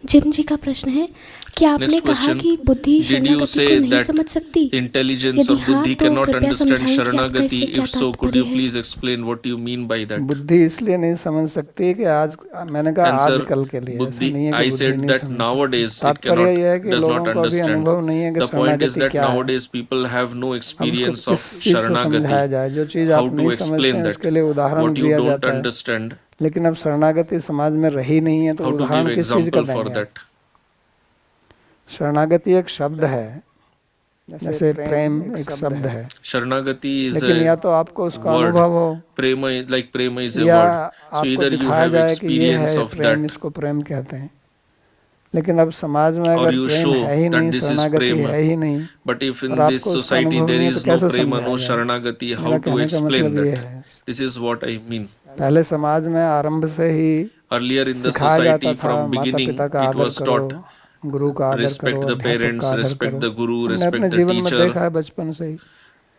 C: जिम जी का प्रश्न है, क्या आपने
B: Next
C: कहा
B: question.
C: कि बुद्धि
B: Did you
C: शरणागति
B: say
C: को नहीं
B: that
C: समझ सकती?
B: intelligence
C: यदि
B: of
C: हाँ,
B: buddhi
C: तो
B: cannot
C: कृपया
B: understand
C: समझाएं कि आपका
B: sharanagati?
C: इससे क्या
B: If so, could you
C: तात्पर्य है?
B: please explain what you mean by that?
A: बुद्धि इसलिए नहीं समझ सकती कि आज, मैंने कहा
B: Answer,
A: आजकल के लिए, ऐसा
B: buddhi,
A: नहीं है कि
B: I
A: बुद्धि
B: said
A: नहीं
B: that
A: समझ
B: nowadays
A: सकती।
B: it
A: तात्पर्य
B: cannot,
A: यह है कि
B: does
A: लोगों
B: not
A: को अभी
B: understand.
A: अनुभव नहीं है कि
B: The point is
A: शरणागति
B: that
A: क्या है।
B: nowadays people have no
A: अब उसको
B: experience
A: किस
B: of
A: चीज से समझाया
B: sharanagati.
A: जाए, जो चीज
B: How
A: आप
B: to
A: नहीं समझते
B: explain
A: हैं
B: that?
A: उसके लिए उदाहरण
B: What you
A: दिया
B: don't
A: जाता है,
B: understand,
A: लेकिन अब शरणागति समाज में रही नहीं है तो
B: how to
A: उदाहरण
B: give
A: किस चीज का
B: example for
A: देंगे आप?
B: that?
A: शरणागति एक शब्द है, जैसे प्रेम एक शब्द है,
B: Sharanagati is
A: लेकिन या
B: a
A: तो आपको उसका
B: word.
A: अनुभव हो
B: Prema is a
A: या
B: word. So
A: आपको
B: either you
A: दिखाया
B: have
A: जाए कि ये
B: experience
A: है
B: of
A: प्रेम,
B: that,
A: इसको प्रेम कहते हैं। लेकिन अब समाज में
B: or
A: अगर
B: you
A: प्रेम
B: show
A: है ही नहीं,
B: that this is
A: शरणागति
B: prema.
A: है ही नहीं,
B: But if
A: और
B: in this
A: आपको उसका
B: society
A: अनुभव
B: there
A: नहीं है, तो
B: is no
A: कैसे
B: prema, no
A: समझाया जाए?
B: Sharanagati, how
A: मेरा
B: to
A: कहने का
B: explain
A: मतलब ये
B: that?
A: है,
B: This is what I mean.
A: पहले समाज में आरंभ से ही
B: Earlier in the
A: सिखाया जाता
B: society,
A: था
B: from
A: माता
B: beginning,
A: पिता का
B: it
A: आदर
B: was
A: करो,
B: taught
A: गुरु का आदर करो,
B: respect the
A: अध्यापक
B: parents,
A: का आदर
B: respect
A: करो।
B: the guru,
A: हमने अपने
B: respect the
A: जीवन में
B: teacher.
A: देखा है बचपन से ही,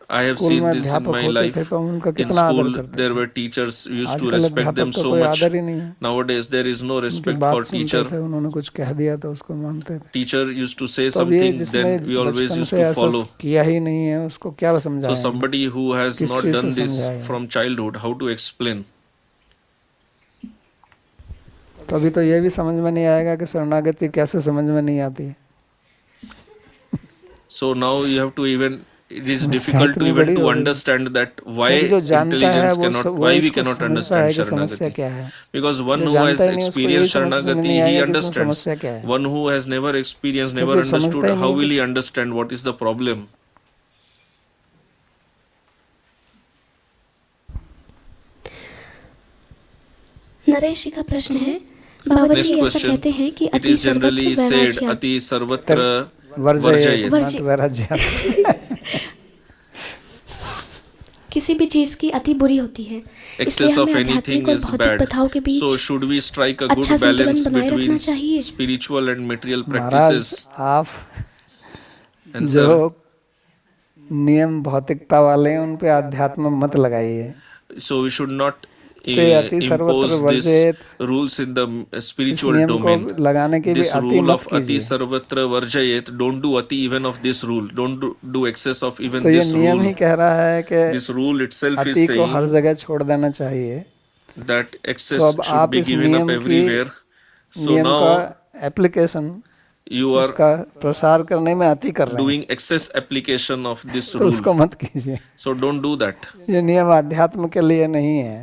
B: I have
A: स्कूल
B: seen
A: में
B: this in
A: अध्यापक
B: my
A: होते थे
B: life.
A: तो हम उनका
B: In
A: कितना आदर
B: school,
A: करते
B: there
A: थे।
B: were teachers used to
A: आजकल
B: respect
A: अध्यापक
B: them
A: का
B: so
A: कोई
B: much.
A: आदर ही नहीं है,
B: Nowadays, there is no
A: उनकी
B: respect
A: बात
B: for
A: सुनते
B: teacher.
A: थे, उन्होंने कुछ कह दिया तो उसको मानते थे।
B: Teacher used to say
A: तो अब ये
B: something,
A: जिसने
B: then we always
A: बचपन
B: used
A: से
B: to
A: ऐसा
B: follow.
A: किया ही नहीं है, उसको क्या
B: So
A: समझाएं?
B: somebody who has
A: किस
B: not
A: चीज से
B: done this
A: समझाएं?
B: from childhood, how to explain?
A: तो अभी तो ये भी समझ में नहीं आएगा कि शरणागति कैसे समझ में नहीं आती है।
B: So now you have to even, it is
A: समस्या
B: difficult to
A: इतनी
B: even
A: बड़ी
B: to
A: हो गई।
B: understand that why
A: क्योंकि जो जानता है
B: intelligence
A: वो
B: cannot,
A: वो
B: why we
A: इसको
B: cannot
A: समझता
B: understand
A: है कि समस्या
B: Sharanagati.
A: क्या है।
B: Because one
A: जो
B: who has
A: जानता ही नहीं उसको यही
B: experienced
A: समझ में
B: Sharanagati,
A: नहीं
B: he
A: आएगा कि इसमें
B: understands.
A: समस्या क्या है,
B: One who has never experienced, never
A: क्योंकि समझता
B: understood,
A: ही
B: how
A: नहीं
B: will
A: है।
B: he understand what is the problem?
C: Naresh जी का प्रश्न है, बाबा
B: Next
C: जी ऐसा
B: question.
C: कहते हैं कि
B: It
C: अति
B: is generally
C: सर्वत्र
B: said,
C: वैराग्य।
B: Ati Sarvatra
A: वर्जयेत,
B: Varjayet.
A: not वैराग्येत।
C: किसी भी चीज की अति बुरी होती है, इसलिए
B: Excess of
C: हमें
B: anything
C: आध्यात्मिक और
B: is
C: भौतिक
B: bad.
C: प्रथाओं के बीच
B: So should we strike a
C: अच्छा
B: good
C: संतुलन
B: balance
C: बनाए
B: between
C: रखना चाहिए।
B: spiritual and material
A: Maharaj
B: practices?
A: आप
B: Answer.
A: जो नियम भौतिकता वाले हैं उन पे अध्यात्म मत लगाइए।
B: So we should not
A: ते अति सर्वत्र
B: impose these
A: वर्जयेत,
B: rules in the
A: इस
B: spiritual
A: नियम
B: domain.
A: को लगाने की भी
B: This
A: अति
B: rule
A: मत
B: of Ati
A: कीजिए।
B: Sarvatra Varjayet, don't do Ati even of this rule. Don't do excess of even
A: तो ये
B: this
A: नियम ही
B: rule.
A: कह रहा है कि
B: This rule itself
A: अति
B: is
A: को हर
B: saying
A: जगह छोड़ देना चाहिए।
B: that
A: तो
B: excess
A: अब
B: should
A: आप
B: be
A: इस
B: given up
A: नियम की
B: everywhere. So
A: नियम का
B: now
A: एप्लीकेशन,
B: you are
A: इसका प्रसार करने में अति कर रहे हैं,
B: doing excess application of this
A: तो
B: rule.
A: उसको मत कीजिए।
B: So don't do that.
A: ये नियम अध्यात्म के लिए नहीं है,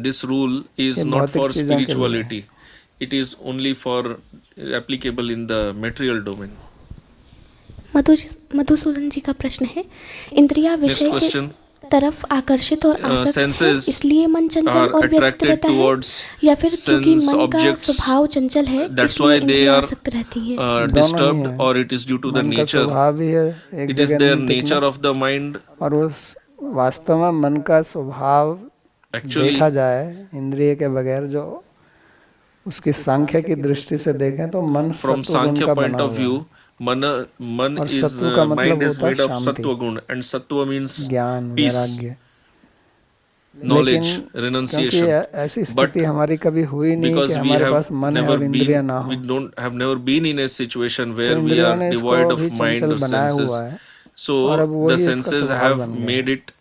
B: This rule is
A: ये
B: not
A: भौतिक
B: for
A: चीजों के लिए है।
B: spirituality. It is only for applicable in the material domain.
C: Madhusudan जी का प्रश्न है, इंद्रिया
B: Next
C: विषय
B: question.
C: के तरफ आकर्षित और आसक्त है,
B: Senses
C: इसलिए मन चंचल
B: are
C: और व्यथित
B: attracted
C: रहता है,
B: towards
C: या फिर क्योंकि
B: sense
C: मन का
B: objects.
C: स्वभाव चंचल है
B: That's
C: इसलिए
B: why they
C: इंद्रियां
B: are
C: आसक्त रहती हैं।
A: दोनों ही
B: disturbed,
A: हैं।
B: or it is due to the
A: मन का
B: nature.
A: स्वभाव भी है एक
B: It is
A: जगह
B: their
A: नहीं टिकना,
B: nature of the mind.
A: और उस वास्तव में मन का स्वभाव
B: Actually,
A: देखा जाए इंद्रिय के बगैर, जो उसकी सांख्य की दृष्टि से देखें तो मन
B: from
A: सत्व गुण
B: Sankhya
A: का
B: point
A: बना
B: of
A: हुआ
B: view,
A: है,
B: man
A: और
B: is
A: सत्व का मतलब
B: mind is
A: होता है
B: made of
A: Shanti,
B: sattva gun, and sattva means
A: ज्ञान,
B: peace,
A: वैराग्य।
B: knowledge,
A: लेकिन क्योंकि
B: renunciation.
A: ऐसी
B: But
A: स्थिति हमारी कभी हुई नहीं कि
B: because we
A: हमारे
B: have
A: पास मन है
B: never
A: और इंद्रियां
B: been,
A: ना हो,
B: we don't have never been in a situation
A: तो
B: where we
A: इंद्रियों
B: are
A: ने
B: devoid
A: इसको
B: of
A: भी
B: mind
A: चंचल
B: or
A: बनाया
B: senses.
A: हुआ है, और
B: So
A: अब
B: the
A: वही इसका
B: senses
A: स्वभाव
B: have
A: बन गया
B: made
A: है।
B: it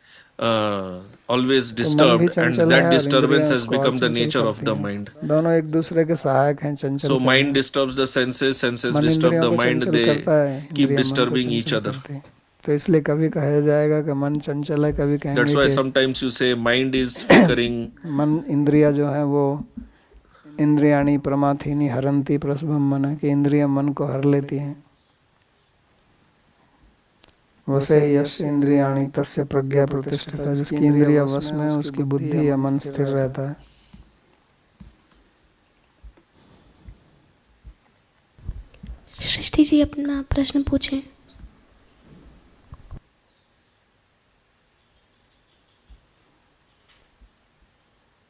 B: always
A: तो मन भी
B: disturbed, and
A: चंचल है
B: that
A: और
B: disturbance
A: इंद्रियां
B: has
A: उसको और
B: become the
A: Chanchal
B: nature of
A: करती
B: the
A: हैं।
B: mind.
A: दोनों एक दूसरे के सहायक हैं, चंचल
B: So
A: करने
B: mind
A: में।
B: disturbs the senses, senses
A: मन
B: disturb
A: इंद्रियों
B: the
A: को
B: mind,
A: चंचल
B: they
A: करता है,
B: keep
A: इंद्रियां मन को
B: disturbing each
A: चंचल
B: other.
A: करती हैं। तो इसलिए कभी कहा जाएगा कि मन चंचल है, कभी
B: That's
A: कहेंगे
B: why
A: कि
B: sometimes you say mind is flickering.
A: मन इंद्रिया जो है वो इंद्रियाणी प्रमाथीनी हरंती प्रसभम मन है, कि इंद्रियां मन को हर लेती हैं। वसे यश इंद्रियाणी तस्य प्रज्ञा प्रतिष्ठिता, जिसकी इंद्रिया वश में उसकी बुद्धि या मन स्थिर रहता है।
C: सृष्टि जी अपना प्रश्न पूछें।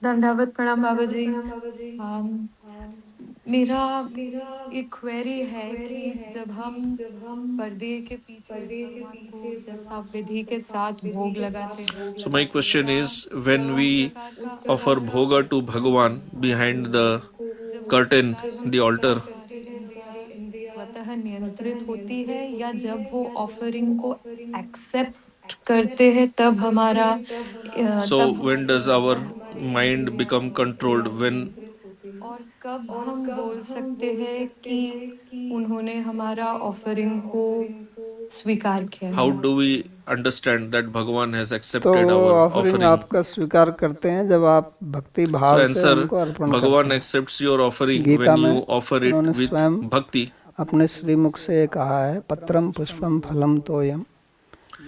D: दंडावत प्रणाम बाबा जी। मेरा एक क्वेरी है कि जब हम पर्दे के पीछे भगवान को जैसा विधि के साथ भोग लगाते हैं,
B: So my question is, when we offer bhoga to Bhagavan behind the curtain, the altar,
D: स्वतः नियंत्रित होती है, या जब वो ऑफरिंग को एक्सेप्ट करते हैं तब हमारा
B: so when does our mind become controlled? When
D: और कब हम बोल सकते हैं कि उन्होंने हमारा ऑफरिंग को स्वीकार किया?
B: how do we understand that Bhagavan has
A: तो
B: accepted
A: वो
B: our
A: ऑफरिंग
B: offering?
A: आपका स्वीकार करते हैं जब आप भक्ति
B: So
A: भाव से
B: answer,
A: उनको अर्पण
B: Bhagavan
A: करते हैं।
B: accepts your offering
A: Gita
B: when
A: में
B: you offer it
A: उन्होंने
B: with
A: स्वयं
B: bhakti.
A: अपने श्रीमुख से कहा है, पत्रम पुष्पम फलम तोयम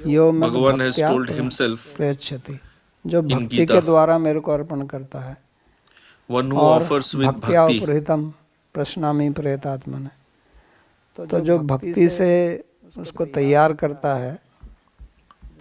A: यो मद
B: Bhagavan has
A: भक्त्या
B: told himself
A: प्रयच्छति, जो
B: in
A: भक्ति
B: Gita,
A: के द्वारा मेरे को अर्पण करता है।
B: one who
A: और
B: offers with
A: भक्त्या
B: bhakti,
A: उपहृतम प्रश्नामि प्रेतात्मने, तो जो भक्ति से उसको तैयार करता है,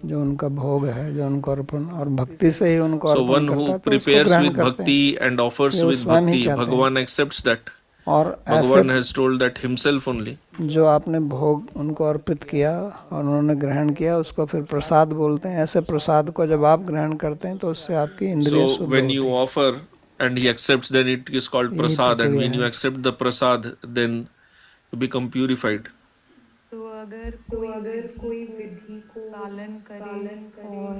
A: जो उनका भोग है, जो उनको अर्पण, और भक्ति से ही उनको
B: so
A: अर्पण
B: one
A: करता
B: who
A: है, तो उसको
B: prepares
A: ग्रहण
B: with
A: करते हैं।
B: bhakti and offers
A: ये वो
B: with
A: स्वयं ही
B: bhakti,
A: कहते हैं।
B: Bhagavan accepts that.
A: और
B: Bhagavan
A: ऐसे
B: has told that himself only.
A: जो आपने भोग उनको अर्पित किया और उन्होंने ग्रहण किया, उसको फिर प्रसाद बोलते हैं। ऐसे प्रसाद को जब आप ग्रहण करते हैं तो उससे आपकी इंद्रिय
B: So
A: शुद्ध
B: when
A: होती
B: you
A: है।
B: offer and he accepts, then it is called
A: यही
B: prasad, and
A: प्रक्रिया
B: when you
A: है।
B: accept the prasad, then you become purified.
D: तो अगर कोई विधि को पालन करे और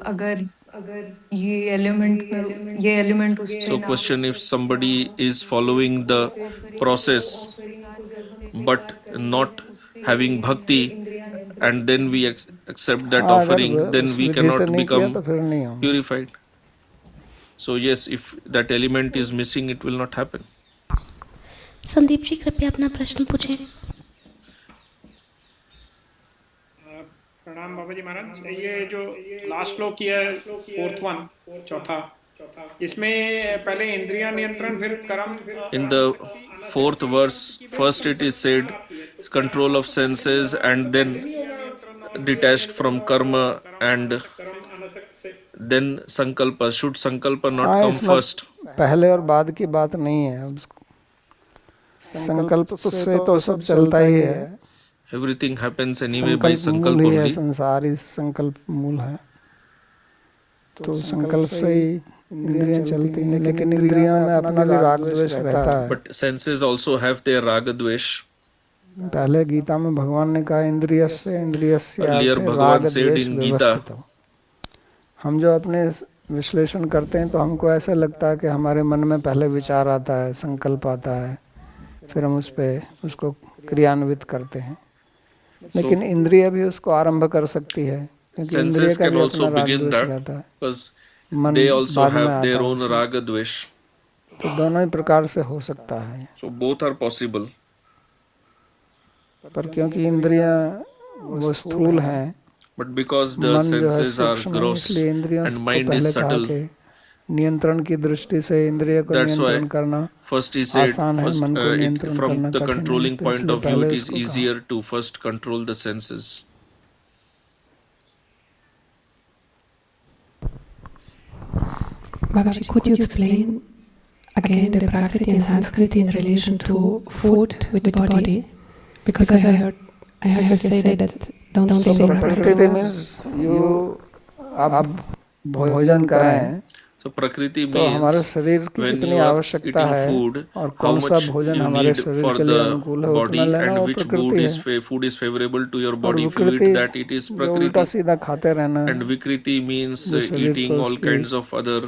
D: अगर ये एलिमेंट उस पे
B: So
D: ना
B: question, if somebody is following the process but not having bhakti, and then we accept that
A: हाँ, अगर
B: offering, then
A: उस
B: we
A: विधि से
B: cannot
A: नहीं किया
B: become
A: तो फिर नहीं होगा।
B: purified. So yes, if that element is missing, it will not happen.
C: Sandeep ji कृपया अपना प्रश्न पूछें।
E: प्रणाम बाबा जी महाराज। ये जो लास्ट श्लोक किया है, फोर्थ वन, चौथा, इसमें पहले इंद्रिया नियंत्रण, फिर कर्म।
B: In the fourth verse, first it is said control of senses, and then detached from karma, and then sankalpa. Should sankalpa not
A: हाँ,
B: come
A: इसमें
B: first?
A: पहले और बाद की बात नहीं है। संकल्प से तो सब चलता ही है।
B: Everything happens anyway by
A: संकल्प
B: sankalp
A: मूल ही है,
B: only.
A: संसार ही संकल्प मूल है। तो संकल्प से ही इंद्रियां चलती हैं, लेकिन इंद्रियों में अपना भी राग द्वेष रहता है।
B: But senses also have their raga dvesh.
A: पहले गीता में भगवान ने कहा इंद्रियस्य
B: Earlier Bhagavan said in Gita,
A: हम जो अपने विश्लेषण करते हैं तो हमको ऐसा लगता है कि हमारे मन में पहले विचार आता है, संकल्प आता है, फिर हम उसको क्रियान्वित करते हैं। लेकिन इंद्रिय भी उसको आरंभ कर सकती है, क्योंकि इंद्रिय
B: senses
A: का
B: can
A: भी
B: also
A: अपना राग
B: begin
A: द्वेष
B: that,
A: रहता है।
B: because
A: मन
B: they also
A: बाद में
B: have
A: आता
B: their
A: है
B: own
A: उसमें।
B: raga dvesh.
A: तो दोनों ही प्रकार से हो सकता है,
B: So both are possible.
A: पर क्योंकि इंद्रियां वो स्थूल हैं,
B: But because the
A: मन जो है
B: senses are
A: सूक्ष्म है,
B: gross
A: इसलिए इंद्रियों
B: and
A: को
B: mind
A: पहले
B: is
A: कहा
B: subtle,
A: कि नियंत्रण की दृष्टि से इंद्रिय को
B: that's why
A: नियंत्रण करना
B: first he said,
A: आसान है,
B: first,
A: मन को नियंत्रण
B: from
A: करना
B: the
A: कठिन है।
B: controlling
A: तो
B: point
A: इसलिए
B: of view,
A: पहले
B: it is
A: उसको कहा।
B: easier to first control the senses.
F: Babaji, could you explain again the Prakriti and Sanskrit in relation to food with the body? Because I heard say that don't stay in
A: प्रकृति
F: Prakriti.
A: Means you आप भोजन करें
B: So Prakriti
A: तो हमारे
B: means
A: शरीर की
B: when
A: कितनी
B: you are
A: आवश्यकता
B: eating
A: है
B: food,
A: और
B: how
A: कौन सा
B: much
A: भोजन
B: you
A: हमारे
B: need
A: शरीर
B: for
A: के लिए
B: the
A: अनुकूल है
B: body,
A: उतना लेना,
B: and
A: वो
B: which
A: प्रकृति है।
B: food is favorable to your
A: और
B: body. If you
A: विकृति
B: eat that, it is
A: जो उल्टा
B: Prakriti.
A: सीधा खाते रहना,
B: And Vikriti means
A: वो शरीर
B: eating
A: को
B: all
A: उसकी
B: kinds of other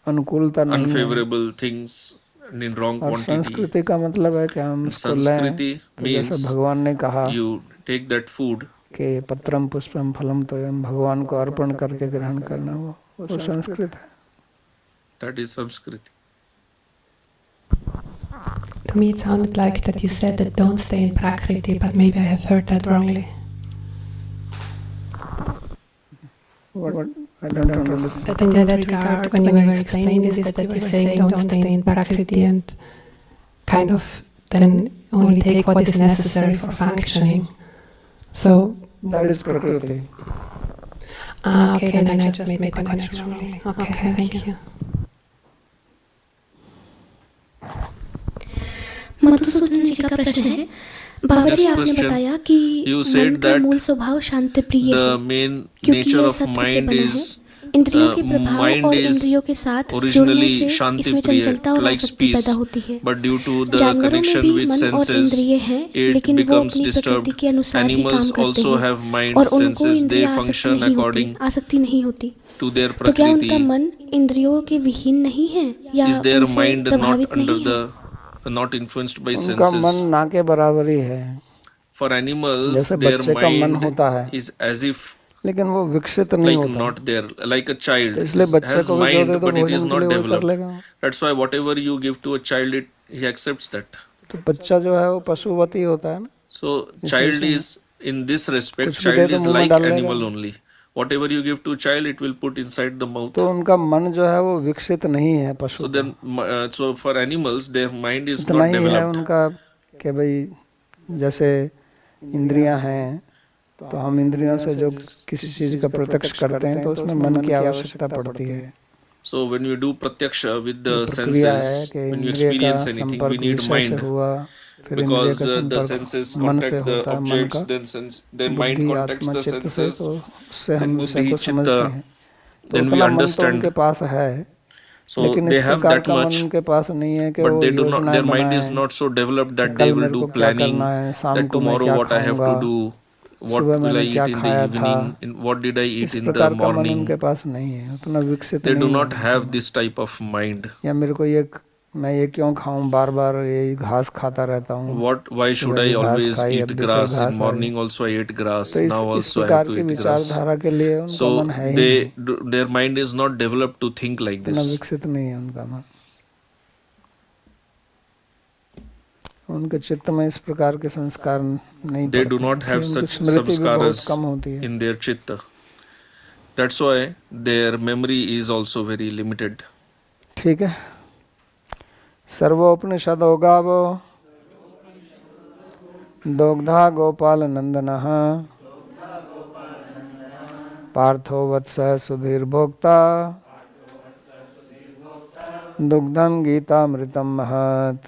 A: अनुकूलता नहीं है।
B: unfavorable things in wrong
A: और
B: quantity.
A: संस्कृति का मतलब है कि हम इसको लें,
B: Sanskriti
A: तो जैसे
B: means
A: भगवान ने कहा
B: you take that food.
A: कि पत्रम पुष्पम फलम तोयम, भगवान को अर्पण करके ग्रहण करना, वो संस्कृत है।
B: That is Samskriti.
F: To me it sounded like that you said that don't stay in Prakriti, but maybe I have heard that wrongly.
A: What? I don't understand.
F: That in that regard, when you were explaining this, that you were saying don't stay in Prakriti and kind of then only take what is necessary for functioning. So
A: That is Prakriti.
F: okay, then I just made the connection wrongly. Okay, thank you.
C: Madhusudan जी का प्रश्न है, बाबा जी
B: Next
C: आपने
B: question.
C: बताया कि
B: You
C: मन
B: said
C: का
B: that
C: मूल स्वभाव शांति प्रिय है,
B: The main
C: क्योंकि
B: nature
C: यह
B: of
C: सत्व से
B: mind
C: बना
B: is
C: है। इंद्रियों के प्रभाव
B: mind
C: और
B: is
C: इंद्रियों के साथ जुड़ने
B: originally
C: से
B: Shanti
C: इसमें
B: Priya,
C: चंचलता और
B: likes
C: आसक्ति
B: peace,
C: पैदा होती है।
B: but due to the
C: जानवरों में
B: connection
C: भी
B: with
C: मन और
B: senses,
C: इंद्रिय हैं,
B: it
C: लेकिन वो
B: becomes
C: अपनी
B: disturbed.
C: प्रकृति के अनुसार ही काम
B: Animals
C: करते
B: also
C: हैं
B: have mind,
C: और उनको
B: senses, they
C: इंद्रियां आसक्ति
B: function
C: नहीं होती,
B: according
C: आसक्ति नहीं होती।
B: to their
C: तो क्या उनका
B: Prakriti.
C: मन इंद्रियों के विहीन नहीं है या
B: Is their
C: उनसे
B: mind not
C: प्रभावित
B: under
C: नहीं है?
B: not influenced by
A: उनका मन
B: senses?
A: ना के बराबर ही है,
B: For animals,
A: जैसे
B: their
A: बच्चे का मन
B: mind
A: होता है,
B: is as if
A: लेकिन वो विकसित नहीं
B: like
A: होता।
B: not there, like a child
A: तो इसलिए बच्चे
B: has
A: को भी जो
B: mind,
A: दे दो
B: but it is
A: भोजन के
B: not
A: लिए वो कर
B: developed.
A: लेगा।
B: That's why whatever you give to a child, he accepts that.
A: तो बच्चा जो है वो पशुवती होता है ना।
B: So child is, in this respect,
A: कुछ भी दे
B: child
A: तो
B: is
A: मुंह में
B: like
A: डाल लेगा।
B: animal only. Whatever you give to child, it will put inside the mouth.
A: तो उनका मन जो है वो विकसित नहीं है पशु
B: So
A: का।
B: then, so for animals, their mind is
A: इतना
B: not
A: ही है
B: developed.
A: उनका कि भाई जैसे इंद्रियां हैं तो हम इंद्रियों से जो किसी चीज का प्रत्यक्ष करते हैं तो उसमें मन की आवश्यकता पड़ती है।
B: So when you do pratyaksha with the
A: प्रक्रिया है
B: senses,
A: कि
B: when you
A: इंद्रिय का
B: experience anything, we
A: संपर्क
B: need
A: विषय से
B: mind.
A: हुआ, फिर इंद्रिय
B: Because
A: का
B: the
A: संपर्क
B: senses
A: मन से
B: contact the
A: होता है, मन
B: objects,
A: का
B: then mind
A: बुद्धि
B: contacts
A: आत्मा
B: the
A: चित्त से,
B: senses,
A: तो उससे हम
B: then
A: विषय
B: buddhi,
A: को समझते
B: chitta,
A: हैं। तो
B: then we
A: उतना मन तो
B: understand.
A: उनके पास है,
B: So
A: लेकिन
B: they
A: इस
B: have
A: प्रकार
B: that
A: का मन
B: much,
A: उनके पास नहीं है कि
B: but
A: वो
B: they do not,
A: योजनाएं
B: their mind is
A: बनाएं
B: not so developed
A: कि
B: that
A: कल
B: they will
A: मेरे
B: do
A: को क्या
B: planning,
A: करना है, शाम
B: that
A: को मैं
B: tomorrow
A: क्या
B: what I have
A: खाऊंगा,
B: to do, what
A: सुबह
B: will I
A: मैंने
B: eat
A: क्या
B: in the
A: खाया था।
B: evening, what did I
A: इस
B: eat in the
A: प्रकार का मन
B: morning.
A: उनके पास नहीं है, उतना विकसित
B: They
A: नहीं
B: do
A: है
B: not
A: उनका
B: have
A: मन।
B: this type of mind.
A: या मेरे को ये, मैं ये क्यों खाऊं, बार बार ये घास खाता रहता हूँ,
B: Why should
A: सुबह
B: I
A: भी घास
B: always
A: खाई, अब
B: eat
A: भी फिर
B: grass?
A: घास
B: In
A: आ गई।
B: morning also I ate grass.
A: तो
B: Now
A: इस
B: also I have
A: प्रकार
B: to
A: की
B: eat grass.
A: विचारधारा के लिए उनका
B: So
A: मन है ही नहीं,
B: their mind is not developed to think like
A: इतना
B: this.
A: विकसित नहीं है उनका मन। उनके चित्त में इस प्रकार के संस्कार नहीं
B: They do
A: पड़ते,
B: not have
A: इसलिए उनकी
B: such
A: स्मृति भी बहुत
B: samskaras
A: कम होती है।
B: in their chitta. That's why their memory is also very limited.
A: ठीक है। सर्वोपनिषदो गावो दोग्धा गोपाल नंदनः पार्थो वत्सः सुधीर भोक्ता दुग्धं गीतामृतं महत्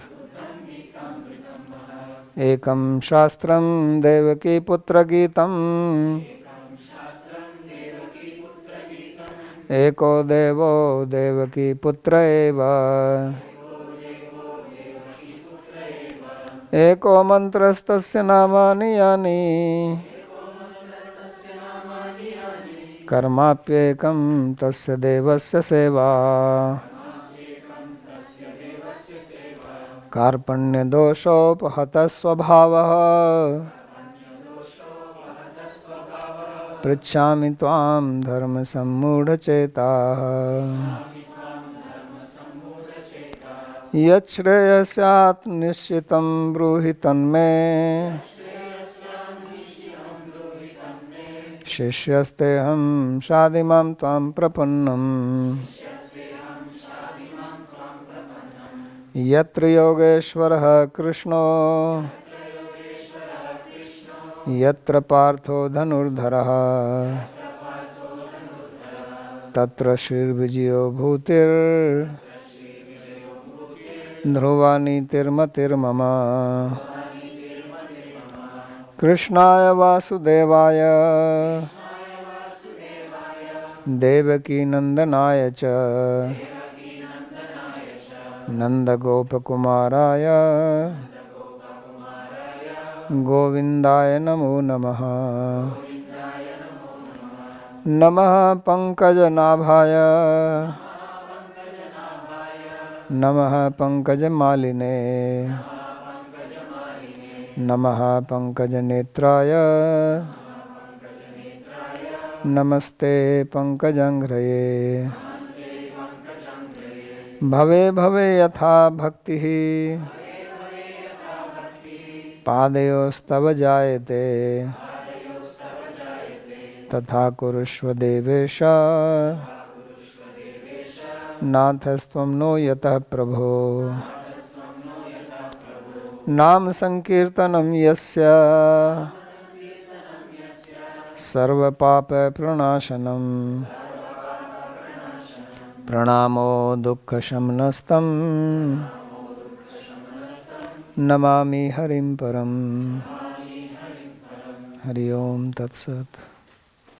A: एकं शास्त्रं देवकी पुत्र गीतम् एको देवो देवकी पुत्र एव एको मंत्रस्तस्य नामानि यानि कर्माप्येकं तस्य देवस्य सेवा कार्पण्यदोषोपहतः स्वभावः पृच्छामि त्वां धर्मसम्मूढचेताः यच्छ्रेयस्यात् निश्चितं ब्रूहि तन्मे शिष्यस्तेऽहं शाधिमां त्वां प्रपन्नम् यत्र योगेश्वरः कृष्णो यत्र पार्थो धनुर्धरः तत्र श्रीर्विजयो भूतिर् ध्रुवा नीतिर्मतिर्मम कृष्णाय वासुदेवाय देवकी नंदनाय च नंदगोपकुमाराय गोविंदाय नमो नमः। नमः पंकजनाभाय नमः पंकजमालिने नमः पंकजनेत्राय नमस्ते पंकजंघ्रये। भवे भवे यथा भक्तिः पादयोस्तव जायते तथा कुरुष्व देवेश नाथस्त्वं नो यतः प्रभो। नाम संकीर्तनं यस्य सर्वपाप प्रणाशनं प्रणामो दुःखशमनस्तं नमामि हरिं परम्। हरि ओम तत्सत्।